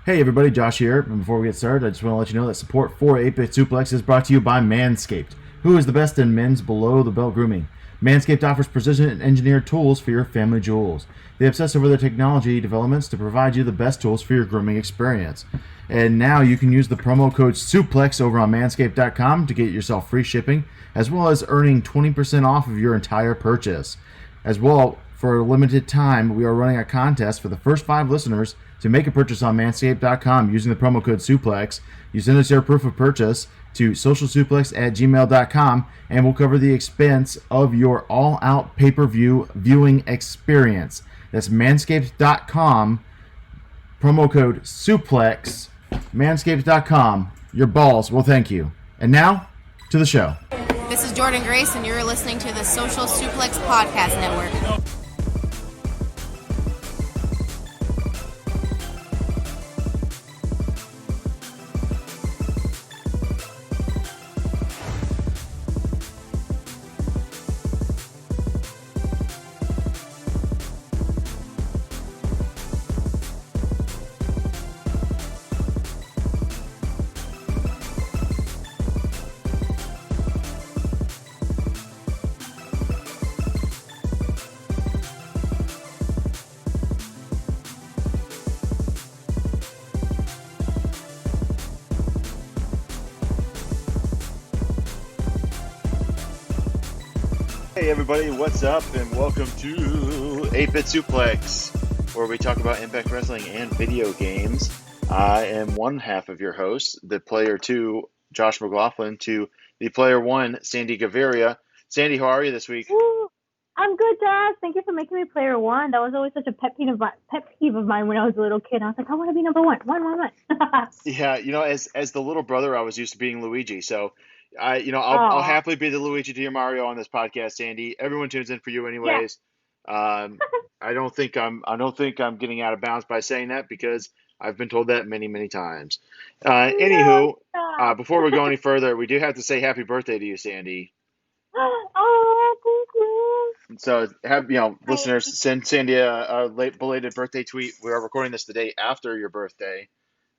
Hey everybody, Josh here. And before we get started, I just want to let you know that support for 8-Bit Suplex is brought to you by Manscaped, who is the best in men's below-the-belt grooming. Manscaped offers precision-engineered tools for your family jewels. They obsess over their technology developments to provide you the best tools for your grooming experience. And now you can use the promo code SUPLEX over on manscaped.com to get yourself free shipping, as well as earning 20% off of your entire purchase. As well, for a limited time, we are running a contest for the first 5 listeners to make a purchase on manscaped.com using the promo code SUPLEX. You send us your proof of purchase to socialsuplex@gmail.com, and we'll cover the expense of your all-out pay-per-view viewing experience. That's manscaped.com, promo code SUPLEX, manscaped.com. Your balls will thank you. And now, to the show. This is Jordan Grace, and you're listening to the Social Suplex Podcast Network. Hey everybody, what's up, and welcome to 8-Bit Suplex, where we talk about Impact Wrestling and video games. I am one half of your host, the player 2, Josh McLaughlin, to the player 1, Sandy Gaviria. Sandy, how are you this week? Ooh, I'm good, Josh. Thank you for making me player 1. That was always such a pet peeve of mine when I was a little kid. I was like, I want to be number 1. One. Yeah, as the little brother, I was used to being Luigi, so I'll happily be the Luigi to your Mario on this podcast, Sandy. Everyone tunes in for you anyways. Yeah. I don't think I'm getting out of bounds by saying that, because I've been told that many, many times. Anywho, before we go any further, we do have to say happy birthday to you, Sandy. Oh, thank you. So listeners, send Sandy a late belated birthday tweet. We are recording this the day after your birthday.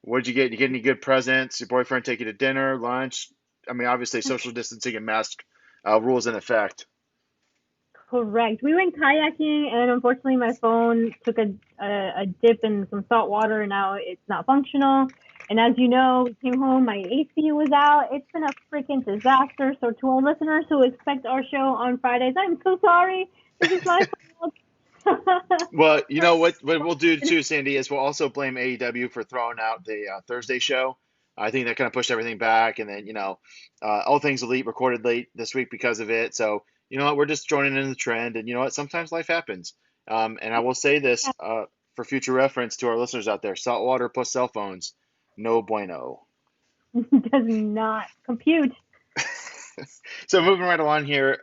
What did you get? You get any good presents? Your boyfriend take you to dinner, lunch? I mean, obviously, social distancing and mask rules in effect. Correct. We went kayaking, and unfortunately, my phone took a dip in some salt water, and now it's not functional. And as you know, we came home, my AC was out. It's been a freaking disaster. So to all listeners who expect our show on Fridays, I'm so sorry. This is my fault. Well, you know what we'll do too, Sandy, is we'll also blame AEW for throwing out the Thursday show. I think that kind of pushed everything back, and then All Things Elite recorded late this week because of it. So you know what, we're just joining in the trend, and you know what, sometimes life happens. And I will say this for future reference to our listeners out there: saltwater plus cell phones, no bueno. Does not compute. So moving right along here,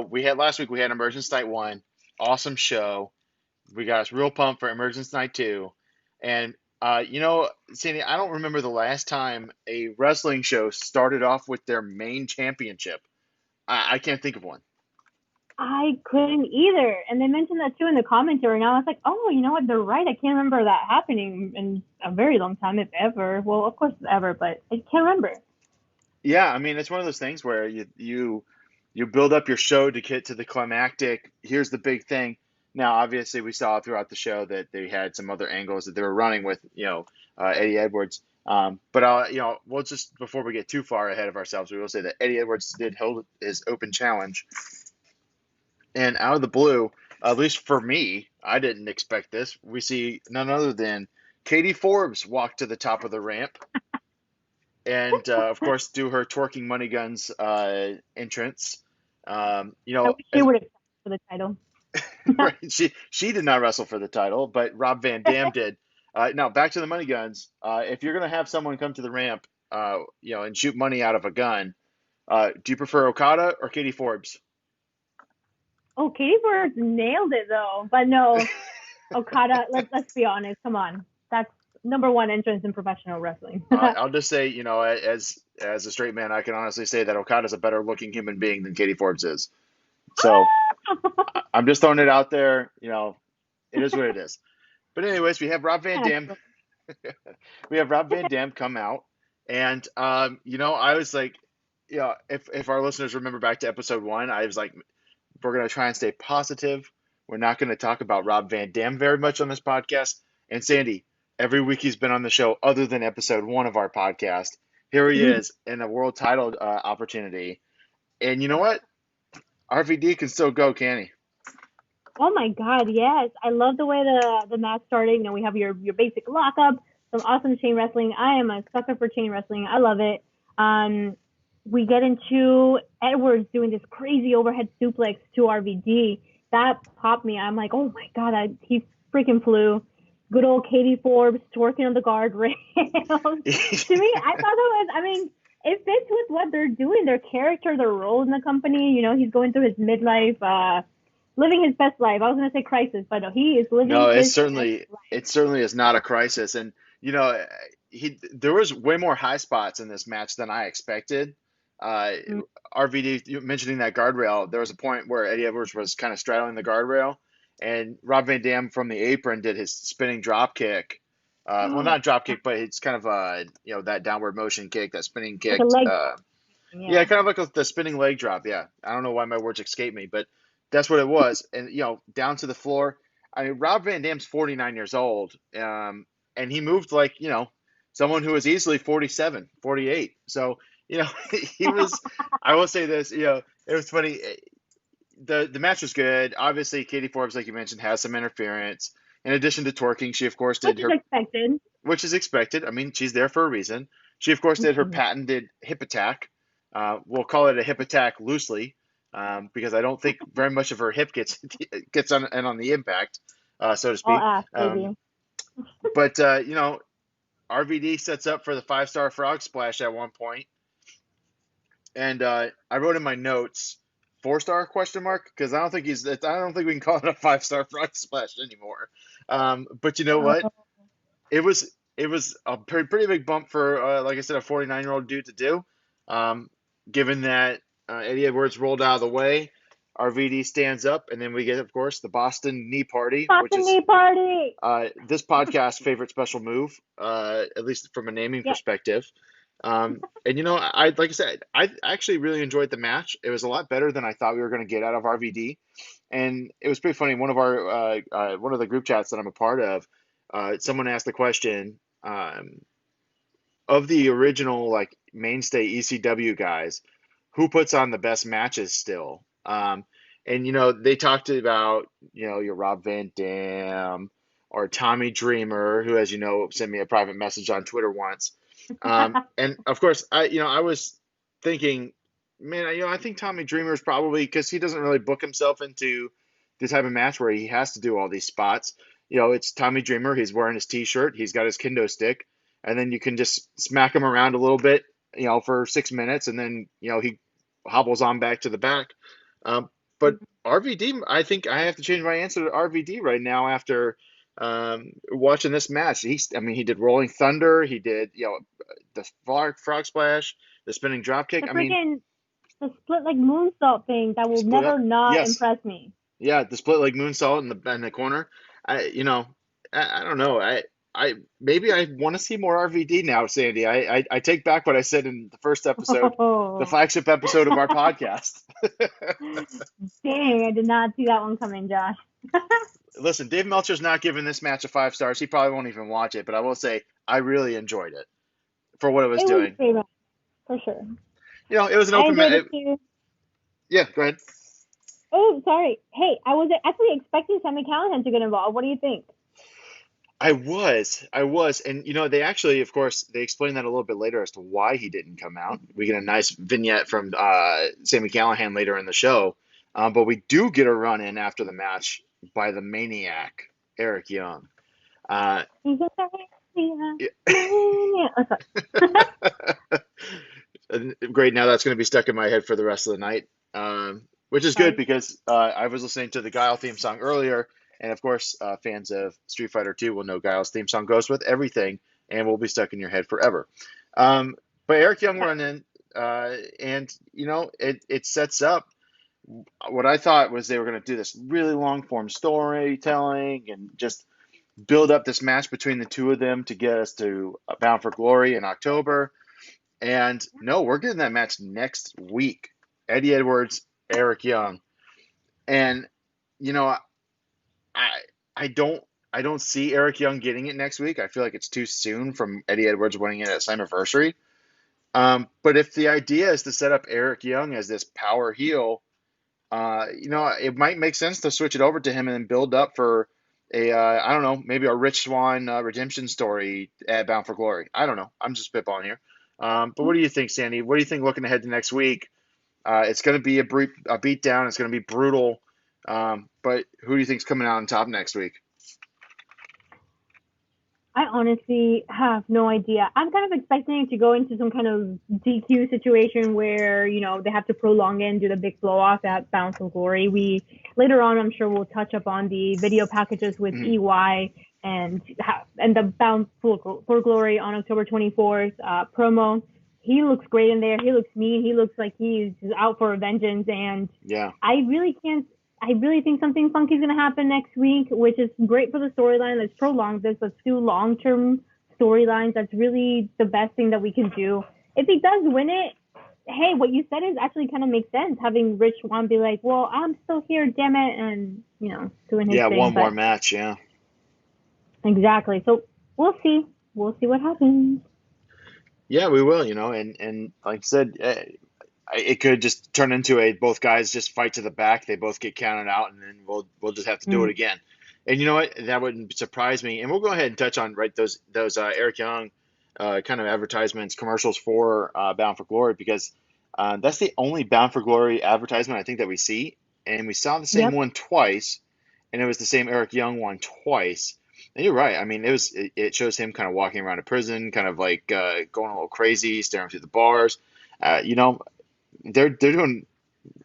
we had last week, we had Emergence Night 1, awesome show. We got us real pumped for Emergence Night 2, and Sandy, I don't remember the last time a wrestling show started off with their main championship. I can't think of one. I couldn't either. And they mentioned that too in the commentary. And I was like, oh, you know what? They're right. I can't remember that happening in a very long time, if ever. Well, of course, ever, but I can't remember. Yeah, I mean, it's one of those things where you build up your show to get to the climactic. Here's the big thing. Now, obviously, we saw throughout the show that they had some other angles that they were running with, Eddie Edwards. But we'll just, before we get too far ahead of ourselves, we will say that Eddie Edwards did hold his open challenge. And out of the blue, at least for me, I didn't expect this. We see none other than Katie Forbes walk to the top of the ramp. And, of course, do her twerking money guns entrance. I wish she would have for the title. Right. She did not wrestle for the title, but Rob Van Dam did. Now, back to the money guns. If you're going to have someone come to the ramp, and shoot money out of a gun, do you prefer Okada or Katie Forbes? Oh, Katie Forbes nailed it, though. But no, Okada, let's be honest. Come on. That's number 1 entrance in professional wrestling. I'll just say, as a straight man, I can honestly say that Okada's a better looking human being than Katie Forbes is. So I'm just throwing it out there. It is what it is. But anyways, we have Rob Van Dam. we have Rob Van Dam come out, and I was like, if our listeners remember back to episode 1, I was like, we're gonna try and stay positive. We're not gonna talk about Rob Van Dam very much on this podcast. And Sandy, every week he's been on the show, other than episode 1 of our podcast. Here he is in a world title opportunity, and you know what? RVD can still go, can he? Oh my God, yes! I love the way the match started. You know, we have your basic lockup, some awesome chain wrestling. I am a sucker for chain wrestling. I love it. We get into Edwards doing this crazy overhead suplex to RVD. That popped me. I'm like, oh my God, he freaking flew. Good old Katie Forbes twerking on the guardrail. To me, I thought that was, I mean, it fits with what they're doing, their character, their role in the company. You know, he's going through his midlife, living his best life. I was going to say crisis, but no, he is living No, his best life. it certainly is not a crisis, and there was way more high spots in this match than I expected. Uh, Mm. RVD, you mentioning that guardrail, there was a point where Eddie Edwards was kind of straddling the guardrail, and Rob Van Dam from the apron did his spinning drop kick. Well, not drop kick, but it's kind of that downward motion kick, that spinning Like kick. a leg, Yeah, yeah. kind of like the spinning leg drop. Yeah, I don't know why my words escape me, but that's what it was. And down to the floor. I mean, Rob Van Dam's 49 years old, and he moved like someone who was easily 47, 48. So he was. I will say this. It was funny. The match was good. Obviously, Katie Forbes, like you mentioned, has some interference. In addition to twerking, she of course Which did is her, expected. which is expected. I mean, she's there for a reason. She of course did her Mhm. patented hip attack. We'll call it a hip attack loosely, because I don't think very much of her hip gets on the impact, so to All speak. ass, Um, baby. but RVD sets up for the 5-star frog splash at one point, and I wrote in my notes 4-star question mark, because I don't think we can call it a 5-star frog splash anymore. But you know what? Oh, It was a pretty big bump for, like I said, a 49-year-old dude to do. Um, Given that Eddie Edwards rolled out of the way, RVD stands up, and then we get, of course, the Boston Knee Party, which Boston is Knee Party. this podcast's favorite special move, at least from a naming Yeah. perspective. And like I said, I actually really enjoyed the match. It was a lot better than I thought we were going to get out of RVD, and it was pretty funny. One of the group chats that I'm a part of, someone asked the question, of the original like mainstay ECW guys, who puts on the best matches still. And they talked about your Rob Van Dam or Tommy Dreamer, who, as you know, sent me a private message on Twitter once. And of course, I was thinking, man, I think Tommy Dreamer is probably, because he doesn't really book himself into the type of match where he has to do all these spots. It's Tommy Dreamer. He's wearing his T-shirt. He's got his kendo stick, and then you can just smack him around a little bit, for 6 minutes, and then he hobbles on back to the back. But RVD, I think I have to change my answer to RVD right now after watching this match. He did Rolling Thunder. He did, the frog splash, the spinning drop kick. The I mean, freaking the split like moonsault thing that will split never up. not Yes, impress me. yeah, the split leg moonsault in the corner. I don't know. I maybe I want to see more RVD now, Sandy. I take back what I said in the first episode, the Oh, flagship episode of our podcast. dang! I did not see that one coming, Josh. Listen, Dave Meltzer's not giving this match a 5 stars. He probably won't even watch it, but I will say I really enjoyed it for what it was It was doing. great, for sure. It was an I open enjoyed match. it too. Yeah, go ahead. Oh, sorry. Hey, I was actually expecting Sammy Callahan to get involved. What do you think? I was, and they actually, of course, they explain that a little bit later as to why he didn't come out. We get a nice vignette from Sammy Callahan later in the show, but we do get a run in after the match by the Maniac, Eric Young. Uh, He's a yeah. yeah. Oh, sorry. Great. Now that's going to be stuck in my head for the rest of the night, which is good Sorry. because I was listening to the Guile theme song earlier, and of course, fans of Street Fighter 2 will know Guile's theme song goes with everything and will be stuck in your head forever. Um, but Eric Young run in, and it sets up what I thought was they were going to do this really long form storytelling and just build up this match between the two of them to get us to Bound for Glory in October. And no, we're getting that match next week. Eddie Edwards, Eric Young. And you know, I I don't see Eric Young getting it next week. I feel like it's too soon from Eddie Edwards winning it at Slammiversary. But if the idea is to set up Eric Young as this power heel, it might make sense to switch it over to him and then build up for I don't know, maybe a Rich Swann redemption story at Bound for Glory. I don't know. I'm just spitballing here. But what do you think, Sandy? What do you think looking ahead to next week? It's going to be a beat down. It's going to be brutal. But who do you think's coming out on top next week? I honestly have no idea. I'm kind of expecting it to go into some kind of DQ situation where, they have to prolong it and do the big blow off at Bound for Glory. Later on, I'm sure we'll touch up on the video packages with EY and the Bound for Glory on October 24th promo. He looks great in there. He looks mean. He looks like he's out for vengeance. And yeah, I really think something funky is going to happen next week, which is great for the storyline. Let's prolong this. Let's do long-term storylines. That's really the best thing that we can do. If he does win it, hey, what you said is actually kind of makes sense. Having Rich Swann be like, well, I'm still here, damn it, and, doing his thing. Yeah, one more match, yeah. Exactly. So we'll see. We'll see what happens. Yeah, we will, and like I said, it could just turn into both guys just fight to the back. They both get counted out, and then we'll just have to do it again. And you know what? That wouldn't surprise me. And we'll go ahead and touch on those Eric Young kind of advertisements, commercials for Bound for Glory, because that's the only Bound for Glory advertisement I think that we see. And we saw the same one twice, and it was the same Eric Young one twice. And you're right. I mean, it shows him kind of walking around a prison, kind of like going a little crazy, staring through the bars. They're doing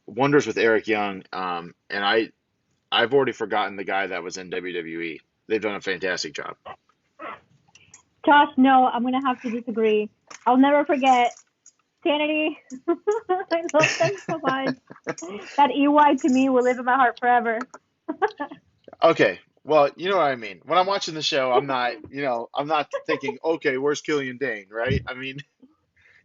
wonders with Eric Young, and I've already forgotten the guy that was in WWE. They've done a fantastic job. Josh, no, I'm gonna have to disagree. I'll never forget Sanity. I love them so much. That EY to me will live in my heart forever. Okay, well, you know what I mean. When I'm watching the show, I'm not thinking, okay, where's Killian Dane, right? I mean.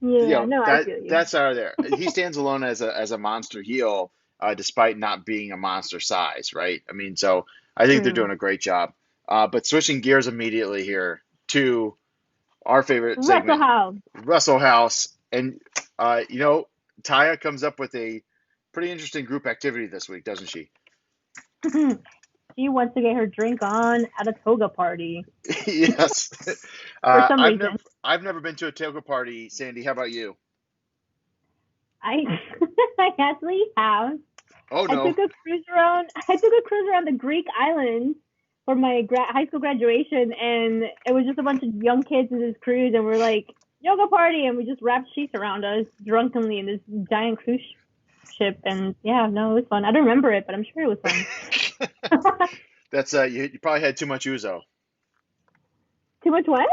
Yeah, I feel you. That's out of there. He stands alone as a monster heel, despite not being a monster size, right? I mean, so I think they're doing a great job. But switching gears immediately here to our favorite segment, Wrestle House, and Taya comes up with a pretty interesting group activity this week, doesn't she? She wants to get her drink on at a toga party. Yes. For some reason. I've never been to a toga party, Sandy. How about you? I actually have. Oh no! I took a cruise around the Greek islands for my high school graduation, and it was just a bunch of young kids in this cruise, and we're like yoga party, and we just wrapped sheets around us drunkenly in this giant cruise ship, and it was fun. I don't remember it, but I'm sure it was fun. That's you probably had too much ouzo. Too much what?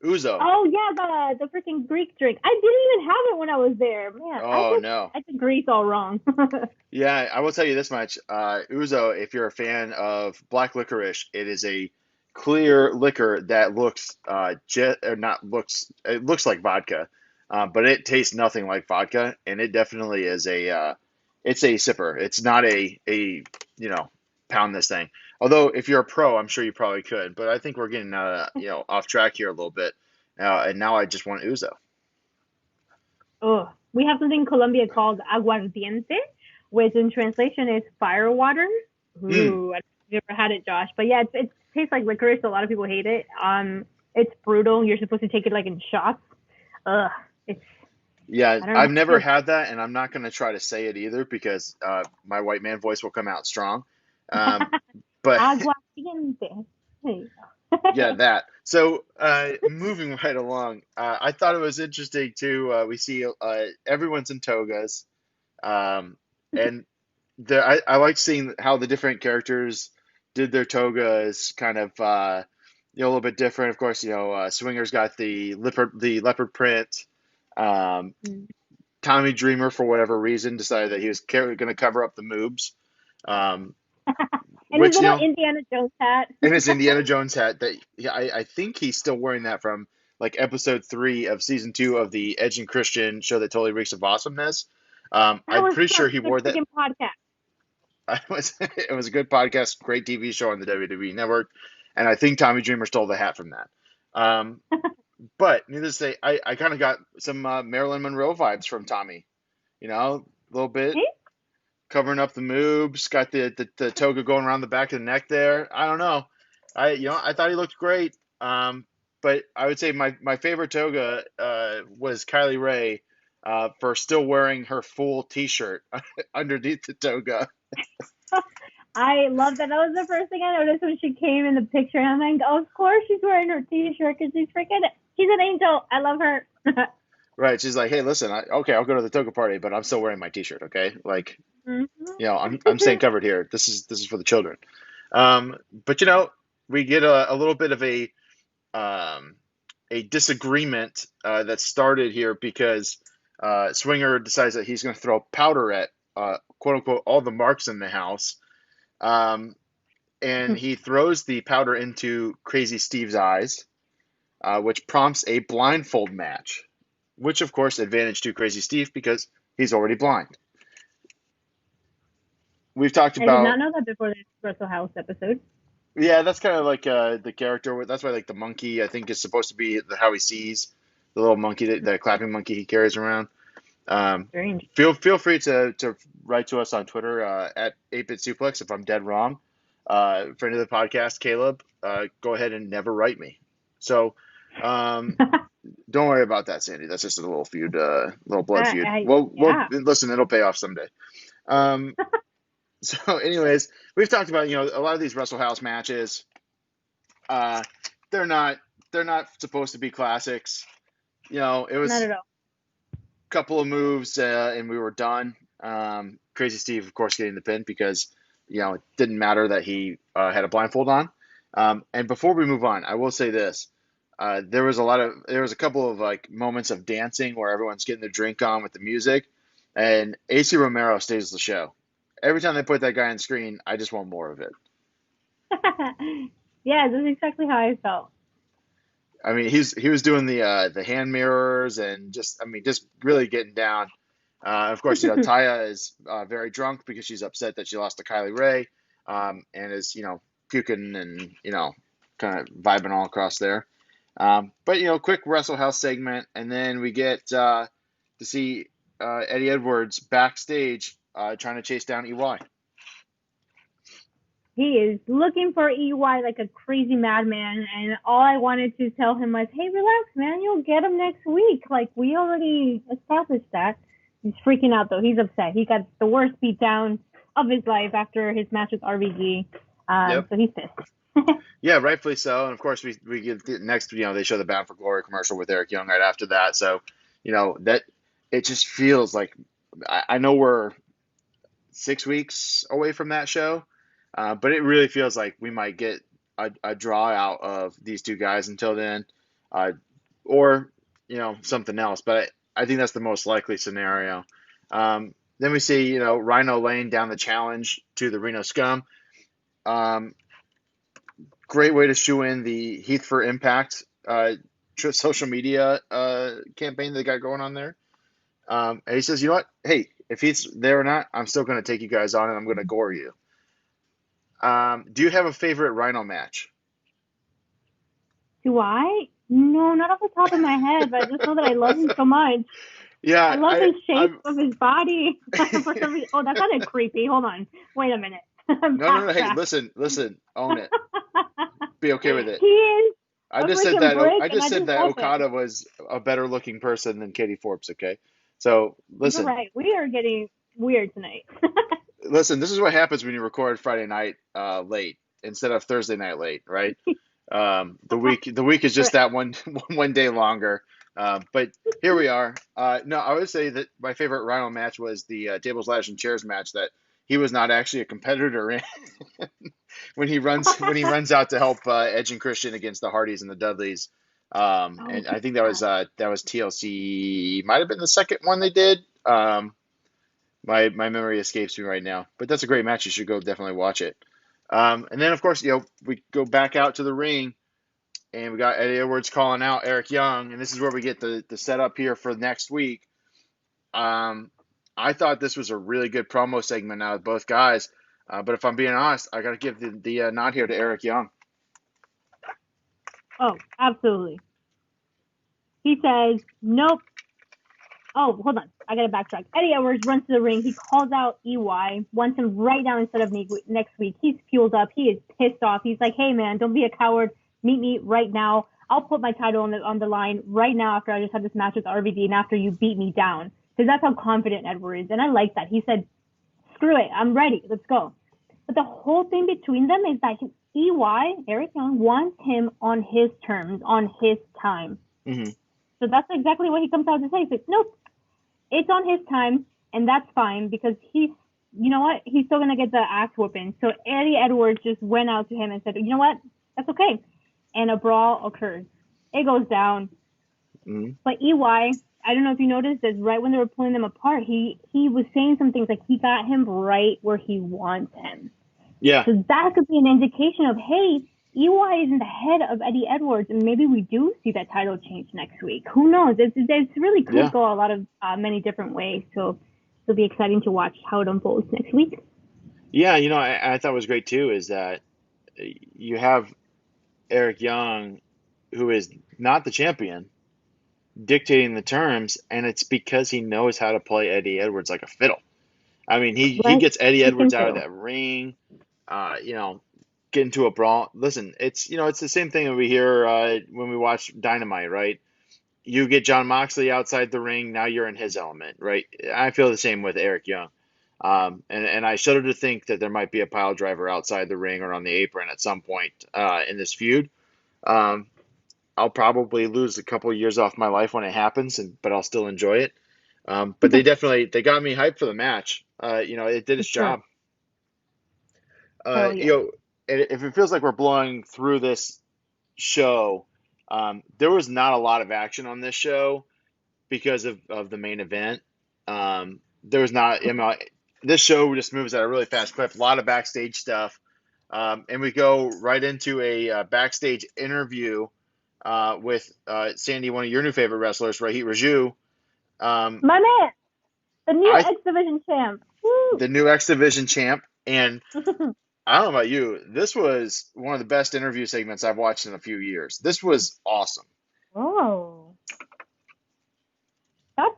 Ouzo. Oh yeah, the freaking Greek drink. I didn't even have it when I was there. Man, I took Greece all wrong. Yeah, I will tell you this much. Ouzo, if you're a fan of black licorice, it is a clear liquor that looks it looks like vodka, but it tastes nothing like vodka, and it definitely is it's a sipper. It's not a pound this thing. Although if you're a pro, I'm sure you probably could. But I think we're getting off track here a little bit. And now I just want ouzo. Oh, we have something in Colombia called aguardiente, which in translation is fire water. Ooh, I don't know if you've ever had it, Josh. But yeah, it tastes like licorice. So a lot of people hate it. It's brutal. You're supposed to take it like in shots. I've never had that, and I'm not going to try to say it either because my white man voice will come out strong. But aguardiente. Yeah, that. So moving right along, I thought it was interesting too. We see everyone's in togas, and I like seeing how the different characters did their togas, kind of a little bit different. Of course, Swinger's got the leopard print. Tommy Dreamer, for whatever reason, decided that he was going to cover up the moobs. And his which little Indiana Jones hat. and his Indiana Jones hat that I think he's still wearing that from like episode 3 of season 2 of the Edge and Christian show that totally reeks of awesomeness. That I'm was pretty sure such he a wore that. freaking podcast. It was a good podcast, great TV show on the WWE Network, and I think Tommy Dreamer stole the hat from that. Um, but needless to say, I kind of got some Marilyn Monroe vibes from Tommy. A little bit Hey? covering up the moobs, got the toga going around the back of the neck there. I don't know. I thought he looked great. But I would say my favorite toga was Kylie Ray for still wearing her full T-shirt underneath the toga. I love that. That was the first thing I noticed when she came in the picture. And I'm like, oh, of course she's wearing her T-shirt because she's an angel. I love her. Right. She's like, hey, listen, okay, I'll go to the toga party, but I'm still wearing my T-shirt. Okay, like, I'm staying covered here. This is for the children. But we get a little bit of a disagreement that started here because Swinger decides that he's going to throw powder at quote unquote all the marks in the house, and he throws the powder into Crazy Steve's eyes, which prompts a blindfold match, which of course advantage to Crazy Steve because he's already blind. We've talked I did about. not know that before this Russell House episode. Yeah, that's kind of like the character. That's why like the monkey I think is supposed to be how he sees the little monkey, the clapping monkey he carries around. Strange. Feel free to write to us on Twitter at 8-Bit Suplex if I'm dead wrong. Friend of the podcast, Caleb, go ahead and never write me. So don't worry about that, Sandy. That's just a little feud, little blood feud. Well, listen, it'll pay off someday. So, anyways, we've talked about a lot of these Wrestle House matches. They're not supposed to be classics. It was Not at all. a couple of moves and we were done. Crazy Steve, of course, getting the pin because it didn't matter that he had a blindfold on. And before we move on, I will say this: there was a couple of like moments of dancing where everyone's getting their drink on with the music, and AC Romero stays the show. Every time they put that guy on screen, I just want more of it. Yeah, that's exactly how I felt. I mean, he was doing the hand mirrors and just really getting down. Of course, Taya is very drunk because she's upset that she lost to Kylie Ray, and is puking and kind of vibing all across there. But quick Wrestle House segment, and then we get to see Eddie Edwards backstage trying to chase down EY. He is looking for EY like a crazy madman, and all I wanted to tell him was, hey, relax, man, you'll get him next week. Like, we already established that. He's freaking out, though. He's upset. He got the worst beatdown of his life after his match with RVD. Yep. So he's pissed. Yeah, rightfully so. And, of course, we get next, they show the Bound for Glory commercial with Eric Young right after that. So, that it just feels like I know we're 6 weeks away from that show, but it really feels like we might get a draw out of these two guys until then, or something else. But I think that's the most likely scenario. Then we see Rhino laying down the challenge to the Reno Scum. Great way to shoe in the Heath for Impact social media campaign they got going on there. And he says, you know what? Hey, if he's there or not, I'm still going to take you guys on and I'm going to gore you. Do you have a favorite Rhino match? Do I? No, not off the top of my head, but I just know that I love him so much. Yeah. I love his shape of his body. For some reason. Oh, that sounded creepy. Hold on. Wait a minute. No. Hey, listen. Own it. Be okay with it. He is. I just said that Okada was a better looking person than Katie Forbes. Okay. So listen. You're right. We are getting weird tonight. Listen, this is what happens when you record Friday night late instead of Thursday night late, right? The week is just that one day longer. But here we are. No, I would say that my favorite Rhino match was the tables, ladders, and chairs match that he was not actually a competitor in. when he runs out to help Edge and Christian against the Hardys and the Dudleys. And I think that was TLC. Might have been the second one they did. My memory escapes me right now, but that's a great match. You should go definitely watch it. And then, of course, we go back out to the ring, and we got Eddie Edwards calling out Eric Young, and this is where we get the setup here for next week. I thought this was a really good promo segment out of both guys, but if I'm being honest, I got to give the nod here to Eric Young. Oh, absolutely. He says, nope. Oh, hold on. I got to backtrack. Eddie Edwards runs to the ring. He calls out EY, wants him right down instead of next week. He's fueled up. He is pissed off. He's like, hey, man, don't be a coward. Meet me right now. I'll put my title on the line right now after I just had this match with RVD and after you beat me down. Because that's how confident Edwards is. And I like that. He said, screw it. I'm ready. Let's go. But the whole thing between them is that EY, Eric Young, wants him on his terms, on his time. Mm-hmm. So that's exactly what he comes out to say. He says, nope, it's on his time, and that's fine because he's still going to get the ass whooping. So Eddie Edwards just went out to him and said, you know what, that's okay. And a brawl occurs. It goes down. Mm-hmm. But EY, I don't know if you noticed this, right when they were pulling them apart, he was saying some things like he got him right where he wants him. Yeah. So that could be an indication of, hey, EY is in the head of Eddie Edwards, and maybe we do see that title change next week. Who knows? It's really could go a lot of many different ways. So it'll be exciting to watch how it unfolds next week. Yeah, I thought was great too is that you have Eric Young, who is not the champion, dictating the terms, and it's because he knows how to play Eddie Edwards like a fiddle. I mean, he gets Eddie Edwards out of that ring, get into a brawl. Listen, it's the same thing that we hear when we watch Dynamite, right? You get Jon Moxley outside the ring, now you're in his element, right? I feel the same with Eric Young. And I shudder to think that there might be a pile driver outside the ring or on the apron at some point in this feud. I'll probably lose a couple of years off my life when it happens, but I'll still enjoy it. But they got me hyped for the match. It did its job. If it feels like we're blowing through this show, there was not a lot of action on this show because of the main event. There was not, this show just moves at a really fast clip, a lot of backstage stuff. And we go right into a backstage interview with Sandy, one of your new favorite wrestlers, Rahit Raju. My man, the new X Division champ. Woo! The new X Division champ. And I don't know about you, this was one of the best interview segments I've watched in a few years. This was awesome. Oh.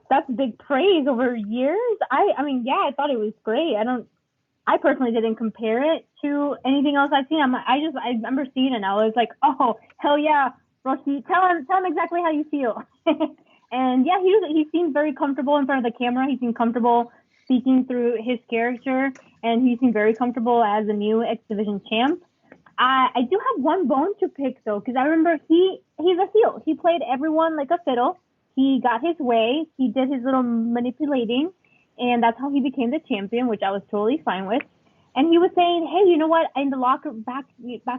That's big praise over years. I thought it was great. I personally didn't compare it to anything else I've seen. I remember seeing it and I was like, oh, hell yeah, Roshi, tell him exactly how you feel. And yeah, he seemed very comfortable in front of the camera. He seemed comfortable speaking through his character, and he seemed very comfortable as a new X Division champ. I do have one bone to pick though, because I remember he's a heel. He played everyone like a fiddle. He got his way. He did his little manipulating, and that's how he became the champion, which I was totally fine with. And he was saying, hey, you know what? In the locker back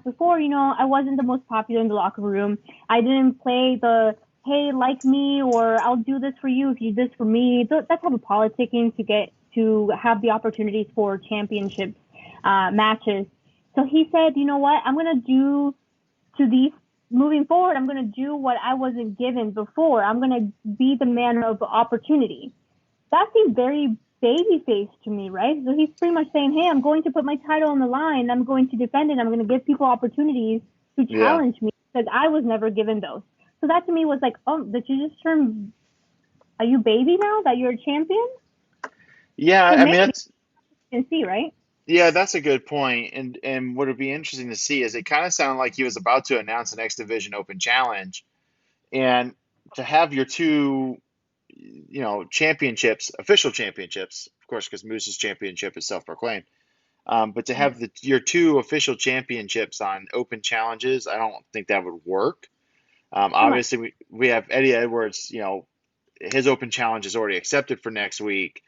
before, I wasn't the most popular in the locker room. I didn't play the, hey, like me, or I'll do this for you if you do this for me. That type of politicking to have the opportunities for championship matches. So he said, you know what? I'm going to do to these moving forward. I'm going to do what I wasn't given before. I'm going to be the man of opportunity. That seemed very babyface to me, right? So he's pretty much saying, hey, I'm going to put my title on the line. I'm going to defend it. I'm going to give people opportunities to challenge me because I was never given those. So that to me was like, oh, did you just turn, are you baby now that you're a champion? Yeah, I mean, that's, you can see, right? yeah, that's a good point. And what would be interesting to see is it kind of sounded like he was about to announce an X Division Open Challenge, and to have your two, championships, official championships, of course, because Moose's championship is self-proclaimed. But to have your two official championships on open challenges, I don't think that would work. Obviously, we have Eddie Edwards, his open challenge is already accepted for next week.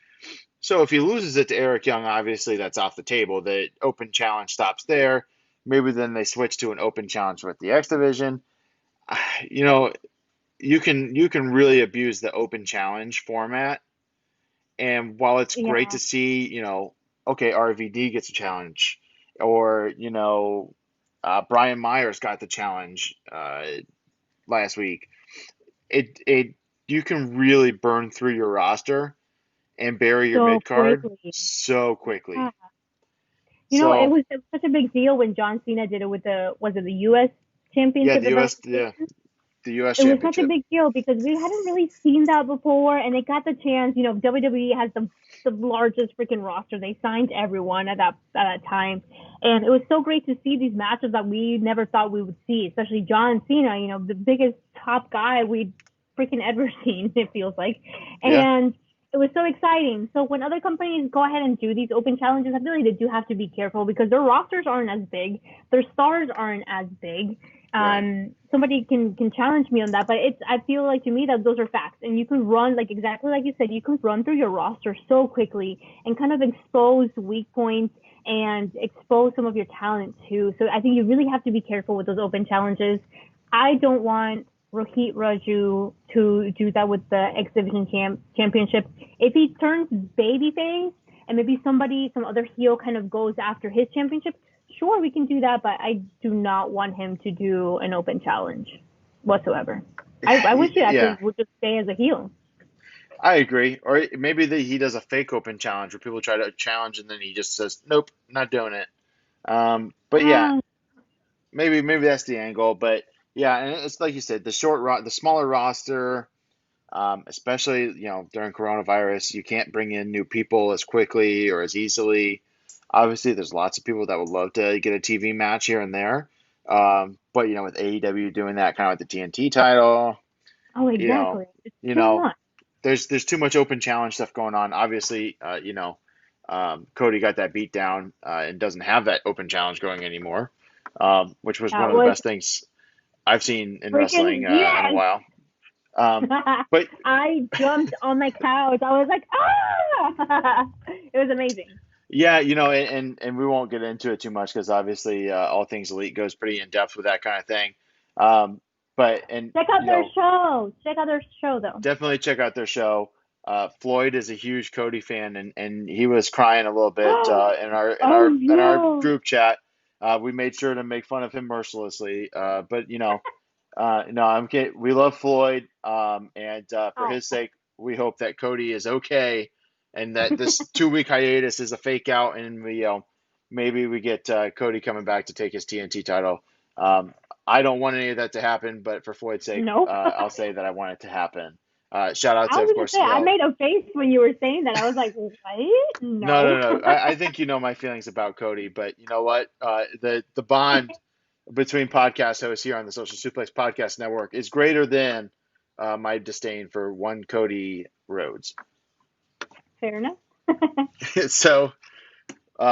So if he loses it to Eric Young, obviously that's off the table. The open challenge stops there. Maybe then they switch to an open challenge with the X Division. You can really abuse the open challenge format. And while it's great to see, okay, RVD gets a challenge or Brian Myers got the challenge last week. It you can really burn through your roster and bury your so mid card quickly. so Yeah. quickly. It So was such a big deal when John Cena did it with was it the U.S. yeah, Championship, if I'm not mistaken? the U.S. It was such a Championship. big deal because we hadn't really seen that before, and it got the chance. WWE has the largest freaking roster. They signed everyone at that time, and it was so great to see these matches that we never thought we would see, especially John Cena. The biggest top guy we'd freaking ever seen. It feels like, Yeah, and it was so exciting. So when other companies go ahead and do these open challenges, I feel like they do have to be careful because their rosters aren't as big, their stars aren't as big. right. Somebody can challenge me on that, but I feel like to me that those are facts, and you can run like exactly like you said, you can run through your roster so quickly and kind of expose weak points and expose some of your talent too. So I think you really have to be careful with those open challenges. I don't want Rohit Raju to do that with the X Division championship. If he turns babyface and maybe some other heel kind of goes after his championship, sure, we can do that, but I do not want him to do an open challenge whatsoever. I wish he Yeah, actually would just stay as a heel. I agree. Or maybe he does a fake open challenge where people try to challenge and then he just says, "Nope, not doing it." But yeah, Um, maybe that's the angle. But yeah, and it's like you said, the smaller roster, especially during coronavirus, you can't bring in new people as quickly or as easily. Obviously, there's lots of people that would love to get a TV match here and there. But with AEW doing that kind of with the TNT title, oh, you know, exactly. It's you too know, much. there's too much open challenge stuff going on. Obviously, Cody got that beat down and doesn't have that open challenge going anymore, which was one That of the was best things I've seen in wrestling freaking in a yes. while. But I jumped on my couch. I was like, ah! It was amazing. yeah, and we won't get into it too much because obviously all things elite goes pretty in depth with that kind of thing. Um, but and Check out their show. Check out their show, though. definitely check out their show. Floyd is a huge Cody fan, and he was crying a little bit in our Oh no. group chat. We made sure to make fun of him mercilessly, but no, I'm kidding. We love Floyd, and for Oh. his sake, we hope that Cody is okay, and that this 2 week hiatus is a fake out, and maybe we get Cody coming back to take his TNT title. Um, I don't want any of that to happen, but for Floyd's sake, Nope. I'll say that I want it to happen. Shout out I to, of was gonna course, say I made a face when you were saying that. I was like, what? no, No. no, no. I think you know my feelings about Cody, but you know what? The bond between podcast hosts here on the Social Suplex Podcast Network is greater than my disdain for one Cody Rhodes. Fair enough. So,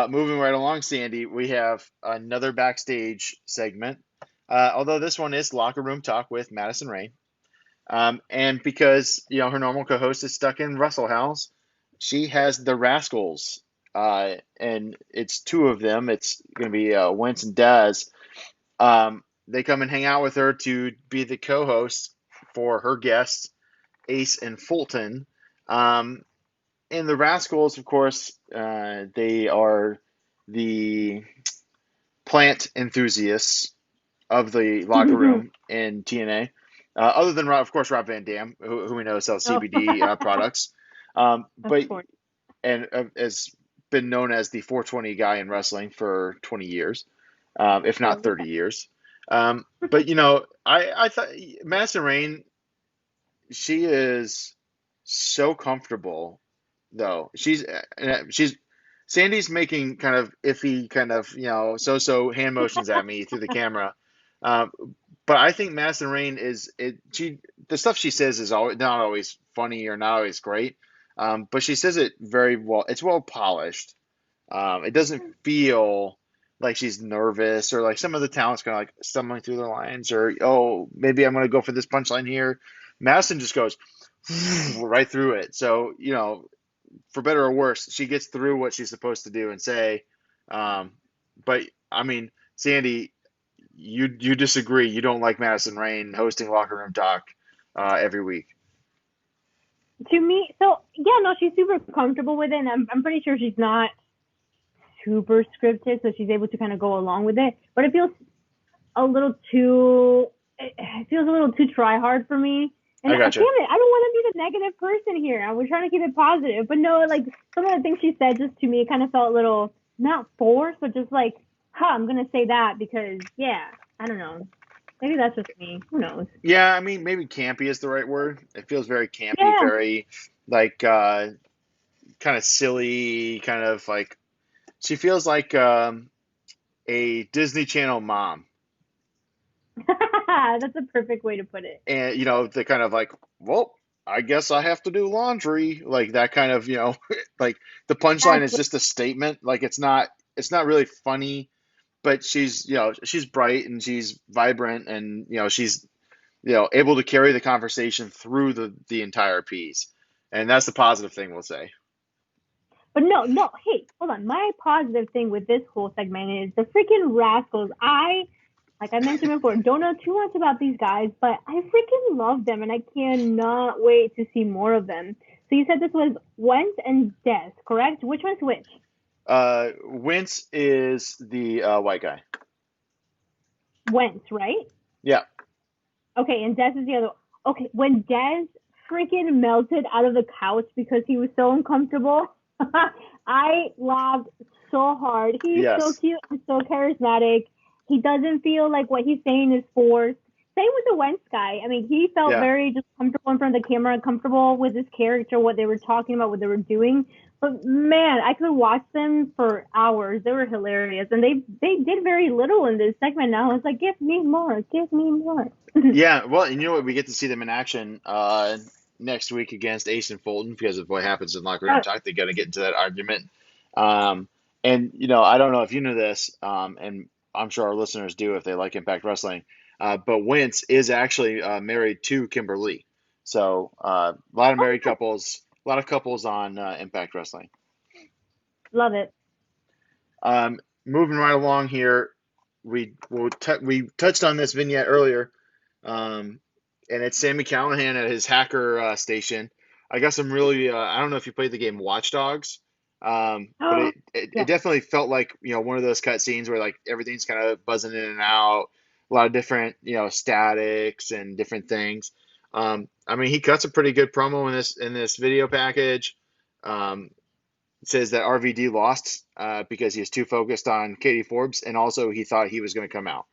moving right along, Sandy, we have another backstage segment. Although this one is locker room talk with Madison Rain. And because her normal co-host is stuck in Russell House, she has the Rascals, and it's two of them. It's going to be Wentz and Daz. They come and hang out with her to be the co-host for her guests, Ace and Fulton. And the Rascals, of course, they are the plant enthusiasts of the locker room in TNA. Other than, of course, Rob Van Dam, who we know sells Oh, CBD products, of but course. and has been known as the 420 guy in wrestling for 20 years, if There not we 30 years. But I thought Madison Rain, she is so comfortable though. She's Sandy's making kind of iffy, kind of so hand motions at me through the camera. Uh, but I think Madison Rain is it. She the stuff she says is always not always funny or not always great. But she says it very well. It's well polished. It doesn't feel like she's nervous or like some of the talent's kind of like stumbling through their lines or oh maybe I'm going to go for this punchline here. Madison just goes right through it. So for better or worse, she gets through what she's supposed to do and say. Um, but I mean, Sandy, you disagree. You don't like Madison Rain hosting locker room talk every week. To me, so yeah, no, she's super comfortable with it, and I'm pretty sure she's not super scripted, so she's able to kind of go along with it. But it feels a little too try hard for me. And I gotcha. damn it, I don't want to be the negative person here. I was trying to keep it positive, but no, like some of the things she said just to me, it kind of felt a little not forced, but just like, I'm gonna say that because I don't know. Maybe that's just me. Who knows? Yeah, I mean, maybe campy is the right word. It feels very campy, Yeah. very like kind of silly, kind of like she feels like a Disney Channel mom. That's a perfect way to put it. And the kind of like, well, I guess I have to do laundry, like that kind of, like the punchline is just a statement. Like it's not really funny, but she's bright and she's vibrant and she's able to carry the conversation through the entire piece, and that's the positive thing we'll say. But no, hey, hold on. My positive thing with this whole segment is the freaking Rascals. Like I mentioned before, don't know too much about these guys, but I freaking love them, and I cannot wait to see more of them. So you said this was Wentz and Des, correct? Which one's which? Wentz is the white guy. Wentz, right? Yeah. Okay, and Des is the other. Okay, when Des freaking melted out of the couch because he was so uncomfortable, I laughed so hard. He's so cute and so charismatic. He doesn't feel like what he's saying is forced. Same with the Wentz guy. I mean, he felt very just comfortable in front of the camera, comfortable with his character, what they were talking about, what they were doing. But man, I could watch them for hours. They were hilarious, and they did very little in this segment. Now it's like, give me more, give me more. Yeah, well, and you know what? We get to see them in action next week against Ace and Fulton because of what happens in locker room talk. They're going to get into that argument. And I don't know if you know this, and I'm sure our listeners do if they like Impact Wrestling. But Wentz is actually married to Kimberly. So a lot of married couples, a lot of couples on Impact Wrestling. Love it. Moving right along here, we touched on this vignette earlier, and it's Sami Callihan at his hacker station. I got some really I don't know if you played the game Watch Dogs. But it definitely felt like, one of those cut scenes where like everything's kind of buzzing in and out, a lot of different, statics and different things. I mean, he cuts a pretty good promo in this video package. It says that RVD lost because he was too focused on Katie Forbes, and also he thought he was going to come out.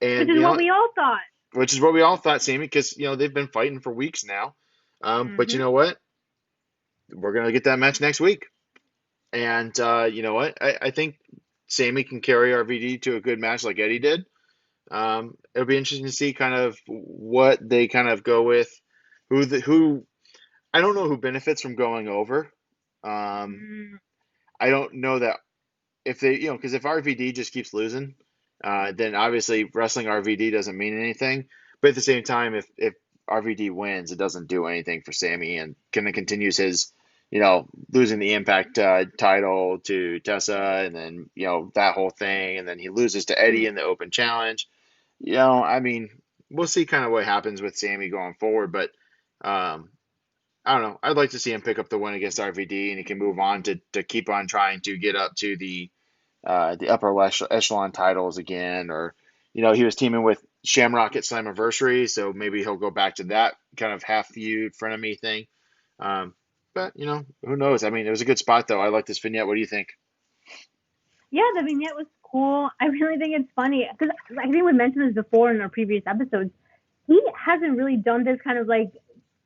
Which is what we all thought. Which is what we all thought, Sammy, because they've been fighting for weeks now. But you know what? We're going to get that match next week. And you know what? I think Sami can carry RVD to a good match like Eddie did. It'll be interesting to see kind of what they kind of go with. Who I don't know who benefits from going over. I don't know that if they, because if RVD just keeps losing, then obviously wrestling RVD doesn't mean anything. But at the same time, if RVD wins, it doesn't do anything for Sami, and kind of continues his, losing the Impact title to Tessa, and then, that whole thing, and then he loses to Eddie in the Open Challenge. I mean, we'll see kind of what happens with Sami going forward, but I don't know. I'd like to see him pick up the win against RVD, and he can move on to keep on trying to get up to the upper echelon titles again, or he was teaming with Shamrock at Slammiversary, so maybe he'll go back to that kind of half feud frenemy thing. But who knows? I mean, it was a good spot though. I like this vignette. What do you think? Yeah, the vignette was cool. I really think it's funny because I think we mentioned this before in our previous episodes. He hasn't really done this kind of like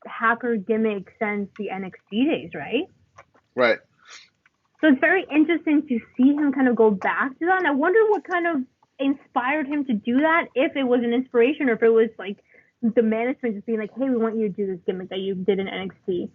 hacker gimmick since the NXT days, right? Right. So it's very interesting to see him kind of go back to that. And I wonder what kind of inspired him to do that, if it was an inspiration or if it was like the management just being like, hey, we want you to do this gimmick that you did in NXT.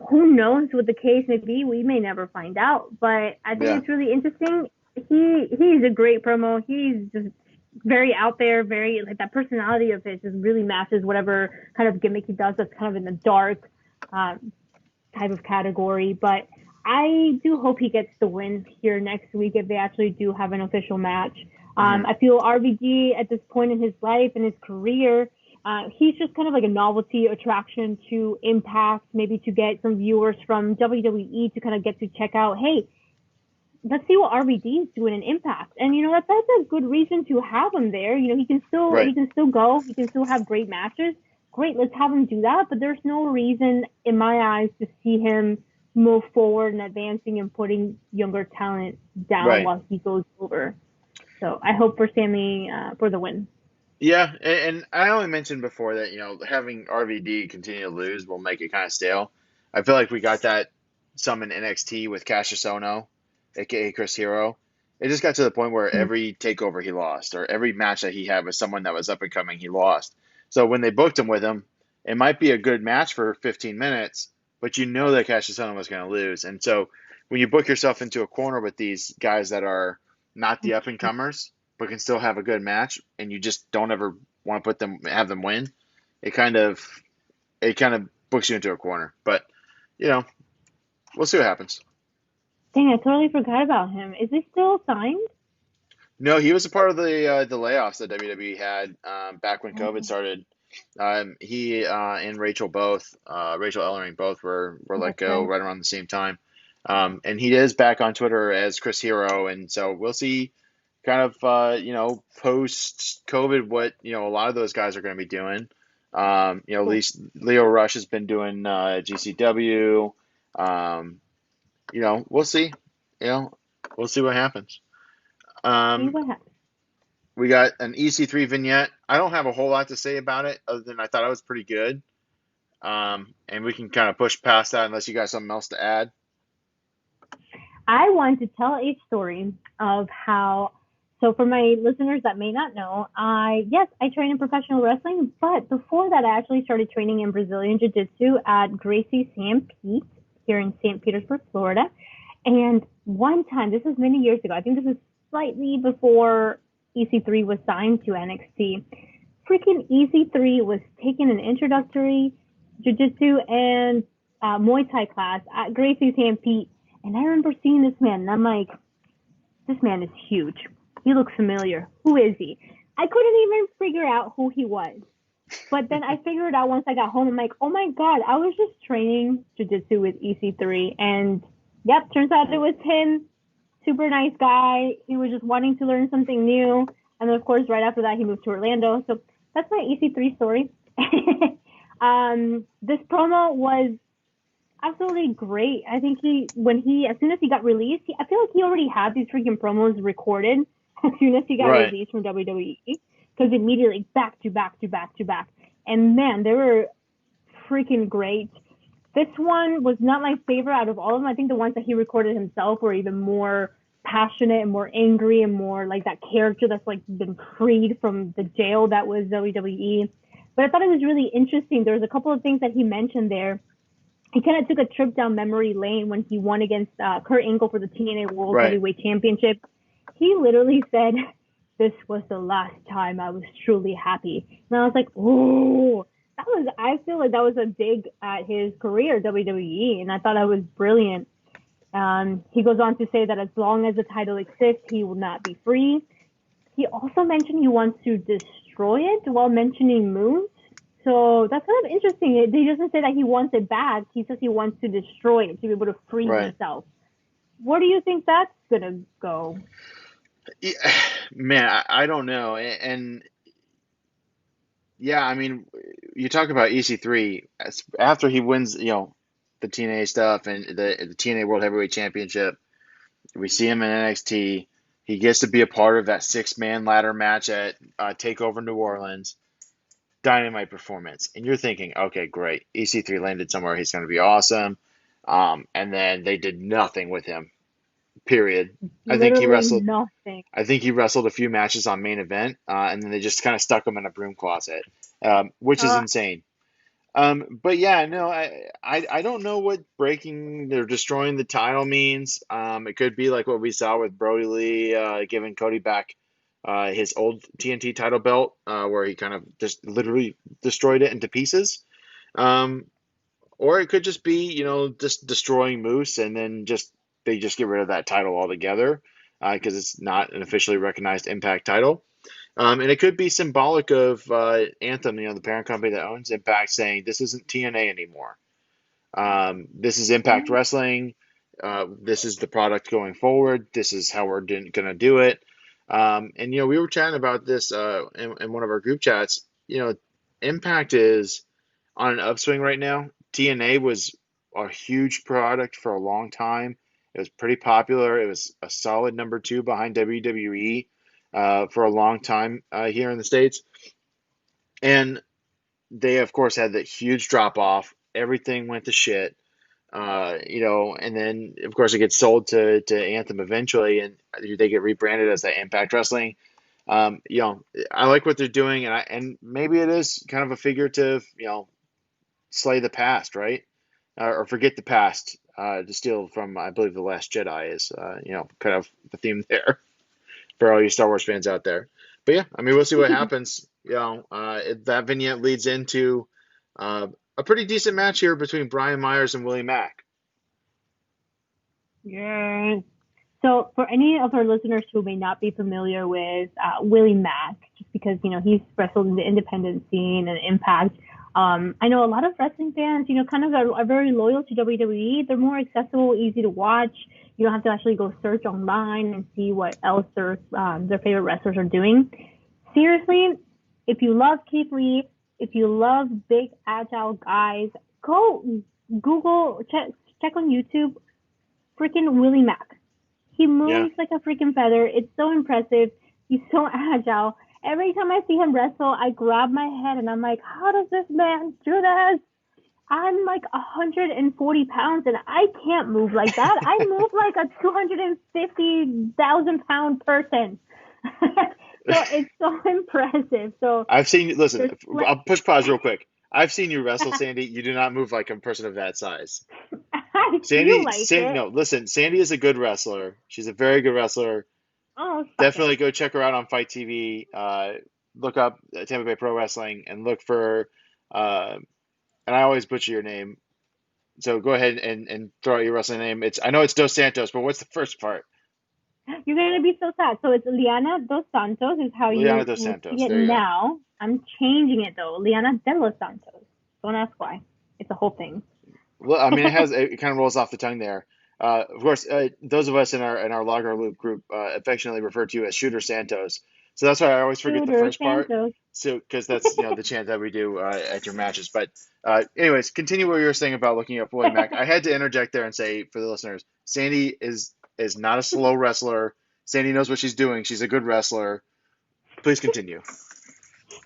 Who knows what the case may be? We may never find out. But I think it's really interesting. He's a great promo. He's just very out there, very like that personality of his just really matches whatever kind of gimmick he does that's kind of in the dark type of category. But I do hope he gets the win here next week if they actually do have an official match. I feel RVD at this point in his life and his career, he's just kind of like a novelty attraction to Impact, maybe to get some viewers from WWE to kind of get to check out, hey, let's see what RVD is doing in Impact. And that's a good reason to have him there. He can still go. He can still have great matches. Great, let's have him do that. But there's no reason in my eyes to see him move forward and advancing and putting younger talent down while he goes over. So I hope for Sammy for the win. Yeah, and I only mentioned before that, having RVD continue to lose will make it kind of stale. I feel like we got that some in NXT with Cassius Ohno, aka Chris Hero. It just got to the point where every takeover he lost, or every match that he had with someone that was up and coming, he lost. So when they booked him with him, it might be a good match for 15 minutes, but that Cassius Ohno was going to lose. And so when you book yourself into a corner with these guys that are not the up and comers, but can still have a good match, and you just don't ever want to have them win, it kind of books you into a corner. But we'll see what happens. Dang, I totally forgot about him. Is he still signed? No, he was a part of the layoffs that WWE had back when COVID started. He and Rachel Ellering both were let go right around the same time. And he is back on Twitter as Chris Hero, and so we'll see kind of post COVID what a lot of those guys are going to be doing. At least Leo Rush has been doing GCW. We'll see. We'll see what happens. We got an EC3 vignette. I don't have a whole lot to say about it other than I thought it was pretty good. And we can kind of push past that unless you got something else to add. I want to tell a story of how, so for my listeners that may not know, I train in professional wrestling, but before that I actually started training in Brazilian Jiu-Jitsu at Gracie St. Pete here in St. Petersburg, Florida. And one time, this was many years ago, I think this was slightly before EC3 was signed to NXT, freaking EC3 was taking an introductory Jiu-Jitsu and Muay Thai class at Gracie St. Pete. And I remember seeing this man, and I'm like, this man is huge. He looks familiar. Who is he? I couldn't even figure out who he was. But then I figured out once I got home, I'm like, oh my God, I was just training Jiu-Jitsu with EC3. And yep, turns out it was him. Super nice guy. He was just wanting to learn something new. And then, of course, right after that, he moved to Orlando. So that's my EC3 story. This promo was absolutely great. I think as soon as he got released, I feel like he already had these freaking promos recorded as soon as he got released from WWE, because immediately back to back to back to back. And man, they were freaking great. This one was not my favorite out of all of them. I think the ones that he recorded himself were even more passionate and more angry and more like that character that's like been freed from the jail that was WWE. But I thought it was really interesting. There was a couple of things that he mentioned there. He kind of took a trip down memory lane when he won against Kurt Angle for the TNA World Heavyweight Championship. He literally said, "This was the last time I was truly happy." And I was like, "Oh, I feel like that was a dig at his career, WWE," and I thought that was brilliant. He goes on to say that as long as the title exists, he will not be free. He also mentioned he wants to destroy it while mentioning moves. So that's kind of interesting. He doesn't say that he wants it back. He says he wants to destroy it to be able to free himself. Where do you think that's going to go? Yeah, man, I don't know. And yeah, I mean, you talk about EC3 after he wins, the TNA stuff and the TNA World Heavyweight Championship. We see him in NXT. He gets to be a part of that 6-man ladder match at TakeOver New Orleans. Dynamite performance. And you're thinking, okay, great. EC3 landed somewhere. He's going to be awesome. And then they did nothing with him. Period. I think he wrestled a few matches on main event, and then they just kind of stuck him in a broom closet, which is insane. But yeah, no, I don't know what breaking or destroying the title means. It could be like what we saw with Brody Lee giving Cody back his old TNT title belt, where he kind of just literally destroyed it into pieces. Or it could just be, just destroying Moose and then they just get rid of that title altogether because it's not an officially recognized Impact title. And it could be symbolic of Anthem, the parent company that owns Impact, saying this isn't TNA anymore. This is Impact Wrestling. This is the product going forward. This is how we're going to do it. And we were chatting about this in one of our group chats. Impact is on an upswing right now. TNA was a huge product for a long time. It was pretty popular. It was a solid number 2 behind WWE for a long time here in the States. And they, of course, had that huge drop off. Everything went to shit. And then of course it gets sold to Anthem eventually, and they get rebranded as the Impact Wrestling. I like what they're doing, and maybe it is kind of a figurative, slay the past, right? Or forget the past, to steal from, I believe, The Last Jedi is, kind of the theme there for all you Star Wars fans out there. But yeah, I mean, we'll see what happens. That vignette leads into a pretty decent match here between Brian Myers and Willie Mack. Yeah. So for any of our listeners who may not be familiar with Willie Mack, just because, he's wrestled in the independent scene and Impact, I know a lot of wrestling fans, kind of are very loyal to WWE. They're more accessible, easy to watch. You don't have to actually go search online and see what else their favorite wrestlers are doing. Seriously, if you love Keith Lee, if you love big, agile guys, go Google, check on YouTube, freaking Willie Mack. He moves like a freaking feather. It's so impressive. He's so agile. Every time I see him wrestle, I grab my head and I'm like, how does this man do this? I'm like 140 pounds and I can't move like that. I move like a 250,000 pound person. So it's so impressive. So I've seen, listen, I'll push pause real quick. I've seen you wrestle, Sandy. You do not move like a person of that size. Sandy, no, listen, Sandy is a good wrestler. She's a very good wrestler. Oh, definitely go check her out on Fight TV. Look up Tampa Bay Pro Wrestling and look for, and I always butcher your name. So go ahead and throw out your wrestling name. I know it's Dos Santos, but what's the first part? You're going to be so sad. So it's Liana Dos Santos is how Liana you Dos Santos. see it now. I'm changing it though. Liana de los Santos. Don't ask why. It's a whole thing. Well, I mean, it kind of rolls off the tongue there. Of course, those of us in our Logger Loop group affectionately refer to you as Shooter Santos. So that's why I always forget the first part. So because that's the chant that we do at your matches. But anyways, continue what you were saying about looking up Willie Mack. I had to interject there and say for the listeners, Sandy is not a slow wrestler. Sandy knows what she's doing. She's a good wrestler. Please continue.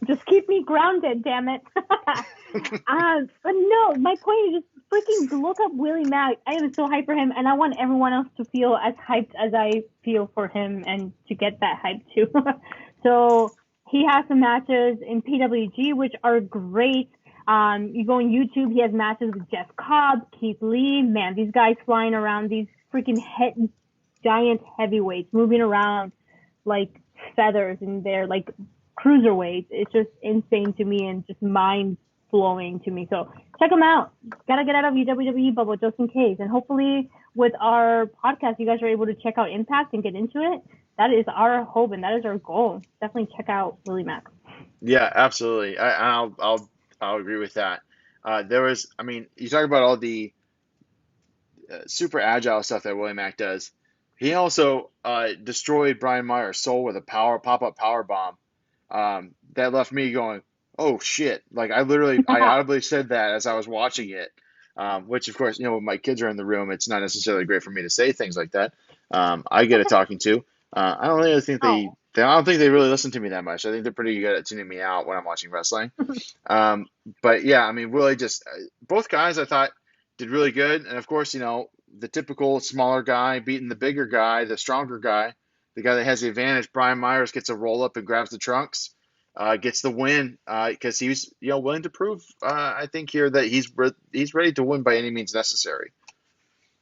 Just keep me grounded, damn it. But no, my point is just freaking look up Willie Mack. I am so hyped for him, and I want everyone else to feel as hyped as I feel for him and to get that hype too. So he has some matches in PWG, which are great. You go on YouTube, he has matches with Jeff Cobb, Keith Lee. Man, these guys flying around, these freaking giant heavyweights moving around like feathers in their like cruiserweights. It's just insane to me and just mind-blowing to me. So check them out. Gotta get out of your WWE bubble just in case. And hopefully with our podcast, you guys are able to check out Impact and get into it. That is our hope and that is our goal. Definitely check out Willie Mack. Yeah, absolutely. I'll agree with that. You talk about all the super agile stuff that Willie Mack does. He also destroyed Brian Myers' soul with a pop-up power bomb. That left me going, oh shit. Like I audibly said that as I was watching it, which of course, when my kids are in the room, it's not necessarily great for me to say things like that. I get a talking to. I don't really think I don't think they really listen to me that much. I think they're pretty good at tuning me out when I'm watching wrestling. But yeah, I mean, Willie both guys I thought did really good. And of course, the typical smaller guy beating the bigger guy, the stronger guy, the guy that has the advantage. Brian Myers gets a roll up and grabs the trunks, gets the win because he's willing to prove, I think here that he's ready to win by any means necessary.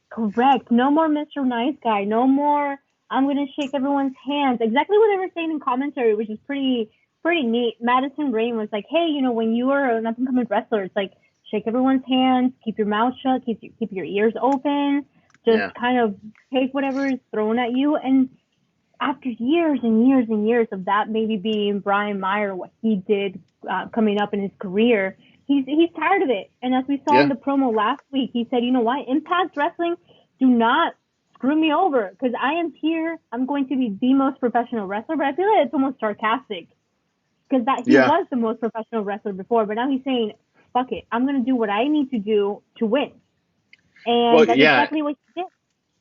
Correct. No more Mr. Nice Guy. No more I'm going to shake everyone's hands. Exactly what they were saying in commentary, which is pretty neat. Madison Rain was like, hey, when you are an up-and-coming wrestler, it's like shake everyone's hands, keep your mouth shut, keep your ears open, just kind of take whatever is thrown at you. And after years and years and years of that maybe being Brian Meyer, what he did coming up in his career, he's tired of it. And as we saw in the promo last week, he said, you know what, Impact Wrestling, do not screw me over because I am here. I'm going to be the most professional wrestler, but I feel like it's almost sarcastic because that he Yeah. was the most professional wrestler before, but now he's saying, "Fuck it, I'm going to do what I need to do to win," Well, and that's yeah, exactly what he did.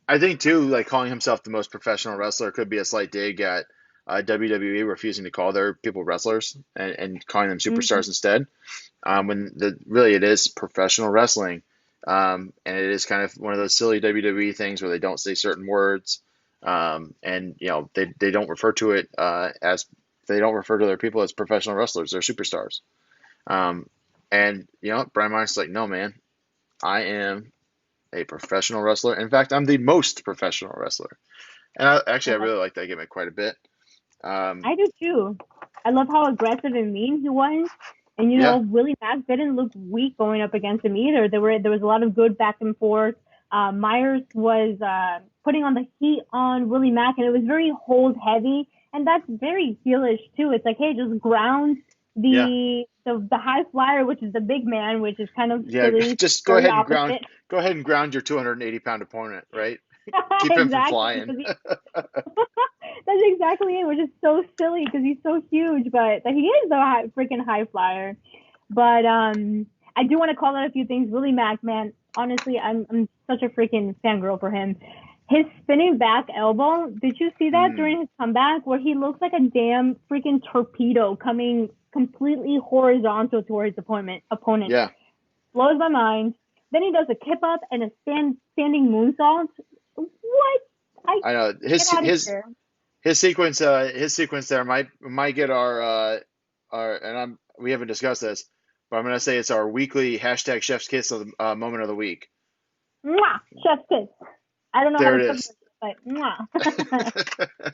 I think too, like calling himself the most professional wrestler could be a slight dig at WWE refusing to call their people wrestlers and calling them Mm-hmm. superstars instead. When really it is professional wrestling, and it is kind of one of those silly WWE things where they don't say certain words, and they don't refer to it as they don't refer to their people as professional wrestlers. They're superstars. Um, and Brian Myers like, no man, I am a professional wrestler. In fact, I'm the most professional wrestler. And I really like that gimmick quite a bit. I do too. I love how aggressive and mean he was. And Yeah, Willie Mack didn't look weak going up against him either. There was a lot of good back and forth. Myers was putting on the heat on Willie Mack, and it was very hold heavy, and that's very heelish too. It's like, hey, just ground yeah, the high flyer, which is the big man, which is kind of yeah. silly, Just or the opposite. go ahead and ground your 280-pound opponent, right? Keep him from Exactly, flying. because that's exactly it, which is so silly because he's so huge, but he is the freaking high flyer. But I do want to call out a few things. Willie Mack, man, honestly, I'm such a freaking fangirl for him. His spinning back elbow, did you see that Mm, during his comeback where he looks like a damn freaking torpedo coming completely horizontal towards his opponent? yeah, Blows my mind. Then he does a kip up and a standing moonsault. What? I I know get out of here. his sequence there might get our and we haven't discussed this, but I'm gonna say it's our weekly hashtag Chef's Kiss of the moment of the week. Mwah! Chef's kiss. I don't know how There to it cook is. this, but mwah.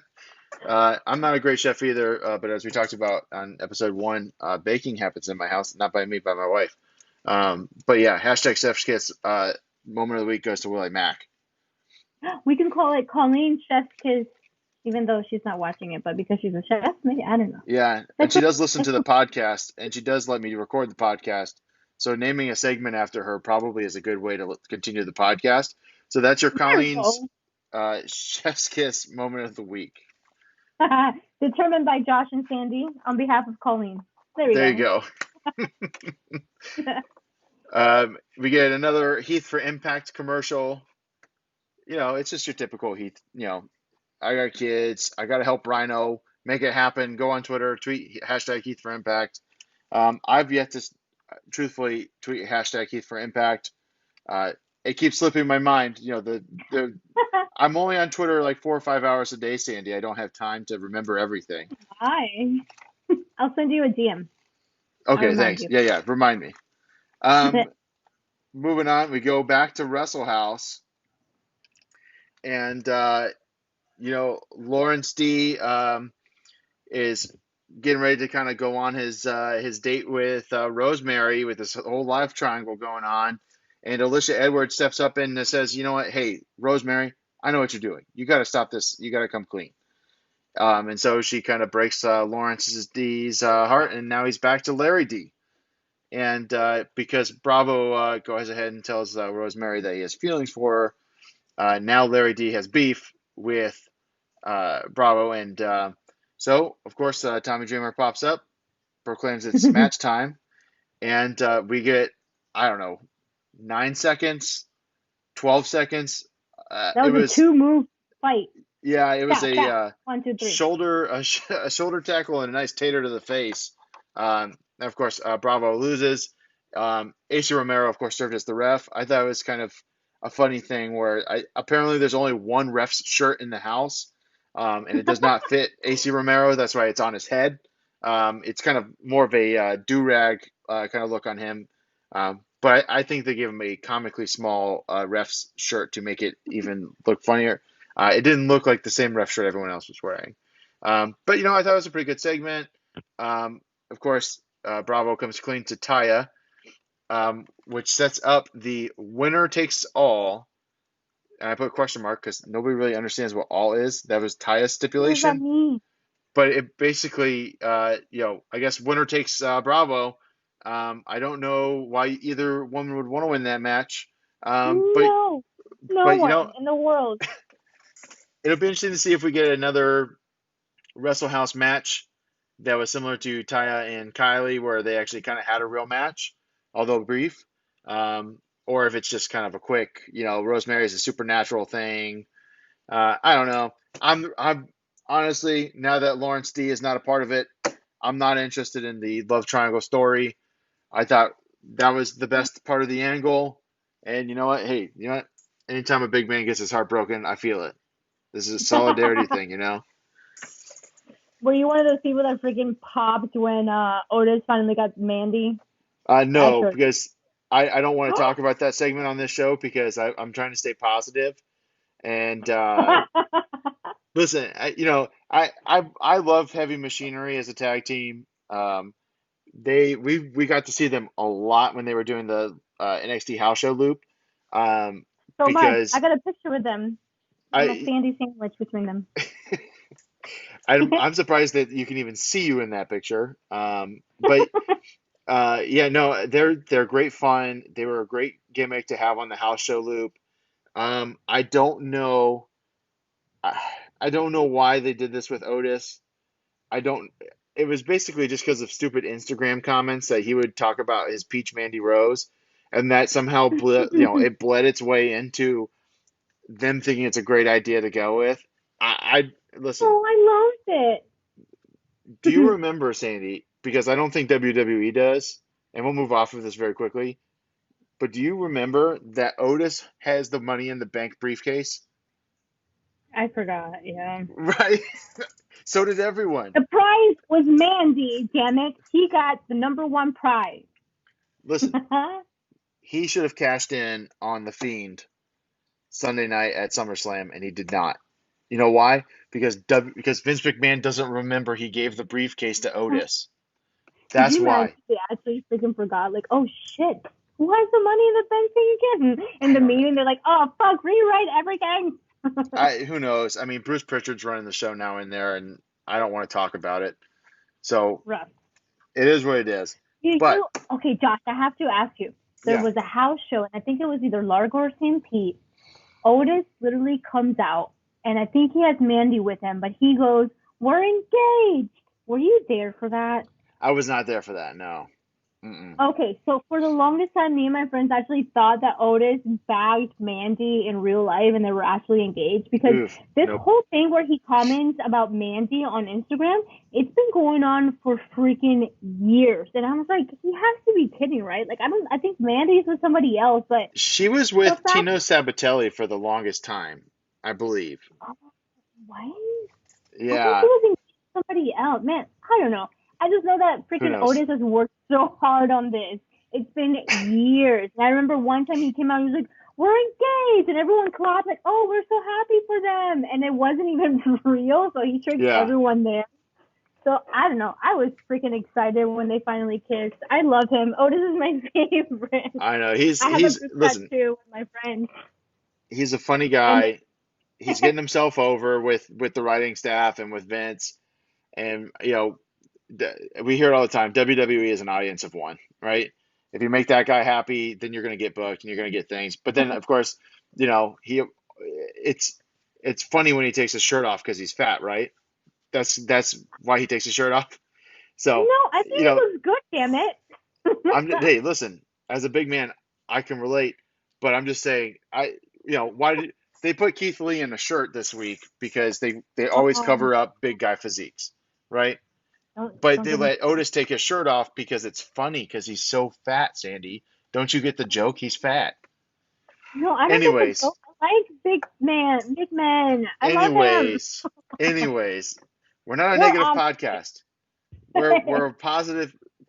I'm not a great chef either, but as we talked about on episode one, baking happens in my house, not by me, by my wife. But yeah, hashtag Chef's Kiss moment of the week goes to Willie Mack. We can call it Colleen Chef's kiss, even though she's not watching it, but because she's a chef, maybe I don't know. Yeah, and she does listen to the podcast, and she does let me record the podcast. So naming a segment after her probably is a good way to continue the podcast. So that's your There we Colleen's go. Chef's Kiss moment of the week. Determined by Josh and Sandy on behalf of Colleen. There we There you go. go. We get another Heath for Impact commercial. It's just your typical Heath. I got kids. I got to help Rhino make it happen. Go on Twitter, tweet hashtag Heath for Impact. I've yet to truthfully tweet hashtag Heath for Impact. It keeps slipping my mind. I'm only on Twitter like 4 or 5 hours a day, Sandy. I don't have time to remember everything. Hi. I'll send you a DM. I'll Okay, remind thanks. you. Yeah, remind me. Um, Moving on, we go back to Wrestle House, and Lawrence D is getting ready to kind of go on his date with Rosemary with this whole life triangle going on, and Alicia Edwards steps up and says, "You know what? Hey, Rosemary, I know what you're doing. You got to stop this. You got to come clean." And so she kind of breaks Lawrence D's heart, and now he's back to Larry D. And because Bravo goes ahead and tells Rosemary that he has feelings for her, now Larry D has beef with Bravo. And so, of course, Tommy Dreamer pops up, proclaims it's match time. And we get, I don't know, 9 seconds, 12 seconds. That It was a was, 2-move fight. yeah, it was Tap, tap. 1, 2, 3. a shoulder tackle and a nice tater to the face. And of course, Bravo loses. AC Romero, of course, served as the ref. I thought it was kind of a funny thing where apparently there's only one ref's shirt in the house, and it does not fit AC Romero. That's why it's on his head. It's kind of more of a do-rag kind of look on him. But I think they gave him a comically small ref's shirt to make it even look funnier. It didn't look like the same ref shirt everyone else was wearing. But I thought it was a pretty good segment. Of course, Bravo comes clean to Taya, which sets up the winner takes all. And I put a question mark because nobody really understands what all is. That was Taya's What does that stipulation. mean? But it basically, I guess winner takes Bravo. I don't know why either woman would want to win that match. But No. No But one in the world. it'll be interesting to see if we get another Wrestle House match that was similar to Taya and Kylie, where they actually kind of had a real match, although brief. Or if it's just kind of a quick, Rosemary's a supernatural thing. I don't know. I'm honestly, now that Lawrence D is not a part of it, I'm not interested in the love triangle story. I thought that was the best part of the angle. And you know what? Hey, you know what? Anytime a big man gets his heart broken, I feel it. This is a solidarity thing. Were you one of those people that freaking popped when Otis finally got Mandy? No, because I don't want to talk about that segment on this show because I'm trying to stay positive. And listen, I love Heavy Machinery as a tag team. We got to see them a lot when they were doing the NXT house show loop. So much. Because I got a picture with them. A little sandy sandwich between them. I'm surprised that you can even see you in that picture. But yeah, no, they're great fun. They were a great gimmick to have on the house show loop. I don't know. I don't know why they did this with Otis. I don't. It was basically just because of stupid Instagram comments that he would talk about his Peach Mandy Rose, and that somehow it bled its way into them thinking it's a great idea to go with. I listen. Oh, I loved it. Do you remember, Sandy? Because I don't think WWE does, and we'll move off of this very quickly. But do you remember that Otis has the Money in the Bank briefcase? I forgot, yeah. Right? So did everyone. The prize was Mandy, damn it. He got the #1 prize. Listen, he should have cashed in on The Fiend Sunday night at SummerSlam, and he did not. You know why? Because Vince McMahon doesn't remember he gave the briefcase to Otis. That's why. They actually freaking forgot, like, oh shit, who has the Money in the Bank thing again? In the meeting, they're like, oh fuck, rewrite everything. Who knows? I mean, Bruce Pritchard's running the show now in there, and I don't want to talk about it. So rough. It is what it is. Okay, Josh, I have to ask you. There was a house show, and I think it was either Largo or St. Pete. Otis literally comes out, and I think he has Mandy with him, but he goes, "We're engaged." Were you there for that? I was not there for that, no. Mm-mm. Okay, so for the longest time, me and my friends actually thought that Otis bagged Mandy in real life and they were actually engaged because whole thing where he comments about Mandy on Instagram, it's been going on for freaking years. And I was like, he has to be kidding, right? Like, I think Mandy's with somebody else, but... She was with Tino Sabatelli for the longest time, I believe. Oh, what? Yeah. I think he was engaged to somebody else. Man, I don't know. I just know that freaking Otis has worked so hard on this. It's been years. And I remember one time he came out and he was like, "We're engaged." And everyone clapped like, "Oh, we're so happy for them." And it wasn't even real. So he tricked everyone there. So I don't know. I was freaking excited when they finally kissed. I love him. Otis is my favorite. I know. I have a listen, too with my friends. He's a funny guy. He's getting himself over with the writing staff and with Vince. And, we hear it all the time. WWE is an audience of one, right? If you make that guy happy, then you're going to get booked and you're going to get things. But then, of course, it's funny when he takes his shirt off because he's fat, right? That's why he takes his shirt off. So no, I think it was good. Damn it. Hey, listen, as a big man, I can relate. But I'm just saying, why did they put Keith Lee in a shirt this week? Because they always cover up big guy physiques, right? But they let Otis take his shirt off because it's funny because he's so fat, Sandy. Don't you get the joke? He's fat. No, I don't get the joke. I like big men. I love him. Anyways, we're not a negative podcast. We're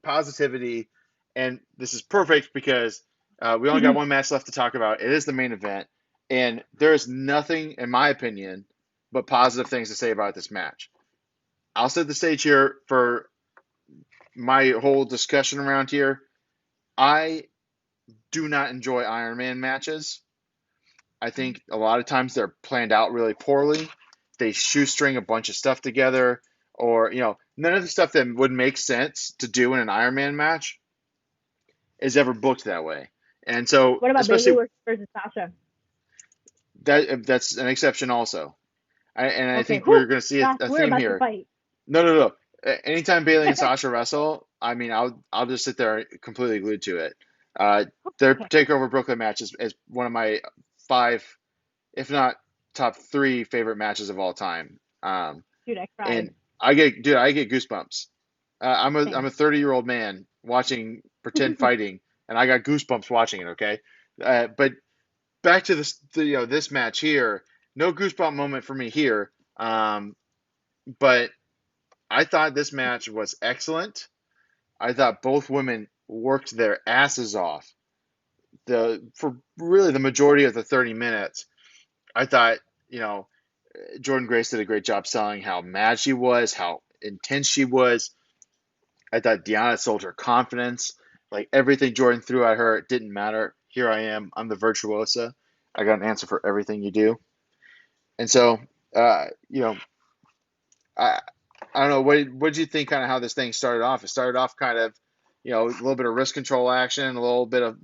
positivity, and this is perfect because we only got one match left to talk about. It is the main event, and there is nothing, in my opinion, but positive things to say about this match. I'll set the stage here for my whole discussion around here. I do not enjoy Iron Man matches. I think a lot of times they're planned out really poorly. They shoestring a bunch of stuff together, or none of the stuff that would make sense to do in an Iron Man match is ever booked that way. And so, what about Bayley versus Sasha? that's an exception also. I Okay, think we're whew, going to see gosh, a we're theme about to here. fight. No, no, no. Anytime Bailey and Sasha wrestle, I mean, I'll just sit there completely glued to it. Uh, their Okay, Takeover Brooklyn match is one of my five, if not top three favorite matches of all time. dude, I And cried. I get goosebumps. I'm a Same. 30-year-old man watching pretend fighting, and I got goosebumps watching it. Okay, but back to this match here. No goosebump moment for me here. But I thought this match was excellent. I thought both women worked their asses off for really the majority of the 30 minutes. I thought, Jordan Grace did a great job selling how mad she was, how intense she was. I thought Deanna sold her confidence. Like everything Jordan threw at her, it didn't matter. Here I am. I'm the virtuosa. I got an answer for everything you do. And so, uh, you know, I I don't know what did you think kind of how this thing started off? It started off kind of, a little bit of wrist control action, a little bit of,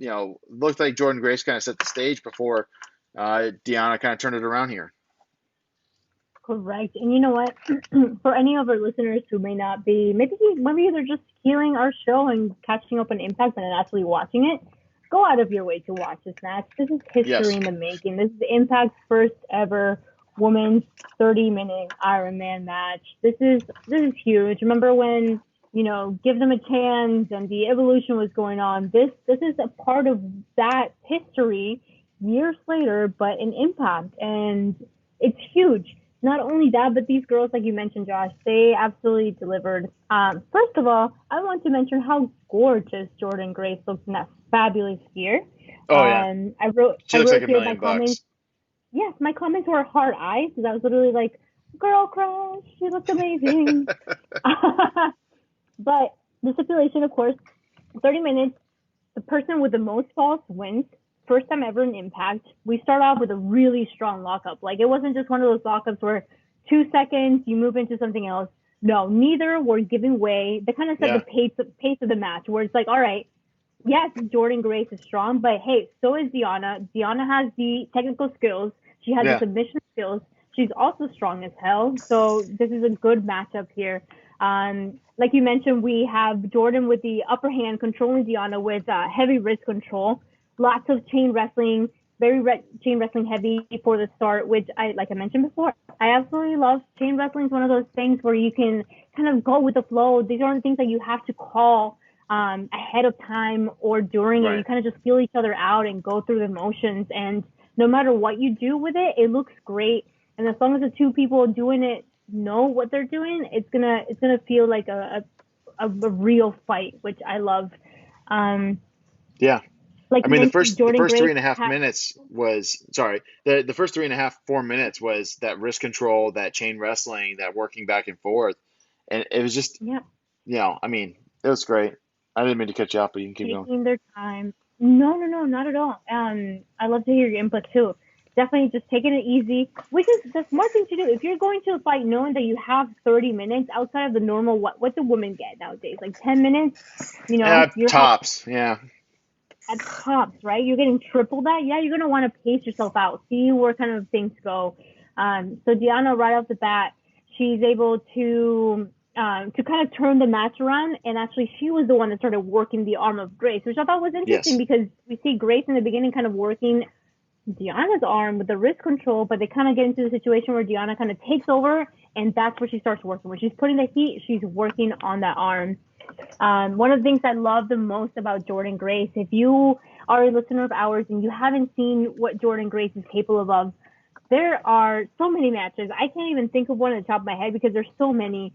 looked like Jordan Grace kind of set the stage before Deanna kind of turned it around here. Correct. And you know what? For any of our listeners who may not be, maybe they're just hearing our show and catching up on Impact and actually watching it, go out of your way to watch this match. This is history Yes. in the making. This is Impact's first ever women's 30-minute Iron Man match. This is huge. Remember when, Give Them a Chance and the Evolution was going on? This is a part of that history years later, but in Impact, and it's huge. Not only that, but these girls, like you mentioned, Josh, they absolutely delivered. First of all, I want to mention how gorgeous Jordan Grace looks in that fabulous gear. Oh yeah. I wrote She I looks like wrote a here my million comments. bucks. Yes, my comments were hard eyes because I was literally like, "Girl crush, she looks amazing." But the stipulation, of course, 30 minutes. The person with the most falls wins. First time ever in Impact. We start off with a really strong lockup. Like it wasn't just one of those lockups where 2 seconds you move into something else. No, neither were giving way. They kind of set the Yeah. pace of the match where it's like, all right, yes, Jordan Grace is strong, but hey, so is Deanna. Deanna has the technical skills. She has the Yeah. submission skills. She's also strong as hell. So this is a good matchup here. Like you mentioned, we have Jordan with the upper hand controlling Deanna with heavy wrist control. Lots of chain wrestling, chain wrestling heavy for the start, which like I mentioned before, I absolutely love. Chain wrestling is one of those things where you can kind of go with the flow. These aren't things that you have to call ahead of time or during it. You Right. kind of just feel each other out and go through the motions. And no matter what you do with it, it looks great. And as long as the two people doing it know what they're doing, it's gonna feel like a real fight, which I love. Um, Yeah. like I you mean, mentioned, the Jordan first three Grace and a half had minutes was sorry. The first 3.5, 4 minutes was that wrist control, that chain wrestling, that working back and forth, and it was just, yeah I mean, it was great. I didn't mean to cut you off, but you can keep going. taking their time. No, not at all. I love to hear your input too. Definitely just taking it easy, which is the smart thing to do. If you're going to a fight knowing that you have 30 minutes outside of the normal, what do women get nowadays? Like 10 minutes, Yeah, you're tops. Yeah. at tops, right? You're getting triple that. Yeah, you're going to want to pace yourself out, see where kind of things go. So Deanna, right off the bat, she's able to kind of turn the match around, and actually she was the one that started working the arm of Grace, which I thought was interesting Yes. because we see Grace in the beginning kind of working Deanna's arm with the wrist control, but they kind of get into the situation where Deanna kind of takes over, and that's where she starts working. When she's putting the heat, she's working on that arm. One of the things I love the most about Jordan Grace, if you are a listener of ours and you haven't seen what Jordan Grace is capable of, there are so many matches. I can't even think of one at the top of my head because there's so many.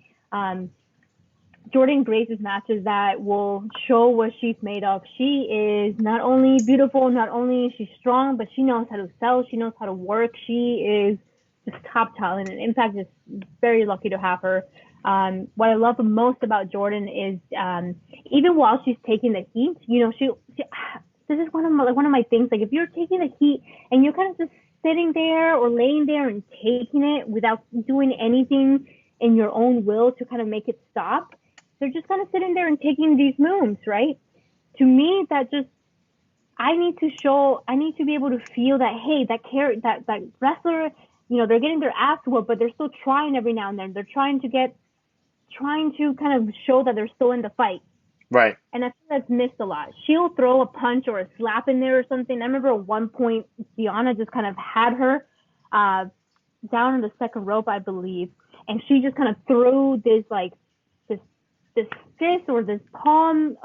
Jordan Grace's matches that will show what she's made of. She is not only beautiful, not only is she strong, but she knows how to sell. She knows how to work. She is just top talent, and Impact is very lucky to have her. What I love the most about Jordan is even while she's taking the heat, she this is one of my things. Like if you're taking the heat and you're kind of just sitting there or laying there and taking it without doing anything in your own will to kind of make it stop, they're just kind of sitting there and taking these moves, right? To me, that just I need to be able to feel that, hey, that wrestler, they're getting their ass whooped, but they're still trying every now and then. They're trying to kind of show that they're still in the fight. Right. And I think that's missed a lot. She'll throw a punch or a slap in there or something. I remember at one point, Deanna just kind of had her down in the second rope, I believe, and she just kind of threw this fist or this palm.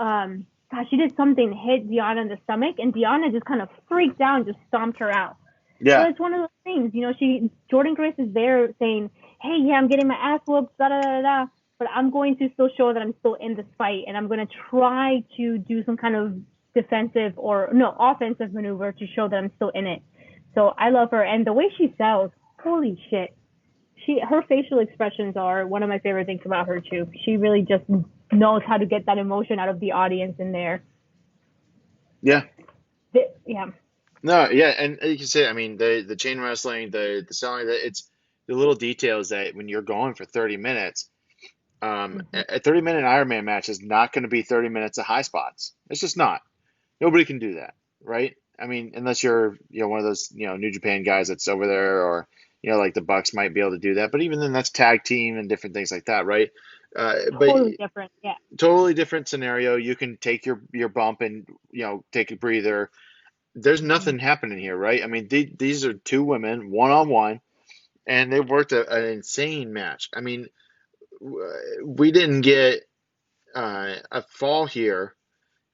She did something, hit Deanna in the stomach, and Deanna just kind of freaked out and just stomped her out. Yeah. So it's one of those things, Jordynne Grace is there saying, hey, yeah, I'm getting my ass whooped, da da da da, but I'm going to still show that I'm still in this fight, and I'm going to try to do some kind of offensive maneuver to show that I'm still in it. So I love her, and the way she sells, holy shit. Her facial expressions are one of my favorite things about her too. She really just knows how to get that emotion out of the audience in there. Yeah. Yeah. No, yeah, and you can say, I mean, the chain wrestling, the selling, it's the little details that when you're going for 30 minutes, a 30-minute Ironman match is not going to be 30 minutes of high spots. It's just not. Nobody can do that, right? I mean, unless you're, one of those, New Japan guys that's over there, or, like the Bucks might be able to do that. But even then, that's tag team and different things like that, right? Totally different, yeah. Totally different scenario. You can take your bump and, take a breather. There's nothing happening here, right? I mean, these are two women, one-on-one, and they worked an insane match. I mean, we didn't get a fall here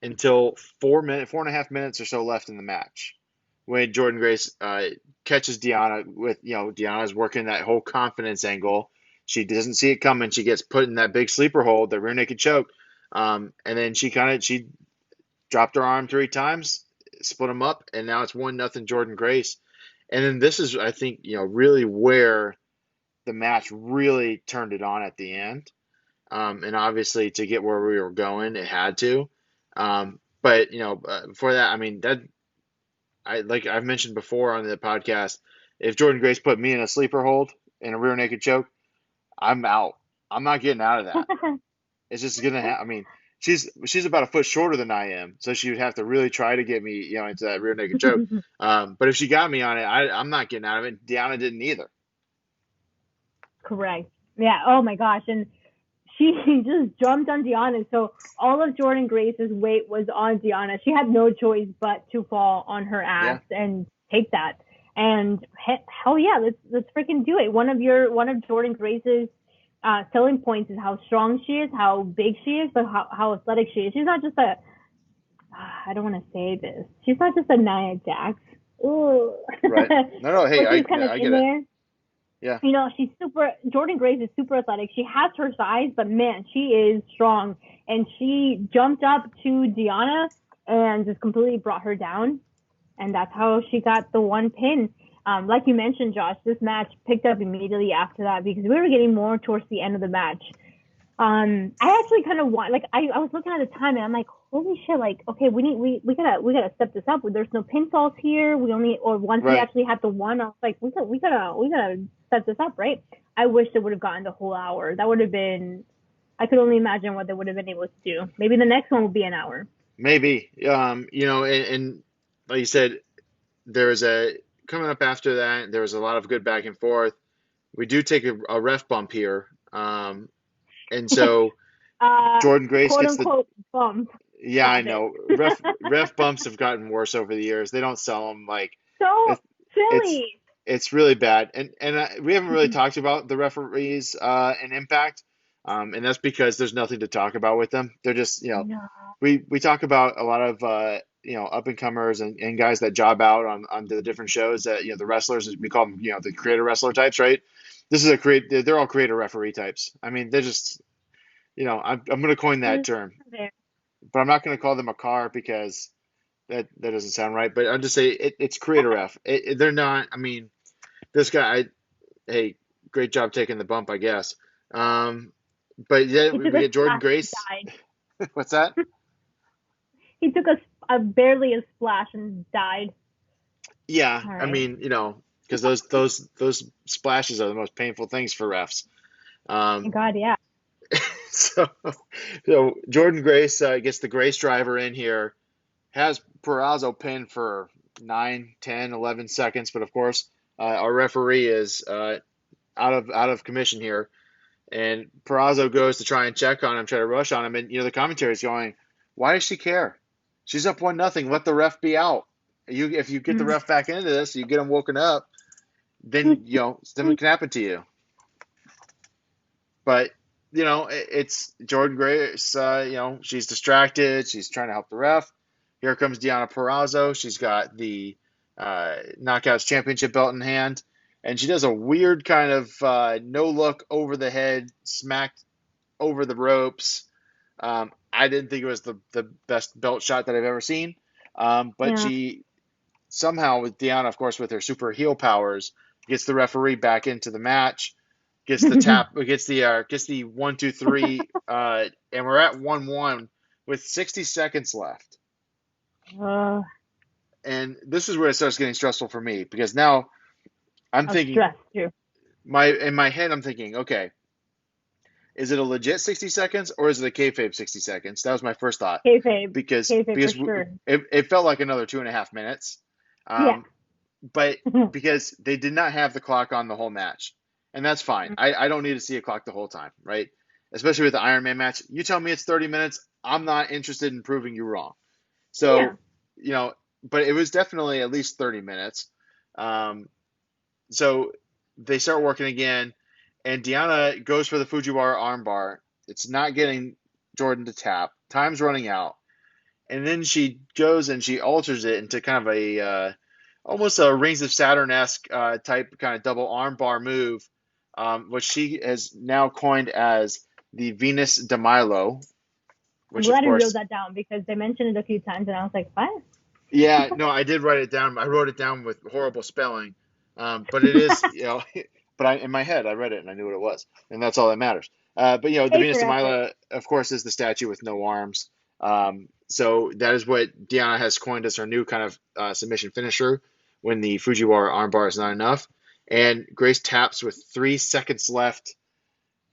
until 4.5 minutes or so left in the match, when Jordynne Grace catches Deanna with, Deanna's working that whole confidence angle. She doesn't see it coming. She gets put in that big sleeper hold, the rear naked choke. And then she dropped her arm 3 times, split them up, and now it's 1-0 Jordynne Grace. And then this is, I think, really where the match really turned it on at the end. And obviously, to get where we were going, it had to. But before that, I mean, like I've mentioned before on the podcast, if Jordynne Grace put me in a sleeper hold in a rear naked choke, I'm out. I'm not getting out of that. It's just gonna I mean, she's about a foot shorter than I am, so she would have to really try to get me, into that rear naked choke. But if she got me on it, I'm not getting out of it. Deanna didn't either. Correct. Yeah. Oh my gosh. And she just jumped on Deanna. So all of Jordynne Grace's weight was on Deanna. She had no choice but to fall on her ass and take that. And hell yeah, let's freaking do it. One of Jordynne Grace's selling points is how strong she is, how big she is, but how athletic she is. She's not just I don't want to say this. She's not just a Nia Jax. Ooh. Right. No. Hey, I get it. Yeah. Jordynne Grace is super athletic. She has her size, but man, she is strong. And she jumped up to Deanna and just completely brought her down. And that's how she got the 1 pin. Like you mentioned, Josh, this match picked up immediately after that because we were getting more towards the end of the match. I actually kind of want, I was looking at the time and I'm like, holy shit, okay, we gotta step this up. There's no pinfalls here. Once we actually had the one, I was like, we gotta step this up, right? I wish they would have gotten the whole hour. That would have been, I could only imagine what they would have been able to do. Maybe the next one will be an hour. Maybe, and like you said, coming up after that, there was a lot of good back and forth. We do take a ref bump here. And so Jordynne Grace quote gets unquote bump. Yeah, I know. Ref bumps have gotten worse over the years. They don't sell them so silly. It's really bad. And we haven't really talked about the referees in Impact. And that's because there's nothing to talk about with them. They're just, we talk about a lot of up and comers and guys that job out on the different shows that, the wrestlers, we call them, the creator wrestler types, right? This is they're all creator referee types. I mean, they're just, I'm going to coin that term, but I'm not going to call them a car because that doesn't sound right. But I'll just say it's creator ref. They're not, I mean, this guy, hey, great job taking the bump, I guess. But yeah, we get Jordynne Grace. What's that? He took barely a splash and died. Yeah, right. I mean, because those splashes are the most painful things for refs. God, yeah. So Jordynne Grace gets the Grace driver in here, has Purrazzo pinned for 9, 10, 11 seconds, but of course, our referee is out of commission here, and Purrazzo goes to try and check on him, try to rush on him, and the commentary is going, "Why does she care? She's up 1-0. Let the ref be out. If you get the ref back into this, you get him woken up, then something can happen to you." But it's Jordan Grace. She's distracted. She's trying to help the ref. Here comes Deonna Purrazzo. She's got the Knockouts Championship belt in hand, and she does a weird kind of no look over the head, smacked over the ropes. I didn't think it was the best belt shot that I've ever seen, but she somehow, with Deonna, of course, with her super heel powers, gets the referee back into the match. Gets the tap, gets the 1, 2, 3, and we're at 1-1 with 60 seconds left. And this is where it starts getting stressful for me, because now I'm thinking, stressed too. in my head, I'm thinking, okay, is it a legit 60 seconds or is it a kayfabe 60 seconds? That was my first thought. Kayfabe. Because for sure. it felt like another 2.5 minutes. But because they did not have the clock on the whole match. And that's fine. I don't need to see a clock the whole time, right? Especially with the Iron Man match. You tell me it's 30 minutes, I'm not interested in proving you wrong. So, but it was definitely at least 30 minutes. So they start working again, and Deonna goes for the Fujiwara armbar. It's not getting Jordan to tap. Time's running out. And then she goes and she alters it into kind of a almost a Rings of Saturn-esque type kind of double armbar move, which she has now coined as the Venus de Milo. I'm glad I wrote that down because they mentioned it a few times, and I was like, what? Yeah, no, I did write it down. I wrote it down with horrible spelling, but it is, but in my head, I read it and I knew what it was, and that's all that matters. But the Venus de Milo, of course, is the statue with no arms. So that is what Deonna has coined as her new kind of submission finisher when the Fujiwara armbar is not enough. And Grace taps with 3 seconds left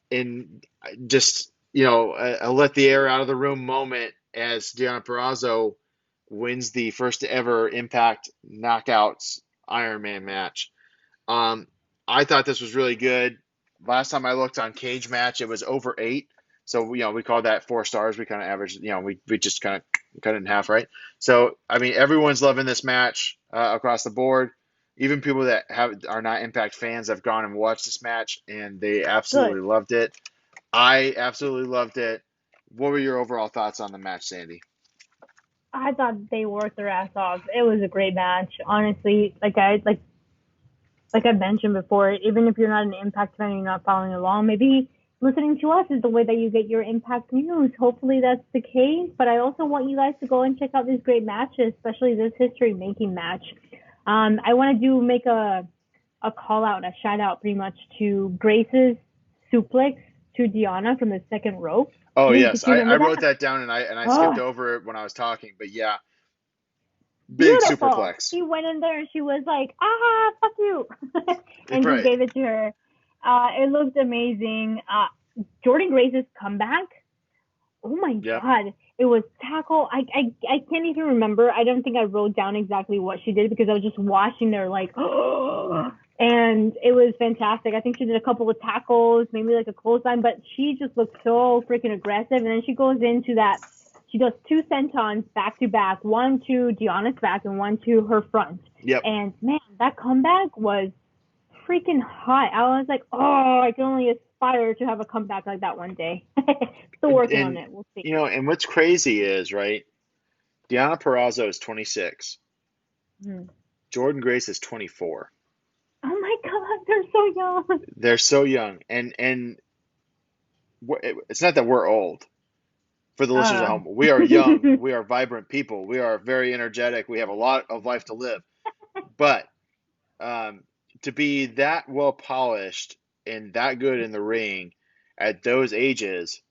in just, a let the air out of the room moment as Deonna Purrazzo wins the first ever Impact Knockouts Iron Man match. I thought this was really good. Last time I looked on Cage Match, it was over 8. So, we call that 4 stars. We kind of averaged, we just kind of cut it in half, right? So, I mean, everyone's loving this match across the board. Even people that are not Impact fans have gone and watched this match, and they absolutely loved it. I absolutely loved it. What were your overall thoughts on the match, Sandy? I thought they worked their ass off. It was a great match, honestly. Like I mentioned before, even if you're not an Impact fan and you're not following along, maybe listening to us is the way that you get your Impact news. Hopefully that's the case. But I also want you guys to go and check out these great matches, especially this history-making match. I want to make a call out, a shout out pretty much to Grace's suplex to Deonna from the second rope. Oh, yes. I wrote that down and I skipped over it when I was talking. But yeah, big beautiful. superplex. She went in there and she was like, fuck you. And Right. he gave it to her. It looked amazing. Jordan Grace's comeback. Oh my God. It was tackle. I can't even remember. I don't think I wrote down exactly what she did because I was just watching there like, and it was fantastic. I think she did a couple of tackles, maybe like a clothesline, but she just looked so freaking aggressive. And then she goes into that. She does 2 sentons back to back, 1 to Deonna's back and 1 to her front. Yep. And man, that comeback was freaking hot. I was like, I can only aspire to have a comeback like that one day. Still working on it. We'll see. And what's crazy is, right, Deonna Purrazzo is 26. Jordan Grace is 24. Oh my God, they're so young. They're so young. And it's not that we're old. For the listeners at home, we are young. We are vibrant people. We are very energetic. We have a lot of life to live. But to be that well polished and that good in the ring at those ages,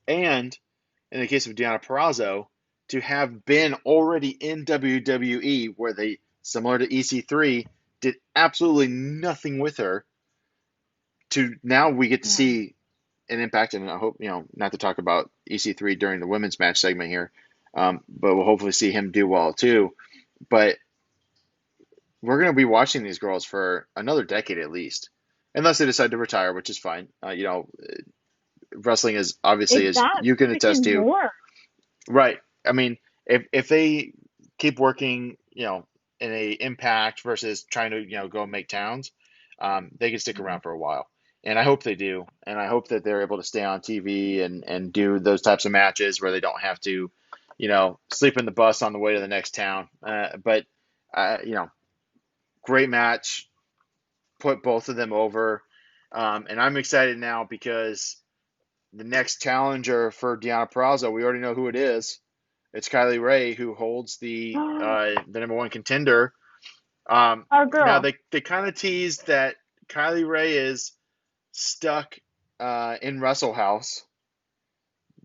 and in the case of Deonna Purrazzo, to have been already in WWE, where they, similar to EC3, did absolutely nothing with her, to now we get to see an Impact, and I hope, not to talk about EC3 during the women's match segment here, but we'll hopefully see him do well too. But we're going to be watching these girls for another decade at least, unless they decide to retire, which is fine. Wrestling is obviously, It's as that you can attest freaking to, more. right. I mean, if they keep working, in a Impact versus trying to, go make towns, they can stick around for a while. And I hope they do. And I hope that they're able to stay on TV and do those types of matches where they don't have to, sleep in the bus on the way to the next town. But great match, put both of them over. And I'm excited now because the next challenger for Deonna Purrazzo, we already know who it is. It's Kylie Ray, who holds the number one contender. Our girl. Now they kind of teased that Kylie Ray is stuck in Wrestle House.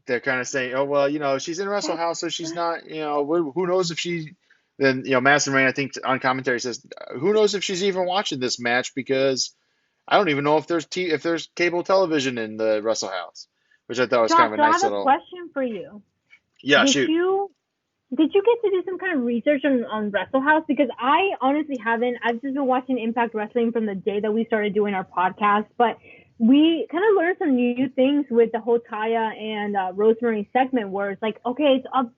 They're kind of saying, oh well, she's in Wrestle House, so she's not. Who knows if she? Then Madison Rain, I think on commentary says, who knows if she's even watching this match because I don't even know if there's cable television in the Wrestle House, which I thought was Josh, kind of a nice I have little. a question for you. Yeah, did shoot. Did you get to do some kind of research on Wrestle House? Because I honestly haven't. I've just been watching Impact Wrestling from the day that we started doing our podcast, but we kind of learned some new things with the whole Taya and Rosemary segment where it's like, okay, it's up.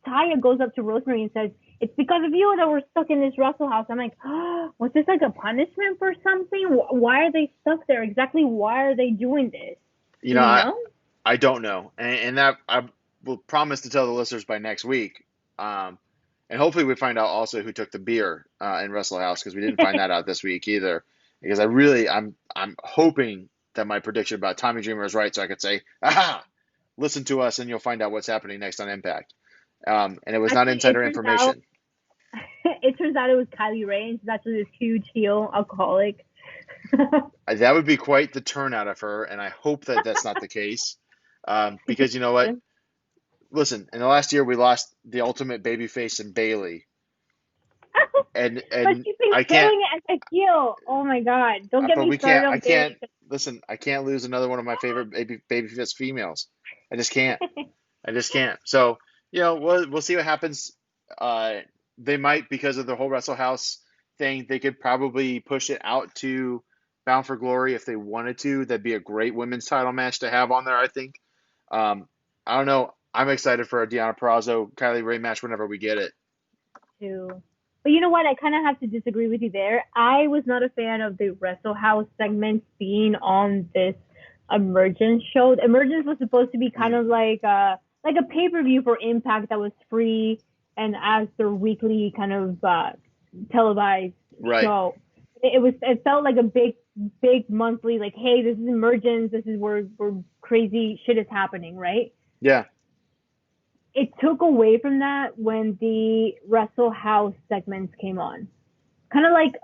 Taya goes up to Rosemary and says, it's because of you that we're stuck in this Wrestle House. I'm like, oh, was this like a punishment for something? Why are they stuck there? Exactly why are they doing this? You know? I don't know. And that I will promise to tell the listeners by next week. And hopefully we find out also who took the beer in Wrestle House because we didn't find that out this week either. Because I'm hoping that my prediction about Tommy Dreamer is right so I could say, aha, listen to us and you'll find out what's happening next on Impact. And it was not insider information. It turns out it was Kylie Ray, and she's actually this huge heel alcoholic. That would be quite the turn out of her, and I hope that that's not the case. Because you know what? Listen, in the last year we lost the ultimate babyface in Bailey. And but she's been I killing it as a heel. Oh my god! Don't get me started on Bailey. Listen, I can't lose another one of my favorite babyface females. I just can't. So we'll see what happens. They might, because of the whole Wrestle House thing, they could probably push it out to Bound for Glory if they wanted to. That'd be a great women's title match to have on there, I think. I don't know. I'm excited for a Deonna Purrazzo Kylie Ray match whenever we get it. Too. But you know what? I kind of have to disagree with you there. I was not a fan of the Wrestle House segments being on this Emergence show. Emergence was supposed to be kind of like a pay-per-view for Impact that was free and as their weekly kind of televised show. It felt like a big monthly, like, hey, this is Emergence, this is where crazy shit is happening, right? Yeah. It took away from that when the Wrestle House segments came on. Kind of like,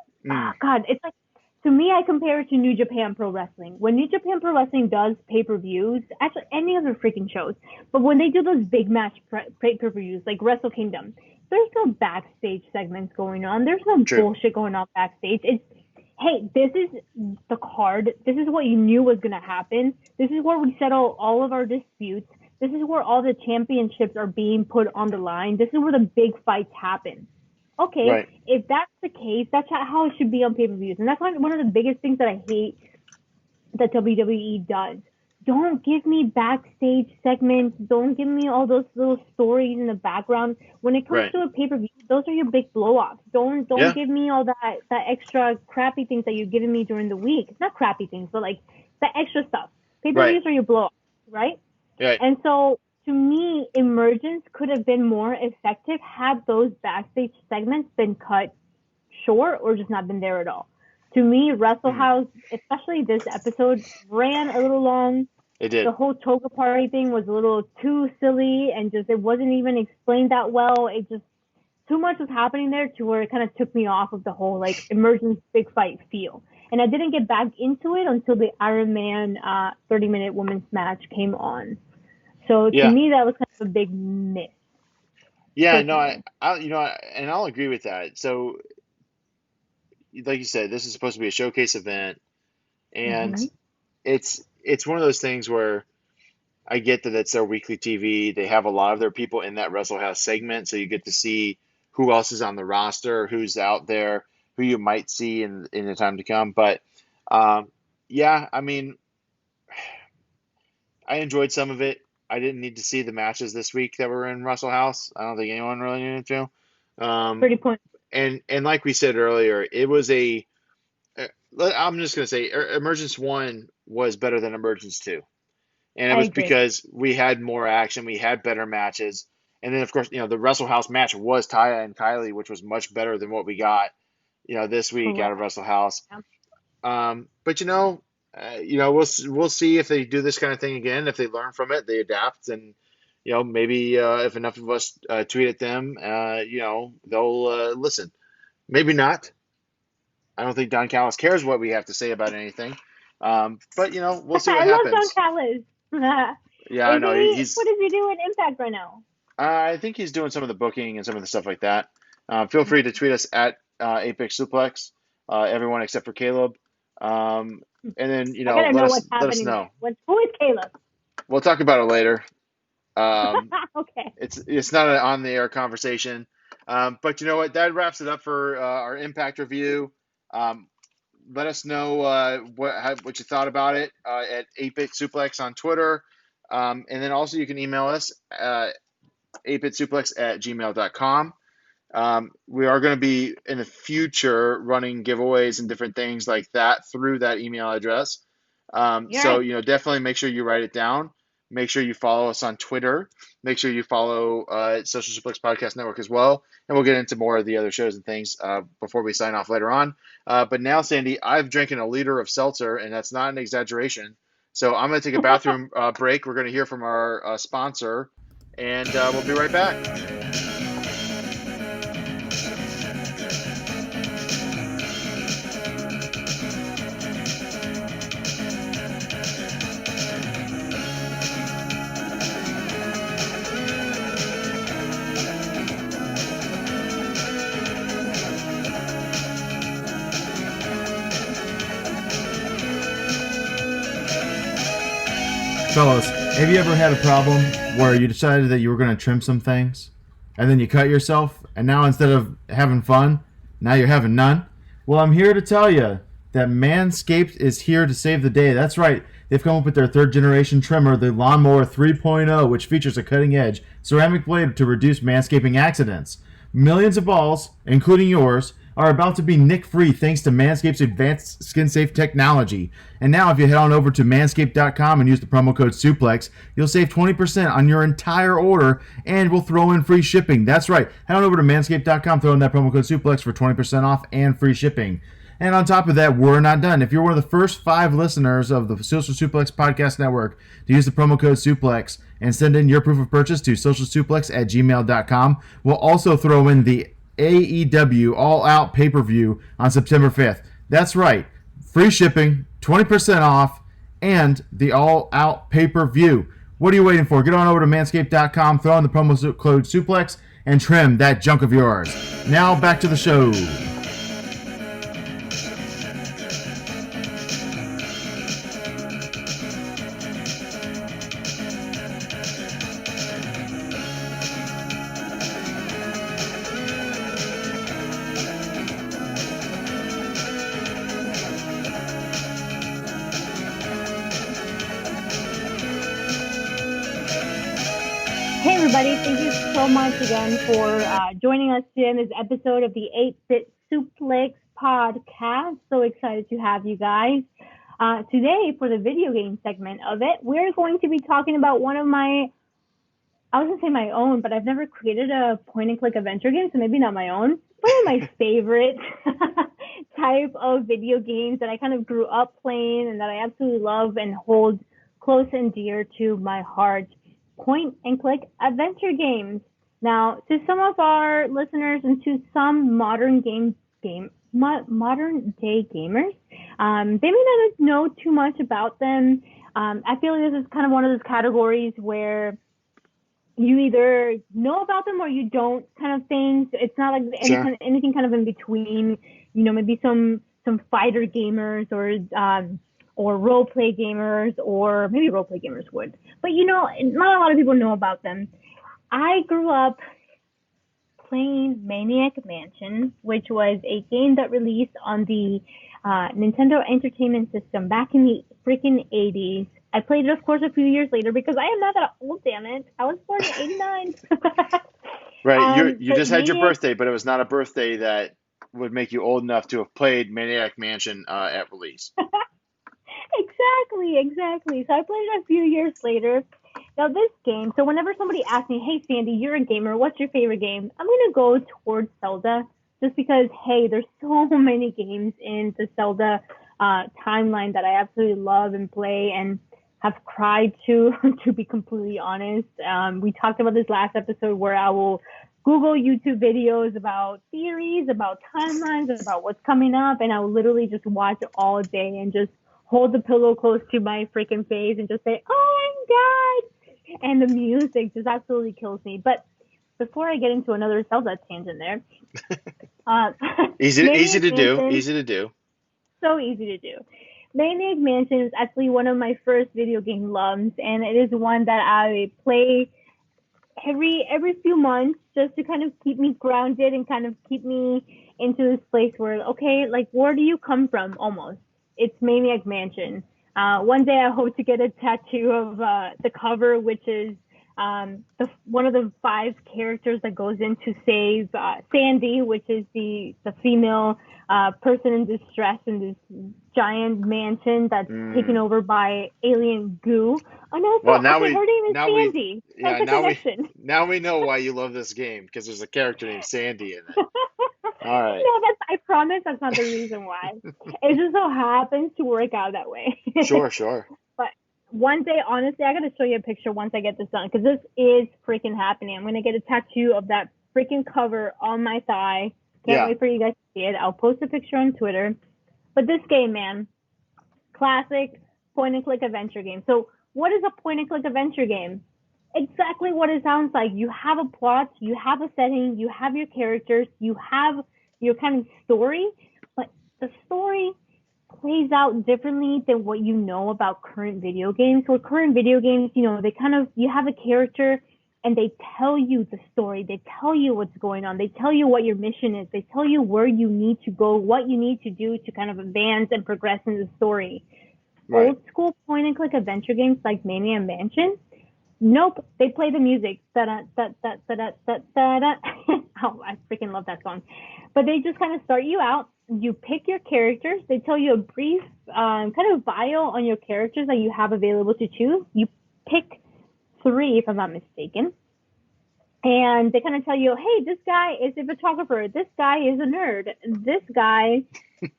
God, it's like, to me, I compare it to New Japan Pro Wrestling. When New Japan Pro Wrestling does pay-per-views, actually any other freaking shows, but when they do those big match pay-per-views, like Wrestle Kingdom, there's no backstage segments going on. There's no bullshit going on backstage. It's, hey, this is the card. This is what you knew was going to happen. This is where we settle all of our disputes. This is where all the championships are being put on the line. This is where the big fights happen. Okay, if that's the case, that's how it should be on pay-per-views. And that's one of the biggest things that I hate that WWE does. Don't give me backstage segments. Don't give me all those little stories in the background. When it comes to a pay-per-view, those are your big blow-offs. Don't give me all that extra crappy things that you're giving me during the week. It's not crappy things, but like the extra stuff. Pay-per-views are your blow-offs, right? Right. And so, to me, Emergence could have been more effective had those backstage segments been cut short or just not been there at all. To me, Wrestle House, especially this episode, ran a little long. It did. The whole Toga Party thing was a little too silly and just it wasn't even explained that well. It just, too much was happening there to where it kind of took me off of the whole like Emergence big fight feel. And I didn't get back into it until the Iron Man 30-minute women's match came on. So to me, that was kind of a big miss. Yeah, no, and I'll agree with that. So, like you said, this is supposed to be a showcase event, and it's one of those things where I get that it's their weekly TV. They have a lot of their people in that Wrestle House segment, so you get to see who else is on the roster, who's out there, who you might see in the time to come. But um, yeah, I mean, I enjoyed some of it. I didn't need to see the matches this week that were in Wrestle House. I don't think anyone really needed to. Um, Pretty point. and like we said earlier, it was I'm just gonna say, Emergence 1 was better than Emergence 2. And it I was agree. because we had more action, we had better matches, and then of course, the Wrestle House match was Taya and Kylie, which was much better than what we got, this week out of Correct. Wrestle House. Yeah. But we'll see if they do this kind of thing again. If they learn from it, they adapt, and maybe if enough of us tweet at them, they'll listen. Maybe not. I don't think Don Callis cares what we have to say about anything. But we'll see what I love happens. Don Callis. Yeah, I know. He's. What does he do in Impact right now? I think he's doing some of the booking and some of the stuff like that. Feel free to tweet us at Apex Suplex, everyone except for Caleb. And then I gotta know what's let us happening. know. Who is Caleb? We'll talk about it later. Okay. It's not an on the air conversation. But you know what? That wraps it up for our Impact review. Let us know what you thought about it at 8-Bit Suplex on Twitter. And then also you can email us 8bitsuplex@gmail.com. We are going to be in the future running giveaways and different things like that through that email address. So, definitely make sure you write it down. Make sure you follow us on Twitter. Make sure you follow Social Suplex Podcast Network as well. And we'll get into more of the other shows and things before we sign off later on. But now, Sandy, I've drinking a liter of seltzer, and that's not an exaggeration. So I'm going to take a bathroom break. We're going to hear from our sponsor, and we'll be right back. Fellas, have you ever had a problem where you decided that you were going to trim some things and then you cut yourself, and now instead of having fun, now you're having none? Well, I'm here to tell you that Manscaped is here to save the day. That's right. They've come up with their third generation trimmer, the Lawnmower 3.0, which features a cutting edge ceramic blade to reduce manscaping accidents. Millions of balls, including yours, are about to be nick-free thanks to Manscaped's advanced skin-safe technology. And now if you head on over to manscaped.com and use the promo code SUPLEX, you'll save 20% on your entire order, and we'll throw in free shipping. That's right. Head on over to manscaped.com, throw in that promo code SUPLEX for 20% off and free shipping. And on top of that, we're not done. If you're one of the first 5 listeners of the Social Suplex Podcast Network to use the promo code SUPLEX and send in your proof of purchase to socialsuplex@gmail.com, we'll also throw in the AEW All Out pay-per-view on September 5th. That's right. Free shipping, 20% off, and the All Out pay-per-view. What are you waiting for? Get on over to manscaped.com, throw in the promo code SUPLEX, and trim that junk of yours. Now back to the show. Hey everybody, thank you so much again for joining us today in this episode of the 8-Bit Suplex Podcast. So excited to have you guys. Today, for the video game segment of it, we're going to be talking about one of my, I was going to say my own, but I've never created a point-and-click adventure game, so maybe not my own. One of my favorite type of video games that I kind of grew up playing and that I absolutely love and hold close and dear to my heart. Point-and-click adventure games. Now, to some of our listeners and to some modern day gamers, they may not know too much about them. I feel like this is kind of one of those categories where you either know about them or you don't, kind of things. It's not like anything kind of in between. Maybe some fighter gamers or or role play gamers, or maybe role play gamers would. But not a lot of people know about them. I grew up playing Maniac Mansion, which was a game that released on the Nintendo Entertainment System back in the freaking 80s. I played it, of course, a few years later because I am not that old, damn it. I was born in 89. Right. You just had your Maniac, birthday, but it was not a birthday that would make you old enough to have played Maniac Mansion at release. exactly. So I played it a few years later. Now this game, so whenever somebody asks me, hey Sandy, you're a gamer, what's your favorite game? I'm going to go towards Zelda just because, hey, there's so many games in the Zelda timeline that I absolutely love and play and have cried to be completely honest. We talked about this last episode where I will Google YouTube videos about theories, about timelines, about what's coming up, and I will literally just watch all day and just hold the pillow close to my freaking face and just say, oh my God. And the music just absolutely kills me. But before I get into another Zelda tangent there, Easy to do. Easy to do. So easy to do. Maniac Mansion is actually one of my first video game loves, and it is one that I play every few months just to kind of keep me grounded and kind of keep me into this place where, okay, like, where do you come from almost? It's Maniac Mansion. One day I hope to get a tattoo of the cover, which is one of the 5 characters that goes in to save Sandy, which is the female person in distress in this giant mansion that's taken over by alien goo. Oh no, Well, her name is Sandy. That's a connection. Now we know why you love this game, because there's a character named Sandy in it. All right. No, I promise that's not the reason why. It just so happens to work out that way. Sure. But one day, honestly, I gotta show you a picture once I get this done, because this is freaking happening. I'm gonna get a tattoo of that freaking cover on my thigh. Can't wait for you guys to see it. I'll post a picture on Twitter. But this game, man, classic point-and-click adventure game. So what is a point-and-click adventure game? Exactly what it sounds like. You have a plot, you have a setting, you have your characters, you have your kind of story, but the story plays out differently than what you know about current video games. So current video games, they kind of, you have a character and they tell you the story. They tell you what's going on. They tell you what your mission is. They tell you where you need to go, what you need to do to kind of advance and progress in the story. Right. Old school point and click adventure games like Maniac Mansion, nope, they play the music. Oh, I freaking love that song. But they just kind of start you out. You pick your characters. They tell you a brief kind of bio on your characters that you have available to choose. You pick 3, if I'm not mistaken. And they kind of tell you, hey, this guy is a photographer. This guy is a nerd. This guy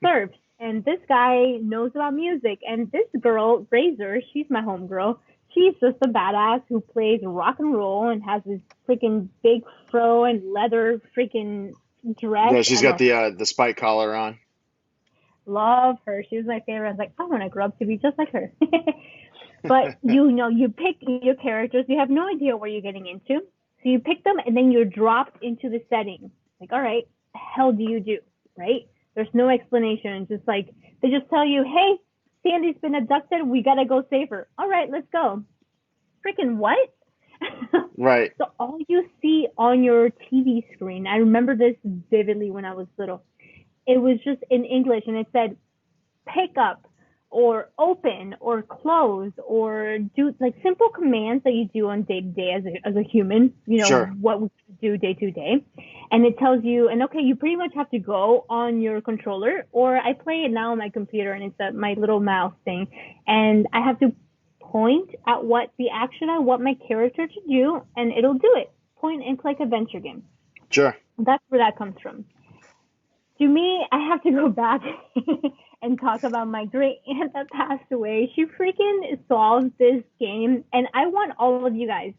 surfs. And this guy knows about music. And this girl, Razor, she's my homegirl. She's just a badass who plays rock and roll and has this freaking big fro and leather freaking dress. Yeah, she's got the spike collar on. Love her. She was my favorite. I was like, I want to grow up to be just like her. But you pick your characters. You have no idea what you're getting into. So you pick them and then you're dropped into the setting. Like, all right, the hell do you do? Right? There's no explanation. Just like, they just tell you, hey, Sandy's been abducted. We got to go save her. All right, let's go. Freaking what? Right. So all you see on your TV screen, I remember this vividly when I was little. It was just in English and it said pick up or open or close or do like simple commands that you do on day to day as a human, Sure. What we do day to day. And it tells you, and okay, you pretty much have to go on your controller, or I play it now on my computer and it's my little mouse thing. And I have to point at what the action I want my character to do and it'll do it. Point and click adventure game. Sure. That's where that comes from. To me, I have to go back and talk about my great aunt that passed away. She freaking solved this game. And I want all of you guys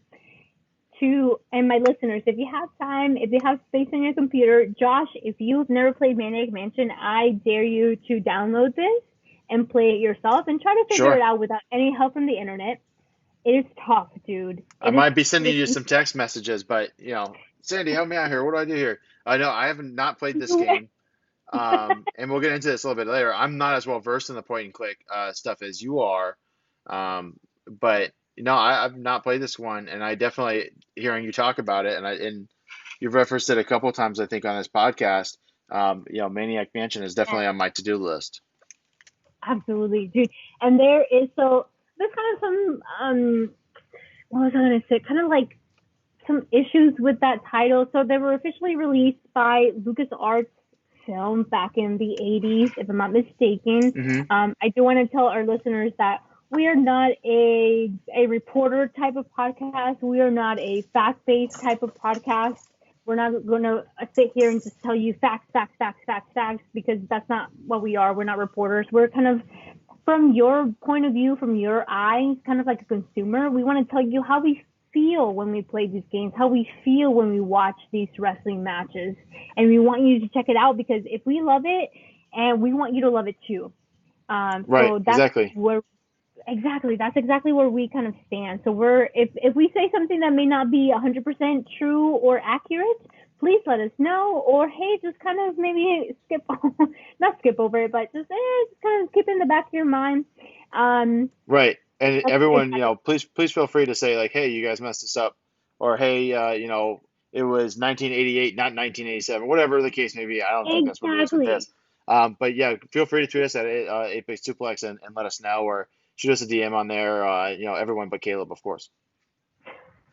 to, and my listeners, if you have time, if you have space on your computer, Josh, if you've never played Maniac Mansion, I dare you to download this and play it yourself and try to figure it out without any help from the internet. It is tough, dude. I might be sending you some text messages, but, Sandy, help me out here. What do I do here? I know I haven't not played this game. And we'll get into this a little bit later. I'm not as well versed in the point and click stuff as you are, but I've not played this one, and I definitely hearing you talk about it, and you've referenced it a couple times, I think, on this podcast. Maniac Mansion is definitely on my to-do list. Absolutely, dude. And there's kind of some what was I gonna say? Kind of like some issues with that title. So they were officially released by LucasArts Film back in the 80s, if I'm not mistaken. Mm-hmm. I do want to tell our listeners that we are not a reporter type of podcast. We are not a fact-based type of podcast. We're not going to sit here and just tell you facts, because that's not what we are. We're not reporters. We're kind of, from your point of view, from your eyes, kind of like a consumer. We want to tell you how we feel when we play these games, how we feel when we watch these wrestling matches. And we want you to check it out because if we love it, and we want you to love it too. Right, so that's exactly. That's exactly where we kind of stand. So if we say something that may not be 100% true or accurate, please let us know. Or hey, just kind of maybe not skip over it, but just kind of keep it in the back of your mind. Right. And everyone, please feel free to say like, hey, you guys messed this up, or hey, it was 1988, not 1987, whatever the case may be. I don't think that's what it is with this. But yeah, feel free to tweet us at Apex Suplex and let us know, or shoot us a DM on there. Everyone but Caleb, of course.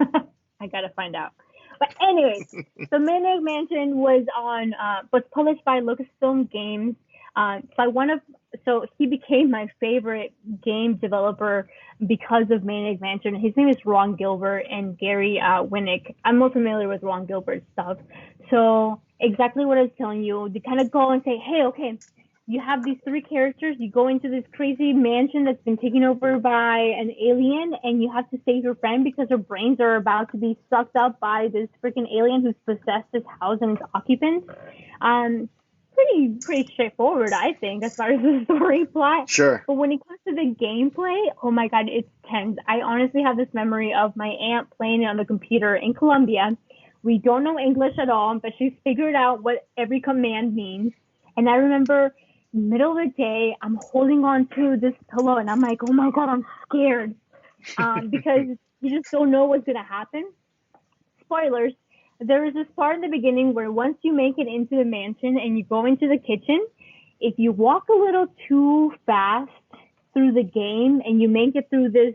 I gotta find out. But anyways, the Maniac Mansion was published by Lucasfilm Games. So he became my favorite game developer because of Maniac Mansion. His name is Ron Gilbert and Gary Winnick. I'm more familiar with Ron Gilbert's stuff. So exactly what I was telling you, they kind of go and say, hey, okay, you have these three characters. You go into this crazy mansion that's been taken over by an alien, and you have to save your friend because her brains are about to be sucked up by this freaking alien who's possessed this house and its occupants. Pretty straightforward, I think, as far as the story plot. Sure. But when it comes to the gameplay, oh my god, it's tense. I honestly have this memory of my aunt playing it on the computer in Colombia. We don't know English at all, but she's figured out what every command means. And I remember middle of the day, I'm holding on to this pillow and I'm like, oh my god, I'm scared. Because you just don't know what's going to happen. Spoilers. There is this part in the beginning where once you make it into the mansion and you go into the kitchen, if you walk a little too fast through the game and you make it through this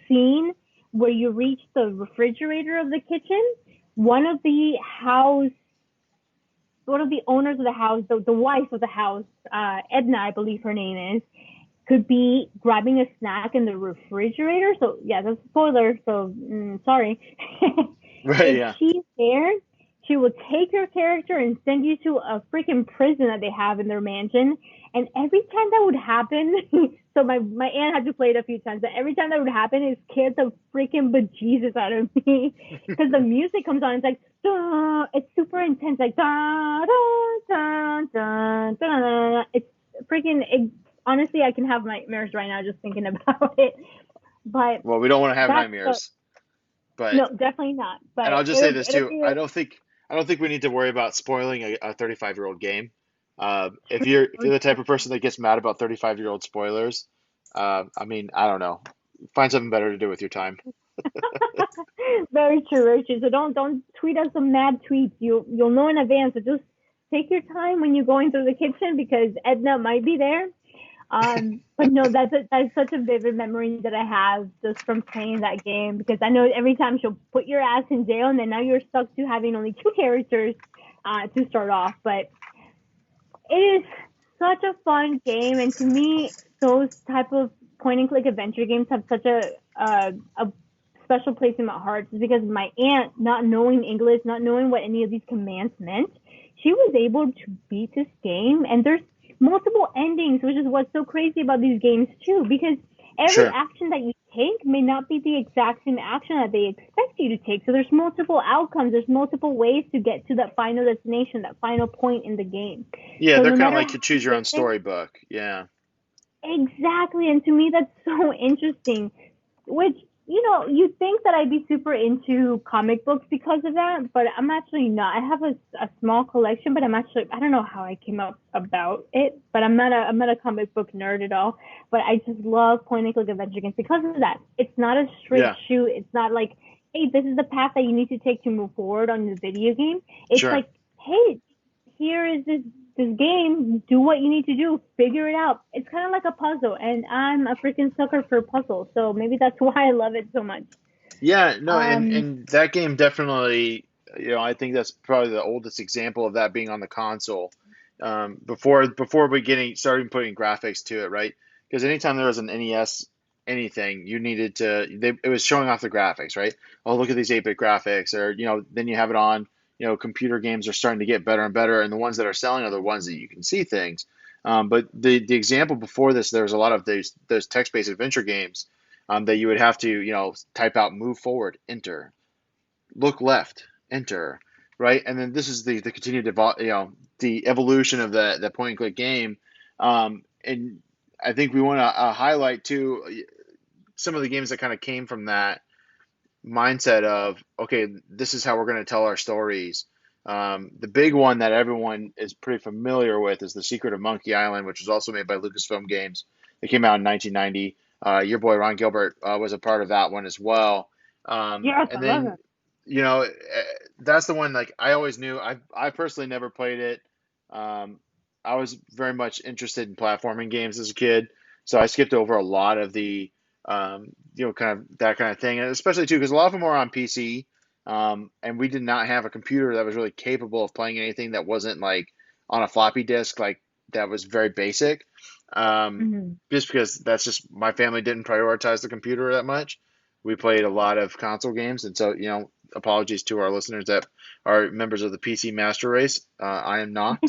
scene where you reach the refrigerator of the kitchen, one of the owners of the house, the wife of the house, Edna, I believe her name is, could be grabbing a snack in the refrigerator. So yeah, that's a spoiler. So sorry. Right, if she's there, she will take your character and send you to a freaking prison that they have in their mansion. And every time that would happen, so my aunt had to play it a few times, but every time that would happen, it scared the freaking bejesus out of me. Because the music comes on, it's like, duh, it's super intense, like, da, da, da, da, da. It's freaking, honestly, I can have nightmares right now just thinking about it. But well, we don't want to have nightmares. But no, definitely not. But and I'll just say this too. I don't think we need to worry about spoiling a 35-year-old game. If you're the type of person that gets mad about 35-year-old spoilers, I mean, I don't know. Find something better to do with your time. Very true, very true. So don't tweet us some mad tweets. You'll know in advance. So just take your time when you're going through the kitchen because Edna might be there. But no, that's such a vivid memory that I have just from playing that game because I know every time she'll put your ass in jail and then now you're stuck to having only two characters to start off. But it is such a fun game, and to me, those type of point-and-click adventure games have such a special place in my heart because my aunt, not knowing English, not knowing what any of these commands meant, she was able to beat this game, and there's multiple endings, which is what's so crazy about these games too, because every action that you take may not be the exact same action that they expect you to take. So there's multiple outcomes, there's multiple ways to get to that final destination, that final point in the game. Yeah, so they're kind of like you choose your own storybook. Yeah. Exactly, and to me that's so interesting, which you'd think that I'd be super into comic books because of that, but I'm actually not. I have a small collection, but I don't know how I came up about it, but I'm not a comic book nerd at all. But I just love point and click adventure games because of that. It's not a straight Yeah, shoot. It's not like, hey, this is the path that you need to take to move forward on the video game. It's sure. like, hey, here is this game. Do what you need to do. Figure it out. It's kind of like a puzzle, and I'm a freaking sucker for puzzles. So maybe that's why I love it so much. Yeah, no, and Um, and that game definitely, I think that's probably the oldest example of that being on the console. Before we getting starting putting graphics to it, right? Because anytime there was an NES anything, you needed to it was showing off the graphics, right? Oh, look at these 8-bit graphics, or then you have it on. Computer games are starting to get better and better, and the ones that are selling are the ones that you can see things. But the example before this, there was a lot of those text-based adventure games that you would have to, type out move forward, enter, look left, enter, right? And then this is the continued the evolution of the point and click game. And I think we want to highlight too some of the games that kind of came from that mindset of, okay, this is how we're going to tell our stories. The big one that everyone is pretty familiar with is The Secret of Monkey Island, which was also made by Lucasfilm Games. It came out in 1990. Your boy Ron Gilbert was a part of that one as well. yes, I And love then, it. you know, that's the one like I always knew. I personally never played it. Um, I was very much interested in platforming games as a kid, so I skipped over a lot of the kind of that kind of thing, and especially too because a lot of them were on PC, and we did not have a computer that was really capable of playing anything that wasn't like on a floppy disk, like that was very basic. Hmm. Just because that's just my family didn't prioritize the computer that much. We played a lot of console games, and so apologies to our listeners that are members of the PC master race. I am not,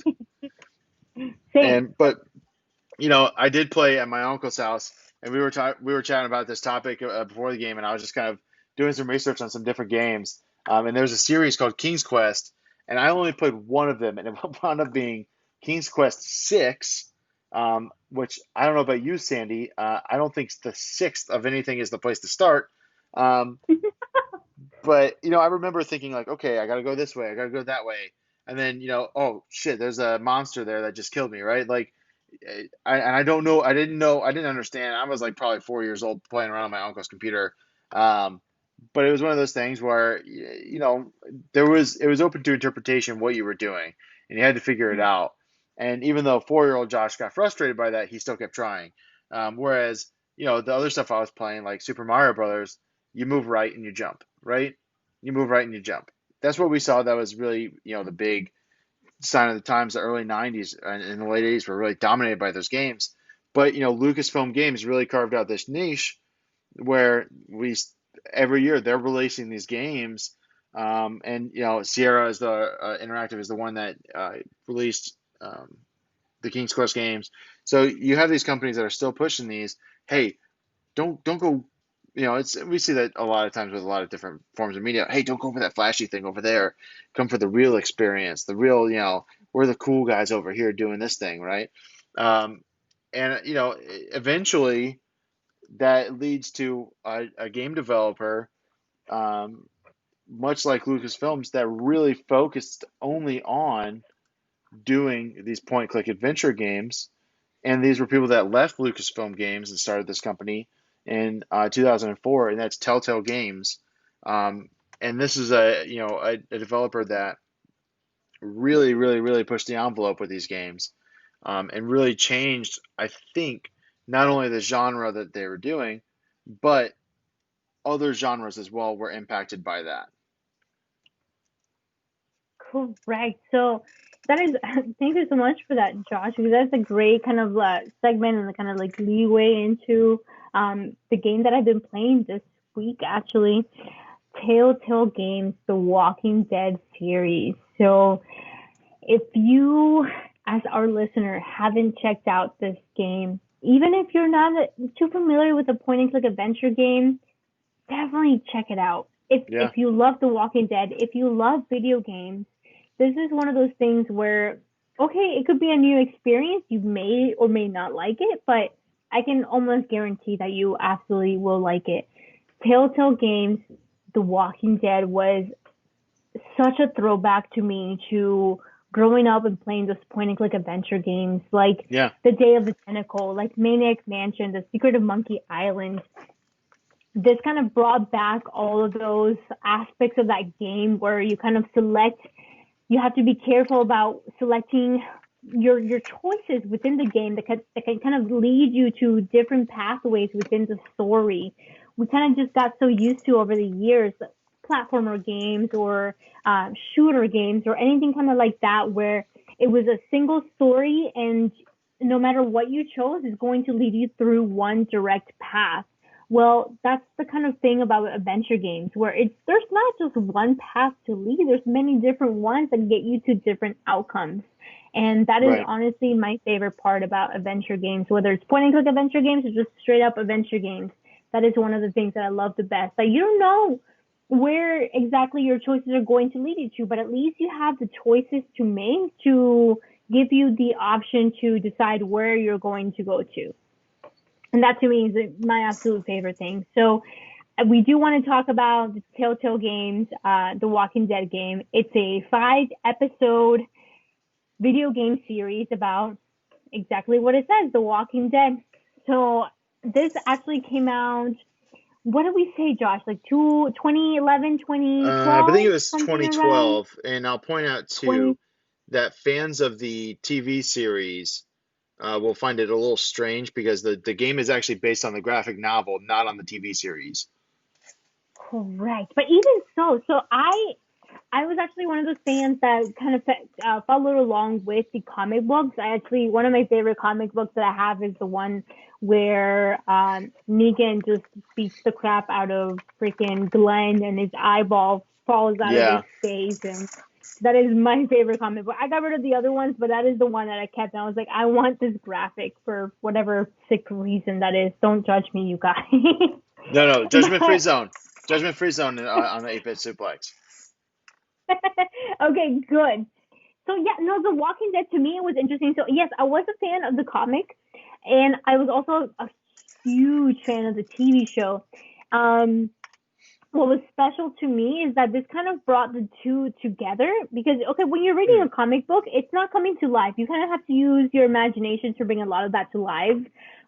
Same. and but I did play at my uncle's house, and we were chatting about this topic before the game, and I was just kind of doing some research on some different games. And there's a series called King's Quest, and I only played one of them, and it wound up being King's Quest 6, which I don't know about you, Sandy. I don't think the sixth of anything is the place to start. Um, but I remember thinking like, okay, I got to go this way, I got to go that way, and then oh shit, there's a monster there that just killed me, right? Like and I don't know. I didn't understand. I was like probably 4 years old playing around on my uncle's computer. Um, but it was one of those things where, it was open to interpretation what you were doing, and you had to figure it out. And even though 4-year-old Josh got frustrated by that, he still kept trying. Whereas, the other stuff I was playing, like Super Mario Brothers, you move right and you jump, right? You move right and you jump. That's what we saw. That was really, the big sign of the times. The early 90s and in the late 80s were really dominated by those games. But Lucasfilm Games really carved out this niche where we every year they're releasing these games. And Sierra is the Interactive is the one that released the King's Quest games. So you have these companies that are still pushing these. Hey, don't go. It's we see that a lot of times with a lot of different forms of media. Hey, don't go for that flashy thing over there. Come for the real experience, the real. We're the cool guys over here doing this thing, right? Um, and eventually that leads to a game developer, um, much like Lucasfilms, that really focused only on doing these point-click adventure games. And these were people that left Lucasfilm Games and started this company in 2004, and that's TellTale Games. Um, and this is a developer that really, really, really pushed the envelope with these games, and really changed, I think, not only the genre that they were doing, but other genres as well were impacted by that. Correct. So that is, thank you so much for that, Josh, because that's a great kind of segment and the kind of like leeway into the game that I've been playing this week, actually. Telltale Games, the Walking Dead series. So if you, as our listener, haven't checked out this game, even if you're not too familiar with a point and click adventure game, definitely check it out. Yeah, If you love The Walking Dead, if you love video games, this is one of those things where, okay, it could be a new experience. You may or may not like it, but I can almost guarantee that you absolutely will like it. TellTale Games, The Walking Dead was such a throwback to me to growing up and playing those point and click adventure games like Yeah. The Day of the Tentacle, like Maniac Mansion, The Secret of Monkey Island. This kind of brought back all of those aspects of that game where you kind of you have to be careful about selecting your choices within the game that can kind of lead you to different pathways within the story. We kind of just got so used to over the years platformer games or shooter games or anything kind of like that where it was a single story and no matter what you chose is going to lead you through one direct path. Well, that's the kind of thing about adventure games where there's not just one path to lead. There's many different ones that get you to different outcomes. And that is Right. honestly my favorite part about adventure games, whether it's point and click adventure games or just straight up adventure games. That is one of the things that I love the best. Like you don't know where exactly your choices are going to lead you to, but at least you have the choices to make to give you the option to decide where you're going to go to. And that to me is my absolute favorite thing. So we do want to talk about the TellTale Games, the Walking Dead game. It's a 5-episode video game series about exactly what it says, The Walking Dead. So this actually came out, what did we say, Josh? Like 2011, 2012? I think it was something around 2012, and I'll point out 20. too that fans of the TV series will find it a little strange because the game is actually based on the graphic novel, not on the TV series. Correct. But even so I was actually one of those fans that kind of followed along with the comic books. One of my favorite comic books that I have is the one where Negan just beats the crap out of freaking Glenn and his eyeball falls out Yeah. of his face. And that is my favorite comic book. I got rid of the other ones, but that is the one that I kept. And I was like, I want this graphic for whatever sick reason that is. Don't judge me, you guys. No, judgment-free zone. Judgment-free zone on the 8-bit suplex. Okay, good. So yeah, no, The Walking Dead to me it was interesting. So yes, I was a fan of the comic, and I was also a huge fan of the TV show. What was special to me is that this kind of brought the two together because okay, when you're reading a comic book, it's not coming to life. You kind of have to use your imagination to bring a lot of that to life.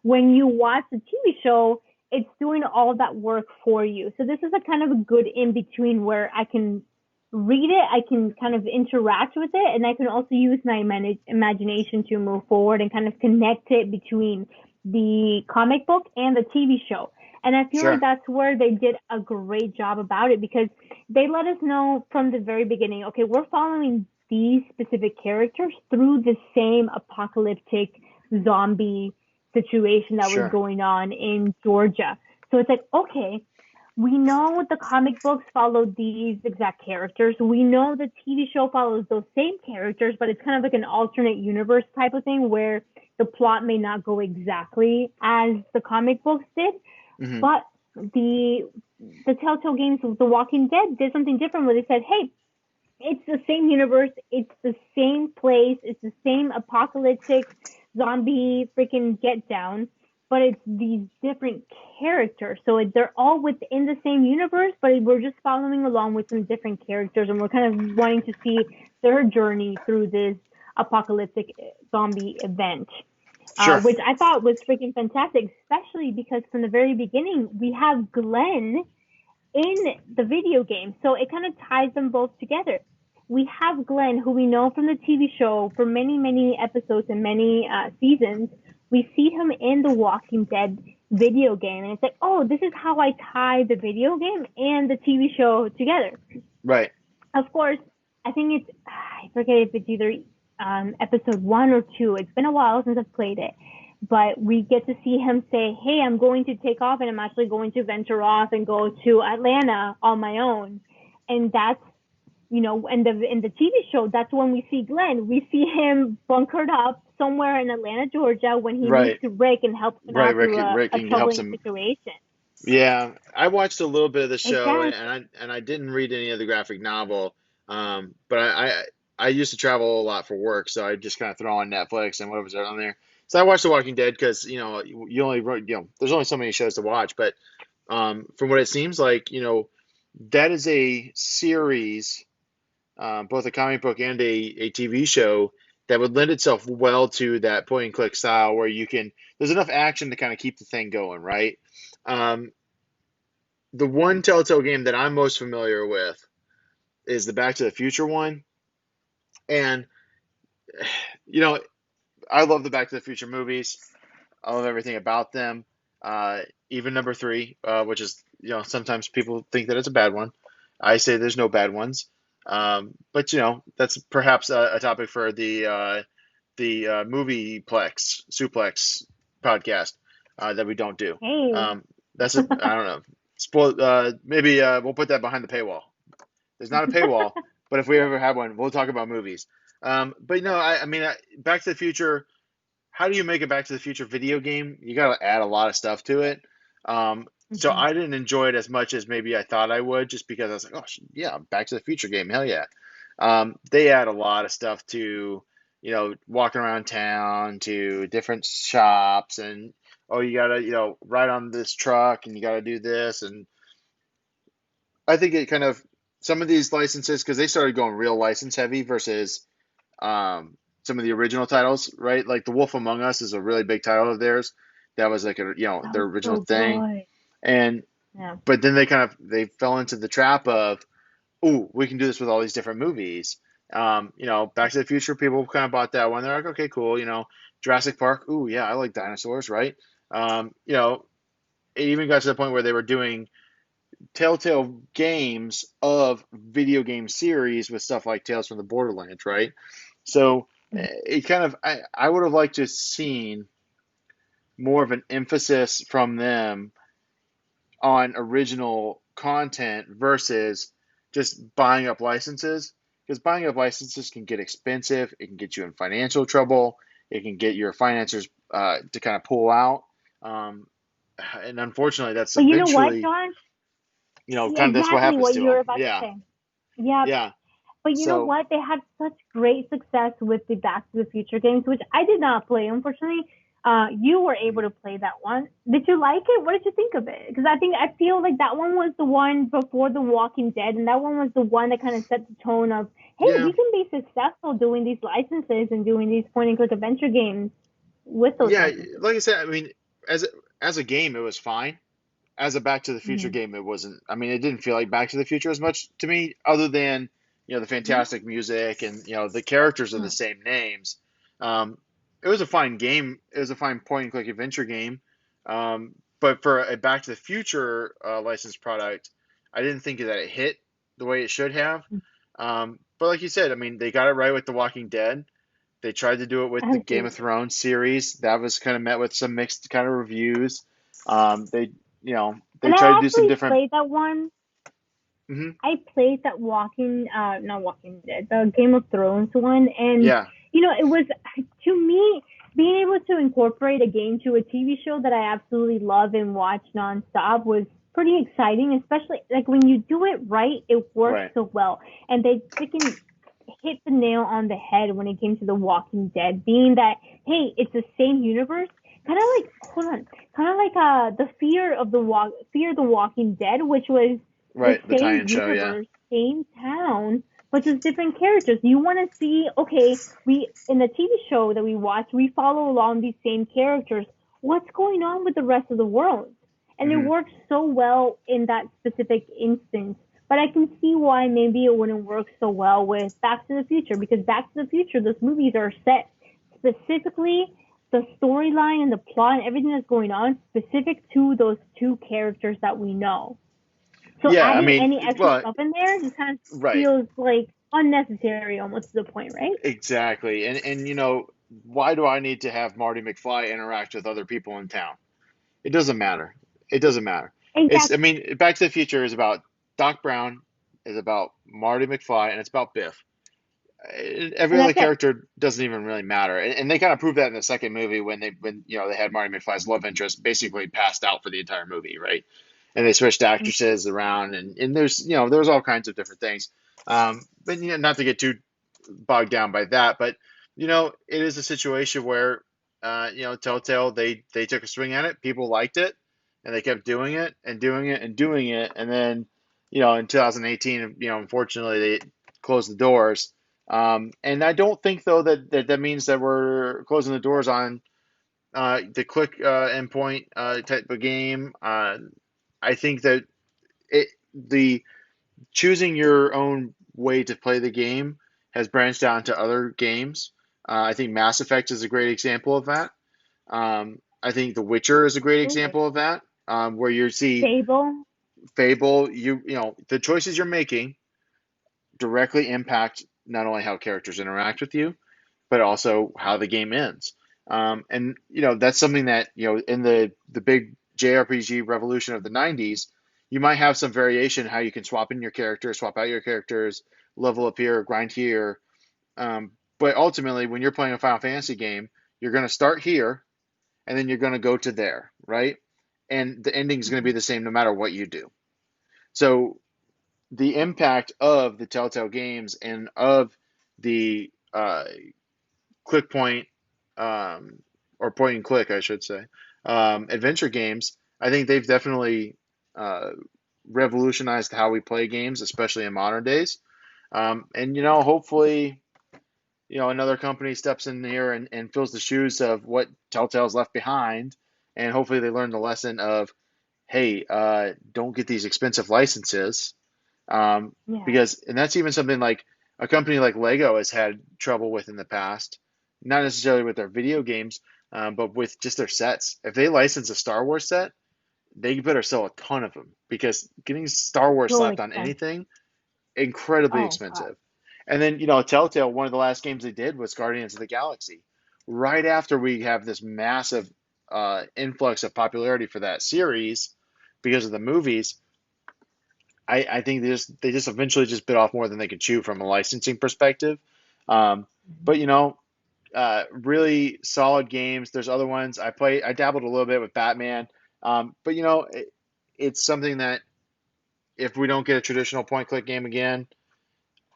When you watch the TV show, it's doing all of that work for you. So this is a kind of a good in between where I can read it, I can kind of interact with it, and I can also use my imagination to move forward and kind of connect it between the comic book and the TV show. And I feel Sure. like that's where they did a great job about it because they let us know from the very beginning, okay, we're following these specific characters through the same apocalyptic zombie situation that Sure. was going on in Georgia. So it's like, okay, we know the comic books follow these exact characters. We know the TV show follows those same characters, but it's kind of like an alternate universe type of thing where the plot may not go exactly as the comic books did. Mhm. But the TellTale Games of The Walking Dead did something different where they said, hey, it's the same universe, it's the same place, it's the same apocalyptic zombie freaking get down, but it's these different characters. So they're all within the same universe, but we're just following along with some different characters, and we're kind of wanting to see their journey through this apocalyptic zombie event. Sure. Which I thought was freaking fantastic, especially because from the very beginning, we have Glenn in the video game. So it kind of ties them both together. We have Glenn, who we know from the TV show for many, many episodes and many seasons. We see him in the Walking Dead video game. And it's like, oh, this is how I tie the video game and the TV show together. Right. Of course, I think I forget if it's either episode 1 or 2. It's been a while since I've played it. But we get to see him say, hey, I'm going to take off and I'm actually going to venture off and go to Atlanta on my own. And that's, in the TV show, that's when we see Glenn. We see him bunkered up somewhere in Atlanta, Georgia, when he Right. meets Rick and helps him Right, out through Rick a helps troubling him. situation. Yeah, I watched a little bit of the show, Exactly. and I didn't read any of the graphic novel. But I used to travel a lot for work, so I just kind of throw on Netflix and whatever's on there. So I watched The Walking Dead because you only there's only so many shows to watch, but From what it seems like, that is a series, both a comic book and a TV show that would lend itself well to that point and click style where there's enough action to kind of keep the thing going, right? Um, the one Telltale game that I'm most familiar with is the Back to the Future one. And, you know, I love the Back to the Future movies. I love everything about them. Even number three, which is, sometimes people think that it's a bad one. I say there's no bad ones. But that's perhaps a topic for the movie plex suplex podcast that we don't do. Hey. That's I don't know. Maybe we'll put that behind the paywall. There's not a paywall, but if we ever have one, we'll talk about movies. But I mean, Back to the Future. How do you make a Back to the Future video game? You got to add a lot of stuff to it. So I didn't enjoy it as much as maybe I thought I would, just because I was like, oh yeah, Back to the Future game, hell yeah. They add a lot of stuff to, walking around town, to different shops, and oh, you gotta, ride on this truck, and you gotta do this, and I think it kind of some of these licenses, because they started going real license heavy versus some of the original titles, right? Like The Wolf Among Us is a really big title of theirs. That was like their original thing. Good. And Yeah. but then they fell into the trap of, oh, we can do this with all these different movies. Back to the Future, people kind of bought that one. They're like, okay, cool. Jurassic Park. Ooh, yeah, I like dinosaurs, right? It even got to the point where they were doing TellTale Games of video game series with stuff like Tales from the Borderlands, right? So it kind of, I would have liked to have seen more of an emphasis from them on original content versus just buying up licenses, because buying up licenses can get expensive. It can get you in financial trouble. It can get your financiers to kind of pull out. And unfortunately, that's But you know what, eventually, John? kind of that's what Exactly happens what to you were them. about to Yeah. say. Yeah. Yeah. But you know So, what? They had such great success with the Back to the Future games, which I did not play, unfortunately. You were able to play that one. Did you like it? What did you think of it? Because I feel like that one was the one before The Walking Dead, and that one was the one that kind of set the tone of, hey, yeah. we can be successful doing these licenses and doing these point-and-click adventure games with those Yeah, licenses. like I said, I mean, as a game, it was fine. As a Back to the Future Mm-hmm. game, it wasn't. I mean, it didn't feel like Back to the Future as much to me, other than the fantastic music and the characters are the same names. It was a fine game. It was a fine point and click adventure game. But for a Back to the Future licensed product, I didn't think that it hit the way it should have. But like you said, I mean, they got it right with The Walking Dead. They tried to do it with the Game of Thrones series. That was kind of met with some mixed kind of reviews. They And tried I to do some actually different. played that one. Hmm. I played that not Walking Dead, the Game of Thrones one, and Yeah, it was, to me, being able to incorporate a game to a TV show that I absolutely love and watch nonstop was pretty exciting, especially like when you do it right, it works right. so well. And they freaking hit the nail on the head when it came to The Walking Dead, being that, hey, it's the same universe. Kind of like the Fear of the Walking Dead, which was Right, the the same tie-in show, yeah. universe, same town, but just different characters. You want to see, okay, we in the TV show that we watch, we follow along these same characters. What's going on with the rest of the world? And it works so well in that specific instance. But I can see why maybe it wouldn't work so well with Back to the Future, because Back to the Future, those movies are set specifically, the storyline and the plot and everything that's going on specific to those two characters that we know. So Yeah, I adding mean, any extra well, stuff in there just kind of right, feels like unnecessary almost to the point, right? exactly. And why do I need to have Marty McFly interact with other people in town? It doesn't matter. It doesn't matter. I Exactly. mean, Back to the Future is about Doc Brown, is about Marty McFly, and it's about Biff. Every And other that's it. character doesn't even really matter, and they kind of proved that in the second movie when they had Marty McFly's love interest basically passed out for the entire movie, right? And they switched actresses around, and there's all kinds of different things. But not to get too bogged down by that, but it is a situation where Telltale they took a swing at it, people liked it, and they kept doing it and doing it and doing it, and then in 2018, unfortunately they closed the doors. And I don't think though that means that we're closing the doors on the click endpoint type of game. I think that the choosing your own way to play the game has branched out into other games. I think Mass Effect is a great example of that. I think The Witcher is a great example of that, where you see Fable. Fable. The choices you're making directly impact not only how characters interact with you, but also how the game ends. And that's something that in the big JRPG revolution of the '90s, you might have some variation how you can swap in your characters, swap out your characters, level up here, grind here. But ultimately, when you're playing a Final Fantasy game, you're going to start here, and then you're going to go to there, right? And the ending is going to be the same no matter what you do. So the impact of the TellTale Games and of the click point, or point and click, I should say, adventure games, I think they've definitely revolutionized how we play games, especially in modern days. And hopefully, another company steps in here and fills the shoes of what Telltale's left behind, and hopefully they learn the lesson of, hey, don't get these expensive licenses, because, and that's even something like a company like Lego has had trouble with in the past, not necessarily with their video games, but with just their sets. If they license a Star Wars set, they better sell a ton of them, because getting Star Wars Totally slapped on expensive. anything, incredibly Oh God. expensive. And then, Telltale, one of the last games they did was Guardians of the Galaxy. Right after we have this massive influx of popularity for that series because of the movies, I think they just eventually just bit off more than they could chew from a licensing perspective. But really solid games. There's other ones I dabbled a little bit with Batman, but it's something that if we don't get a traditional point click game again,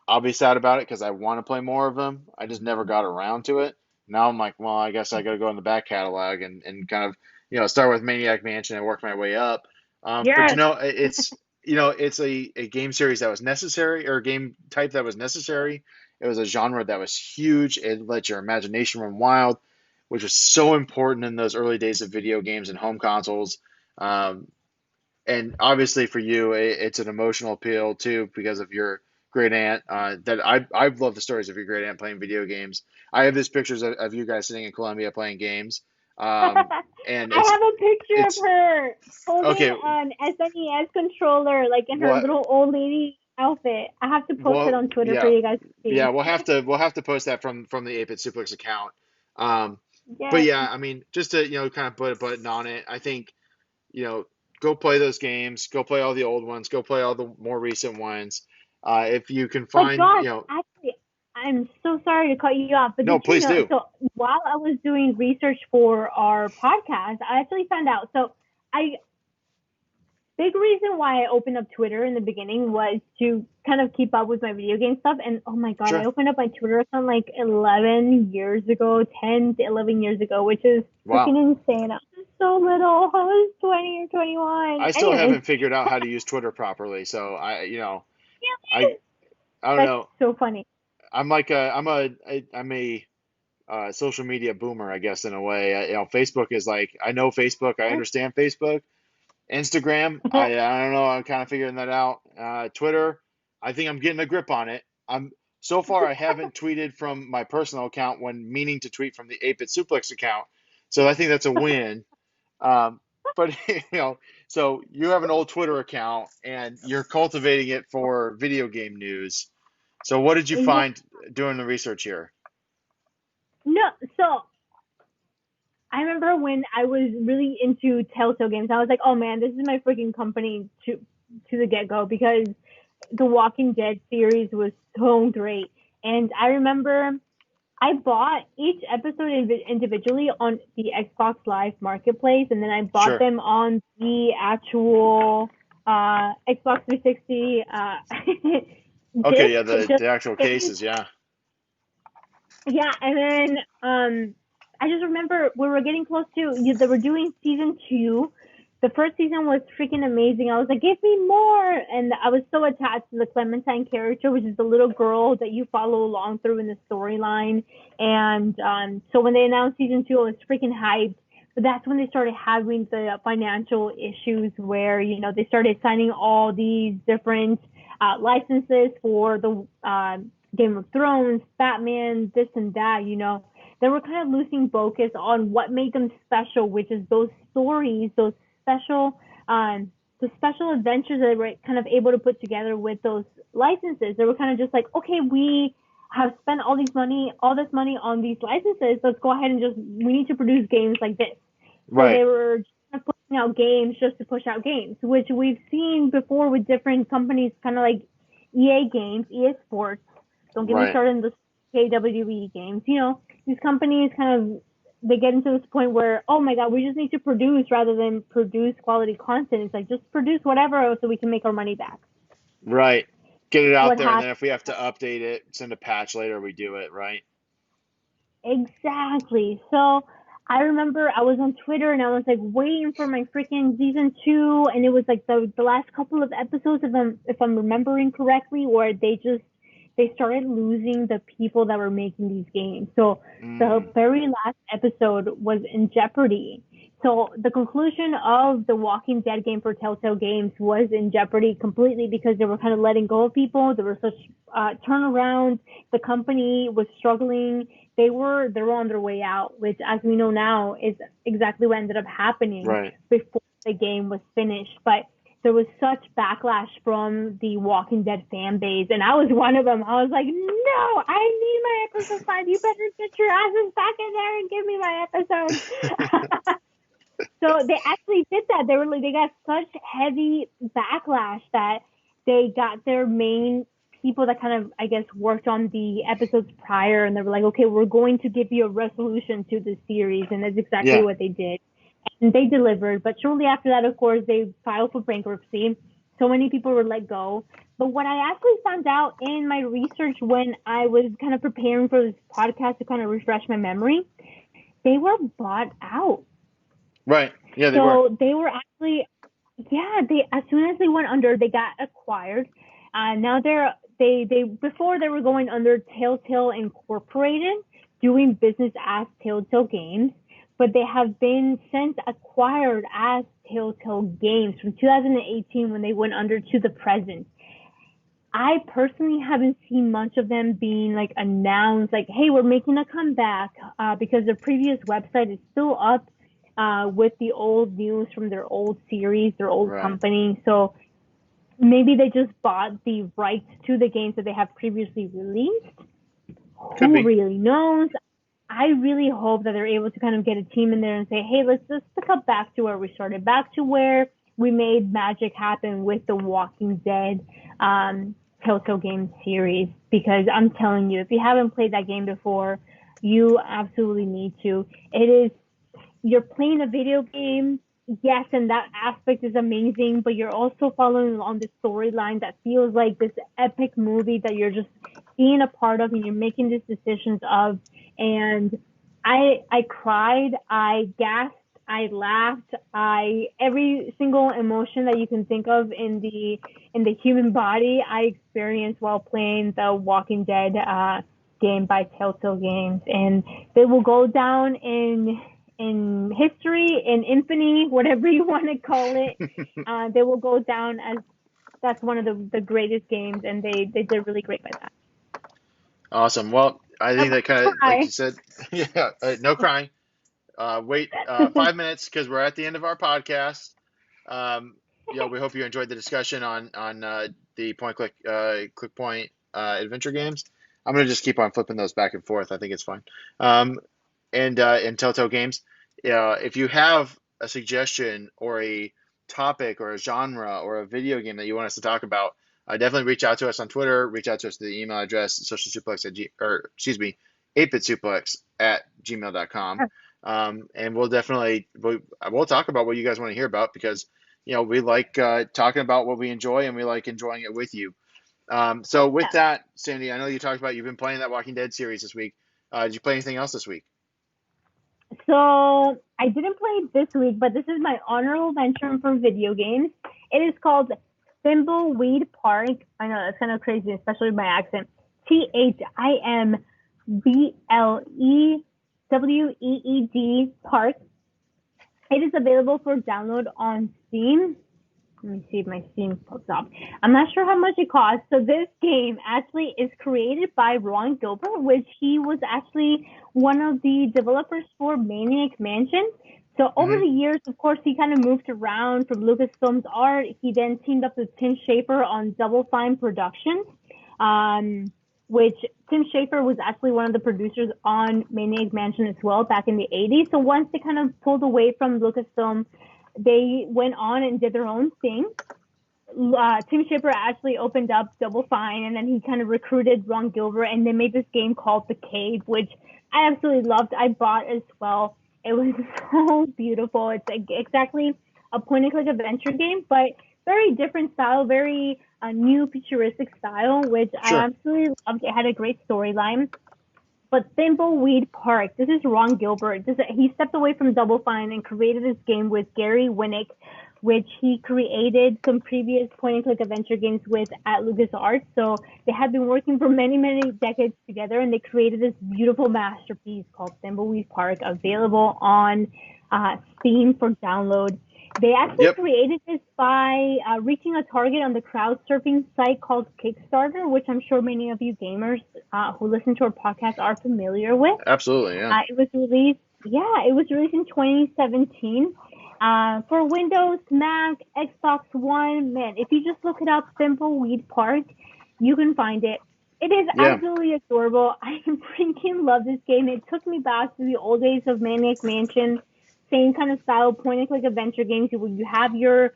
I'll be sad about it because I want to play more of them. I just never got around to it. Now I'm like, well, I guess I got to go in the back catalog and kind of, start with Maniac Mansion and work my way up. But Yes. it's a game series that was necessary, or a game type that was necessary. It was a genre that was huge. It let your imagination run wild, which was so important in those early days of video games and home consoles. Um, and obviously for you, it's an emotional appeal too because of your great aunt. That I've loved the stories of your great aunt playing video games. I have these pictures of you guys sitting in Columbia playing games, and I have a picture of it's her okay. holding an SNES controller, like in her What? little old lady outfit. I have to post it Well, on Twitter for yeah, you guys to yeah. see. We'll have to post that from the 8-Bit Suplex account. Um, but Yes. yeah, I mean, just to kind of put a button on it, I think you know, go play those games. Go play all the old ones. Go play all the more recent ones. If you can But find, Josh, actually, I'm so sorry to cut you off, but no, did you please know? do. So while I was doing research for our podcast, I actually found out. So I big reason why I opened up Twitter in the beginning was to kind of keep up with my video game stuff. And oh my God, I Sure. opened up my Twitter account like 11 years ago, 10 to 11 years ago, which is Wow. freaking insane. I was so little. I was 20 or 21. I still Anyways, haven't figured out how to use Twitter properly. So I, I don't that's know. so funny. I'm like I'm a social media boomer, I guess, in a way. Facebook is like, I know Facebook. I understand Facebook. Instagram, I don't know. I'm kind of figuring that out. Twitter, I think I'm getting a grip on it. So far I haven't tweeted from my personal account when meaning to tweet from the 8-Bit Suplex account. So I think that's a win. Um, but so you have an old Twitter account and you're cultivating it for video game news. So what did you Yeah. find doing the research here? No, so I remember when I was really into Telltale Games, I was like, oh man, this is my freaking company to the get go, because the Walking Dead series was so great. And I remember I bought each episode individually on the Xbox Live Marketplace, and then I bought Sure. them on the actual Xbox 360. Okay, yeah, disc, the actual cases, yeah. yeah, and then I just remember we were getting close to, they were doing season 2, The first season was freaking amazing. I was like, give me more. And I was so attached to the Clementine character, which is the little girl that you follow along through in the storyline. And so when they announced season 2, I was freaking hyped. But that's when they started having the financial issues where, they started signing all these different licenses for the Game of Thrones, Batman, this and that, They were kind of losing focus on what made them special, which is those stories, those special adventures that they were kind of able to put together with those licenses. They were kind of just like, okay, we have spent all this money on these licenses. Let's go ahead and we need to produce games like this. Right. So they were just putting out games just to push out games, which we've seen before with different companies, kind of like EA Games, EA Sports. Don't get me started in the WWE games. These companies they get into this point where, oh my God, we just need to produce rather than produce quality content. It's like, just produce whatever so we can make our money back. Right. Get it out there, and then if we have to update it, send a patch later, we do it, right? Exactly. So I remember I was on Twitter and I was like waiting for my freaking season 2, and it was like the last couple of episodes, if I'm remembering correctly, where they started losing the people that were making these games. So the very last episode was in jeopardy. So the conclusion of the Walking Dead game for TellTale Games was in jeopardy completely because they were kind of letting go of people. There was such turnaround. The company was struggling. They were on their way out, which, as we know now, is exactly what ended up happening before the game was finished. But there was such backlash from the Walking Dead fan base, and I was one of them. I was like, no, I need my episode 5. You better get your asses back in there and give me my episode. So they actually did that. They got such heavy backlash that they got their main people that kind of, I guess, worked on the episodes prior, and they were like, okay, we're going to give you a resolution to the series, and that's exactly what they did. And they delivered, but shortly after that, of course, they filed for bankruptcy. So many people were let go. But what I actually found out in my research when I was kind of preparing for this podcast to kind of refresh my memory, they were bought out. Right. Yeah, they were. So they were actually, they as soon as they went under, they got acquired. Now before they were going under TellTale Incorporated, doing business as TellTale Games, but they have been since acquired as TellTale Games from 2018 when they went under to the present. I personally haven't seen much of them being like announced, like, hey, we're making a comeback, because their previous website is still up with the old news from their old series, their old company. So maybe they just bought the rights to the games that they have previously released. Who really knows? I really hope that they're able to kind of get a team in there and say, hey, let's just pick up back to where we started, back to where we made magic happen with the Walking Dead TellTale Games series. Because I'm telling you, if you haven't played that game before, you absolutely need to. You're playing a video game, yes, and that aspect is amazing, but you're also following along the storyline that feels like this epic movie that you're just being a part of and you're making these decisions of. And I cried, I gasped, I laughed, every single emotion that you can think of in the human body, I experienced while playing the Walking Dead game by TellTale Games. And they will go down in history, in infamy, whatever you want to call it. They will go down as that's one of the greatest games, and they did really great by that. Awesome. Well, I think that kind of, like you said, no crying. Wait 5 minutes because we're at the end of our podcast. We hope you enjoyed the discussion on the point-click point adventure games. I'm gonna just keep on flipping those back and forth. I think it's fun. And in TellTale Games, if you have a suggestion or a topic or a genre or a video game that you want us to talk about, definitely reach out to us on Twitter. Reach out to us to the email address socialsuplex@gmail.com. And we'll talk about what you guys want to hear about because we like talking about what we enjoy and we like enjoying it with you. So with that, Sandy, I know you talked about you've been playing that Walking Dead series this week. Did you play anything else this week? So I didn't play it this week, but this is my honorable mention for video games. It is called Thimbleweed Park. I know that's kind of crazy, especially with my accent. Thimbleweed Park. It is available for download on Steam. Let me see if my Steam pops up. I'm not sure how much it costs. So this game actually is created by Ron Gilbert, which he was actually one of the developers for Maniac Mansion. So over the years, of course, he kind of moved around from Lucasfilm's art. He then teamed up with Tim Schafer on Double Fine Productions, which Tim Schafer was actually one of the producers on Maniac Mansion as well back in the 80s. So once they kind of pulled away from Lucasfilm, they went on and did their own thing. Tim Schafer actually opened up Double Fine, and then he kind of recruited Ron Gilbert, and they made this game called The Cave, which I absolutely loved. I bought as well. It was so beautiful. It's exactly a point-and-click adventure game, but very different style, very new futuristic style, which I absolutely loved. It had a great storyline. But Thimbleweed Park, this is Ron Gilbert. He stepped away from Double Fine and created this game with Gary Winnick, which he created some previous point-and-click adventure games with at LucasArts. So they had been working for many, many decades together, and they created this beautiful masterpiece called Thimbleweed Park, available on Steam for download. They actually created this by reaching a target on the crowd surfing site called Kickstarter, which I'm sure many of you gamers who listen to our podcast are familiar with. Absolutely, yeah. It was released in 2017 for Windows, Mac, Xbox One. Man, if you just look it up, Thimbleweed Park, you can find it. It is absolutely adorable. I freaking love this game. It took me back to the old days of Maniac Mansion. Same kind of style, point-and-click adventure games where you have your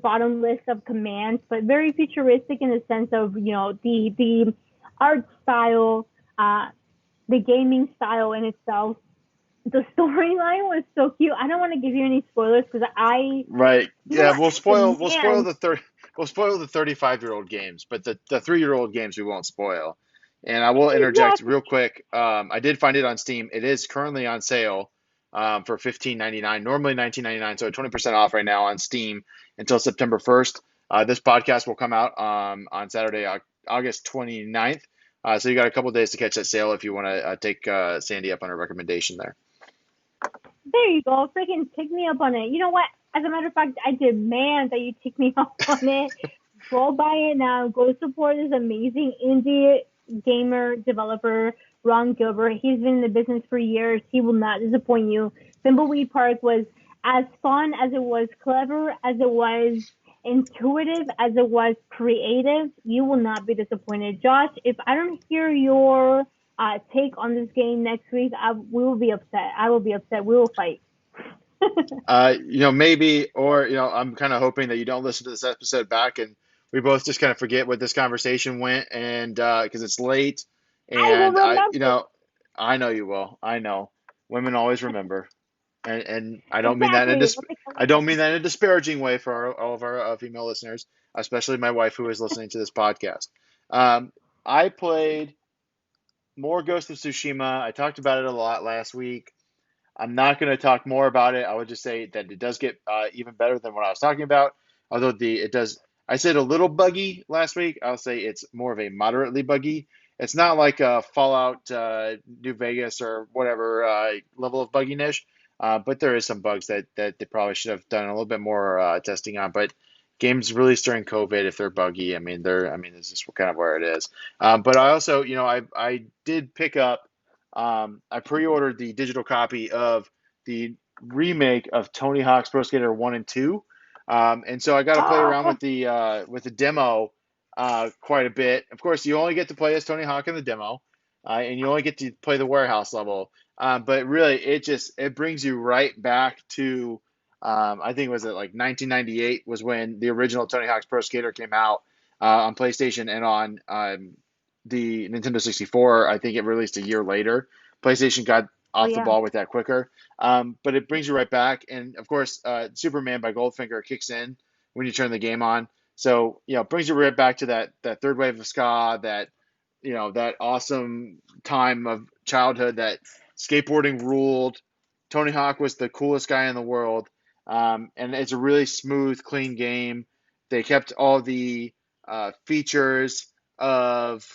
bottom list of commands, but very futuristic in the sense of, you know, the art style, the gaming style in itself. The storyline was so cute. I don't want to give you any spoilers because we'll spoil the 35-year-old games, but the 3-year-old games we won't spoil. And I will interject real quick. I did find it on Steam. It is currently on sale for $15.99, normally $19.99, so 20% off right now on Steam until September 1st. This podcast will come out on Saturday, August 29th. So you got a couple days to catch that sale if you want to take Sandy up on her recommendation there. There you go. Freaking take me up on it. You know what? As a matter of fact, I demand that you take me up on it. Go buy it now. Go support this amazing indie gamer developer, Ron Gilbert. He's been in the business for years. He will not disappoint you. Thimbleweed Park was as fun as it was clever, as it was intuitive, as it was creative. You will not be disappointed. Josh, if I don't hear your take on this game next week, we will be upset. I will be upset. We will fight. Maybe, or, I'm kind of hoping that you don't listen to this episode back and we both just kind of forget what this conversation went, and because it's late, and I know you will. I know women always remember, and I don't mean that in a disparaging way for all of our female listeners, especially my wife who is listening to this podcast. I played more Ghost of Tsushima. I talked about it a lot last week. I'm not going to talk more about it. I would just say that it does get even better than what I was talking about. Although I said a little buggy last week. I'll say it's more of a moderately buggy. It's not like a Fallout New Vegas or whatever level of bugginess, but there is some bugs that they probably should have done a little bit more testing on. But games released during COVID, if they're buggy, this is kind of where it is. But I also, I did pick up. I pre-ordered the digital copy of the remake of Tony Hawk's Pro Skater 1 and 2. And so I got to play around with the demo quite a bit. Of course, you only get to play as Tony Hawk in the demo, and you only get to play the warehouse level. But really, it brings you right back to I think was it like 1998 was when the original Tony Hawk's Pro Skater came out on PlayStation, and on the Nintendo 64. I think it released a year later. PlayStation got off the ball with that quicker. But it brings you right back. And of course, Superman by Goldfinger kicks in when you turn the game on. So, it brings you right back to that third wave of ska, that awesome time of childhood that skateboarding ruled. Tony Hawk was the coolest guy in the world, and it's a really smooth, clean game. They kept all the features of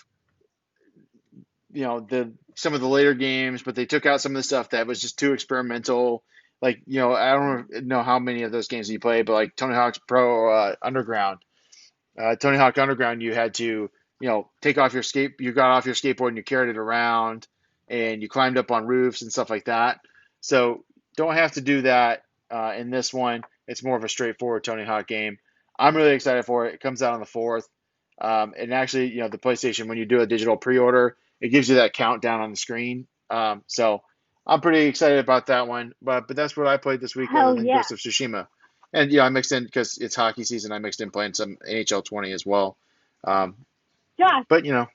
the some of the later games, but they took out some of the stuff that was just too experimental. Like, I don't know how many of those games you played, but like Tony Hawk's Pro Underground, Tony Hawk Underground, you had to, take off you got off your skateboard and you carried it around, and you climbed up on roofs and stuff like that. So don't have to do that in this one. It's more of a straightforward Tony Hawk game. I'm really excited for it. It comes out on the 4th. And actually, the PlayStation, when you do a digital pre-order, it gives you that countdown on the screen. So I'm pretty excited about that one. But that's what I played this week, other Hell than yeah. Ghost of Tsushima. And I mixed in, because it's hockey season, I mixed in playing some NHL 20 as well. Josh, But I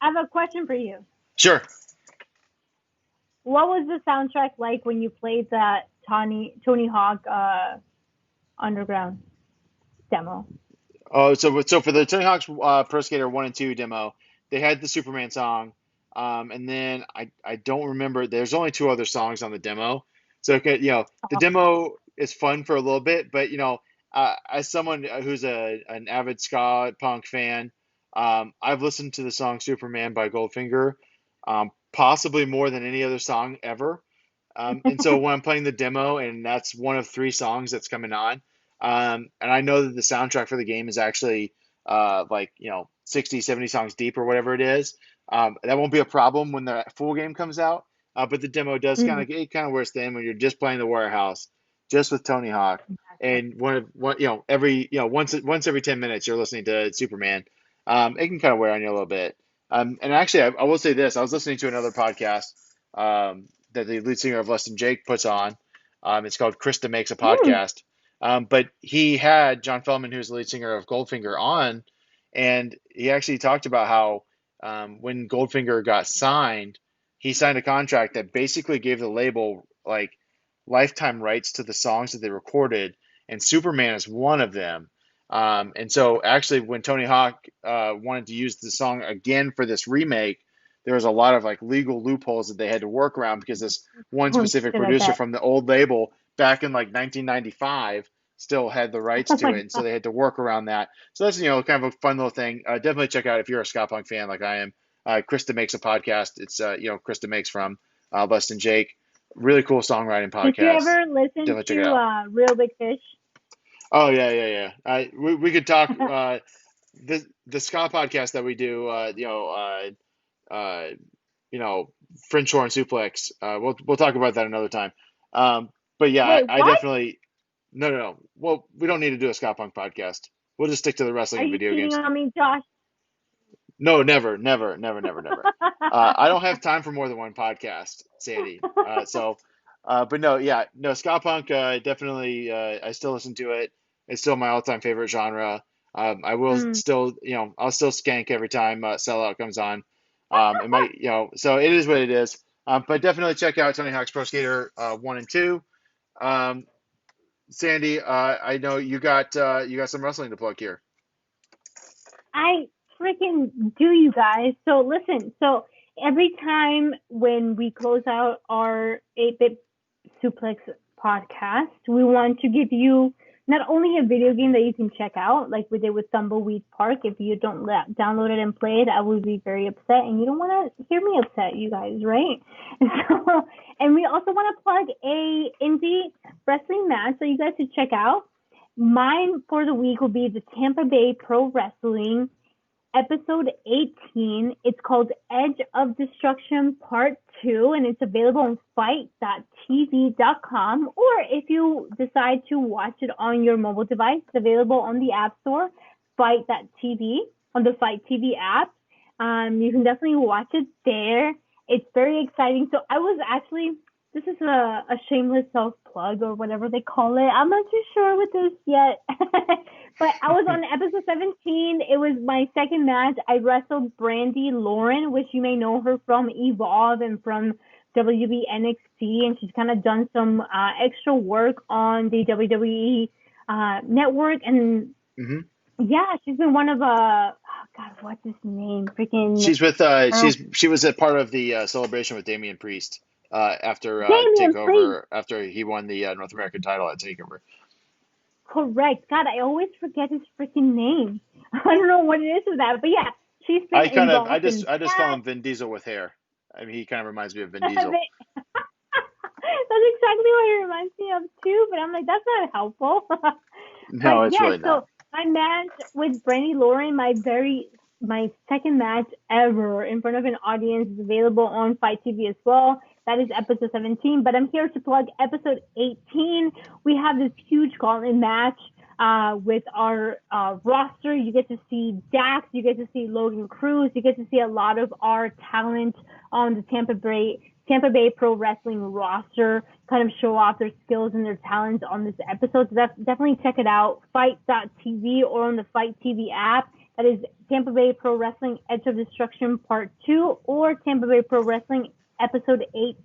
have a question for you. sure. What was the soundtrack like when you played that Tony Hawk Underground demo? Oh, so for the Tony Hawk's Pro Skater 1 and 2 demo, they had the Superman song, and then I don't remember. There's only 2 other songs on the demo, so the demo is fun for a little bit, but as someone who's an avid ska punk fan, I've listened to the song Superman by Goldfinger, possibly more than any other song ever. And so when I'm playing the demo, and that's one of 3 songs that's coming on, and I know that the soundtrack for the game is actually 60, 70 songs deep or whatever it is, that won't be a problem when the full game comes out. But the demo does kind of wears thin when you're just playing the warehouse, just with Tony Hawk, and once every 10 minutes you're listening to Superman. It can kind of wear on you a little bit. And actually, I will say this: I was listening to another podcast that the lead singer of Less Than Jake puts on. It's called Krista Makes a Podcast. But he had John Feldman, who's the lead singer of Goldfinger, on, and he actually talked about how when Goldfinger got signed, he signed a contract that basically gave the label like lifetime rights to the songs that they recorded, and Superman is one of them. And so actually, when Tony Hawk wanted to use the song again for this remake, there was a lot of like legal loopholes that they had to work around, because this one specific producer from the old label back in like 1995 still had the rights to it, and so they had to work around that. So that's kind of a fun little thing. Definitely check out if you're a ska punk fan like I am. Krista Makes a Podcast. It's Krista Makes from Less Than Jake. Really cool songwriting podcast. Did you ever listen to Real Big Fish? Oh yeah. We could talk the ska podcast that we do. French Horn Suplex. We'll talk about that another time. But yeah, Wait, I definitely no. Well, we don't need to do a ska punk podcast. We'll just stick to the wrestling Are and you video games. cheating on me, Josh? No, never. I don't have time for more than one podcast, Sandy. But no, ska punk, definitely, I still listen to it. It's still my all-time favorite genre. I will still, I'll still skank every time Sellout comes on. So it is what it is. But definitely check out Tony Hawk's Pro Skater 1 and 2. Sandy, I know you got some wrestling to plug here. I freaking do, you guys. So listen, every time when we close out our 8-Bit Suplex podcast, we want to give you not only a video game that you can check out, like we did with Tumbleweed Park. If you don't download it and play it, I would be very upset, and you don't want to hear me upset, you guys, right? And we also want to plug a indie wrestling match that you guys should check out. Mine for the week will be the Tampa Bay Pro Wrestling episode 18. It's called Edge of Destruction Part 2, and it's available on fight.tv.com, or if you decide to watch it on your mobile device, it's available on the App Store, fight.tv, on the Fight TV app. You can definitely watch it there. It's very exciting. So I was actually, this is a shameless self-plug or whatever they call it. I'm not too sure with this yet. But I was on episode 17. It was my second match. I wrestled Brandy Lauren, which you may know her from Evolve and from WWE NXT. And she's kind of done some extra work on the WWE network. And yeah, she's been one of God, what's his name? Freaking. She's with she was a part of the celebration with Damian Priest. after Damien, please. Takeover, after he won the North American title at Takeover. Correct. God, I always forget his freaking name. I don't know what it is with that, but yeah, she's been I involved just in I just call that. him Vin Diesel with hair. I mean, he kind of reminds me of Vin That's Diesel. exactly what it reminds me of too, but I'm like, that's not helpful. No, But it's yeah, really not. so my match with Brandy Lauren, my second match ever in front of an audience, is available on Fight TV as well. That is episode 17, but I'm here to plug episode 18. We have this huge gauntlet match with our roster. You get to see Dax, you get to see Logan Cruz, you get to see a lot of our talent on the Tampa Bay Pro Wrestling roster kind of show off their skills and their talents on this episode. So definitely check it out, Fight.tv or on the Fight TV app. That is Tampa Bay Pro Wrestling Edge of Destruction Part 2 or Tampa Bay Pro Wrestling Episode 18.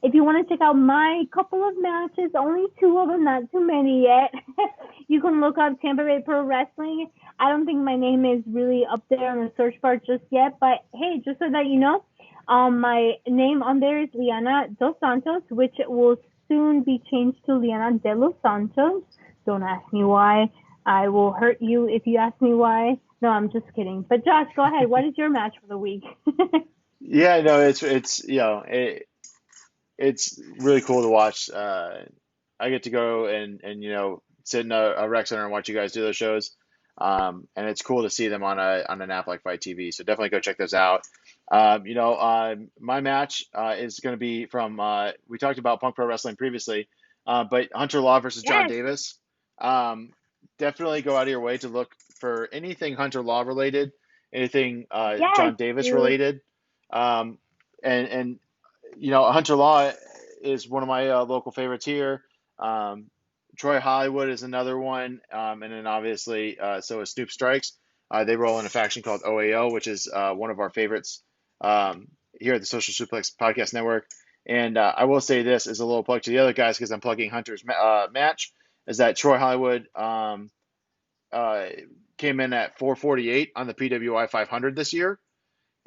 If you want to check out my couple of matches, only 2 of them, not too many yet, you can look up Tampa Bay Pro Wrestling. I don't think my name is really up there on the search bar just yet, but hey, just so that you know, my name on there is Liana Dos Santos, which will soon be changed to Liana de los Santos. Don't ask me why. I will hurt you if you ask me why. No, I'm just kidding. But Josh, go ahead. What is your match for the week? Yeah, no, it's it's really cool to watch. I get to go and sit in a rec center and watch you guys do those shows. And it's cool to see them on an app like Fight TV. So definitely go check those out. My match is going to be from we talked about Punk Pro Wrestling previously, but Hunter Law versus John Yes. Davis. Definitely go out of your way to look for anything Hunter Law related, anything Yes, John Davis dude. related. And Hunter Law is one of my local favorites here. Troy Hollywood is another one, and then obviously so is Snoop Strikes. They roll in a faction called OAO, which is one of our favorites here at the Social Suplex Podcast Network. And I will say this as a little plug to the other guys because I'm plugging Hunter's match, is that Troy Hollywood came in at 448 on the PWI 500 this year.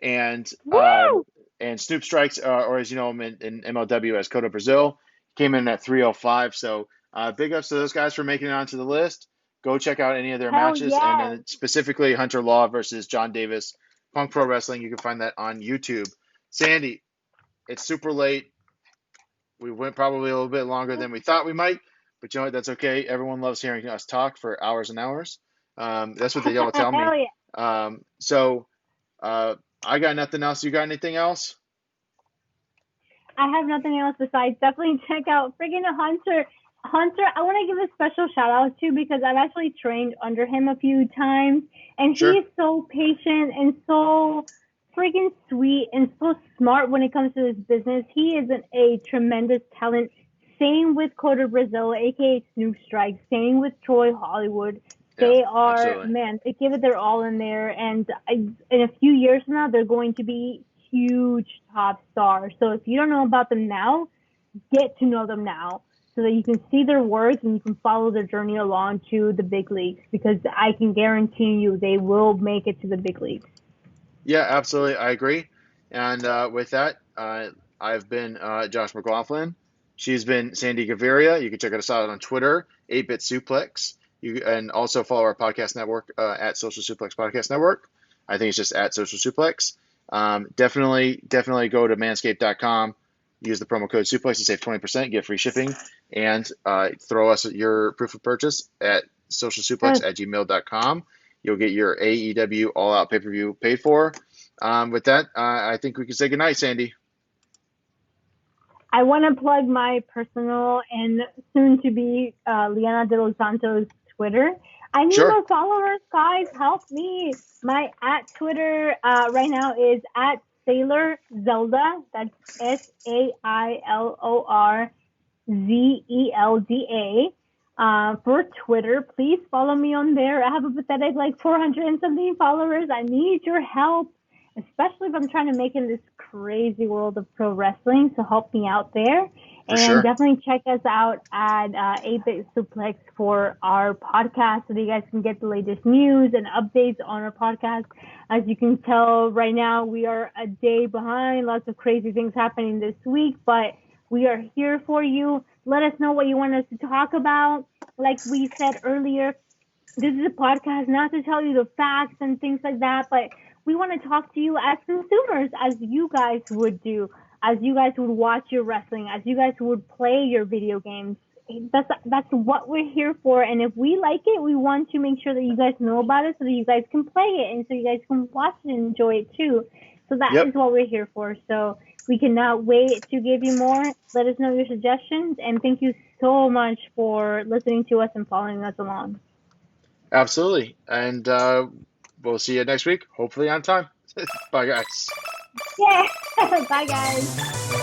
And Woo! and Snoop Strikes, or as you know him in MLW as Coda Brazil, came in at 305. So big ups to those guys for making it onto the list. Go check out any of their Hell matches, yes. and then specifically Hunter Law versus John Davis, Punk Pro Wrestling. You can find that on YouTube. Sandy, it's super late. We went probably a little bit longer than we thought we might, but you know what? That's okay. Everyone loves hearing us talk for hours and hours. That's what they all tell me. Hell yeah. So I got nothing else. You got anything else? I have nothing else besides definitely check out friggin' Hunter. Hunter, I want to give a special shout out to because I've actually trained under him a few times, and Sure. he is so patient and so freaking sweet and so smart when it comes to his business. He is a tremendous talent. Same with Coda Brazil, aka Snoop Strike. Same with Troy Hollywood. They Yeah, are, absolutely. man, they give it their all in there. And in a few years from now, they're going to be huge top stars. So if you don't know about them now, get to know them now so that you can see their work and you can follow their journey along to the big leagues, because I can guarantee you they will make it to the big leagues. Yeah, absolutely. I agree. And with that, I've been Josh McLaughlin. She's been Sandy Gaviria. You can check us out on Twitter, 8-Bit Suplex. And also follow our podcast network at Social Suplex Podcast Network. I think it's just at Social Suplex. Definitely go to manscaped.com. Use the promo code Suplex to save 20%, get free shipping, and throw us your proof of purchase at socialsuplex@gmail.com. You'll get your AEW All Out pay-per-view paid for. With that, I think we can say goodnight, Sandy. I want to plug my personal and soon-to-be Liana de los Santos Twitter. I need Sure. more followers, guys. Help me. My at Twitter right now is at Sailor Zelda. That's SailorZelda. For Twitter, please follow me on there. I have a pathetic 400 and something followers. I need your help, especially if I'm trying to make it in this crazy world of pro wrestling. So help me out there. For And sure. definitely check us out at 8-Bit Suplex for our podcast so that you guys can get the latest news and updates on our podcast. As you can tell right now, we are a day behind. Lots of crazy things happening this week, but we are here for you. Let us know what you want us to talk about. Like we said earlier, this is a podcast not to tell you the facts and things like that, but we want to talk to you as consumers, as you guys would do, as you guys would watch your wrestling, as you guys would play your video games. That's what we're here for. And if we like it, we want to make sure that you guys know about it so that you guys can play it and so you guys can watch it and enjoy it too. So that is what we're here for. So we cannot wait to give you more. Let us know your suggestions. And thank you so much for listening to us and following us along. Absolutely. And we'll see you next week, hopefully on time. Bye, guys. Yeah. Bye, guys.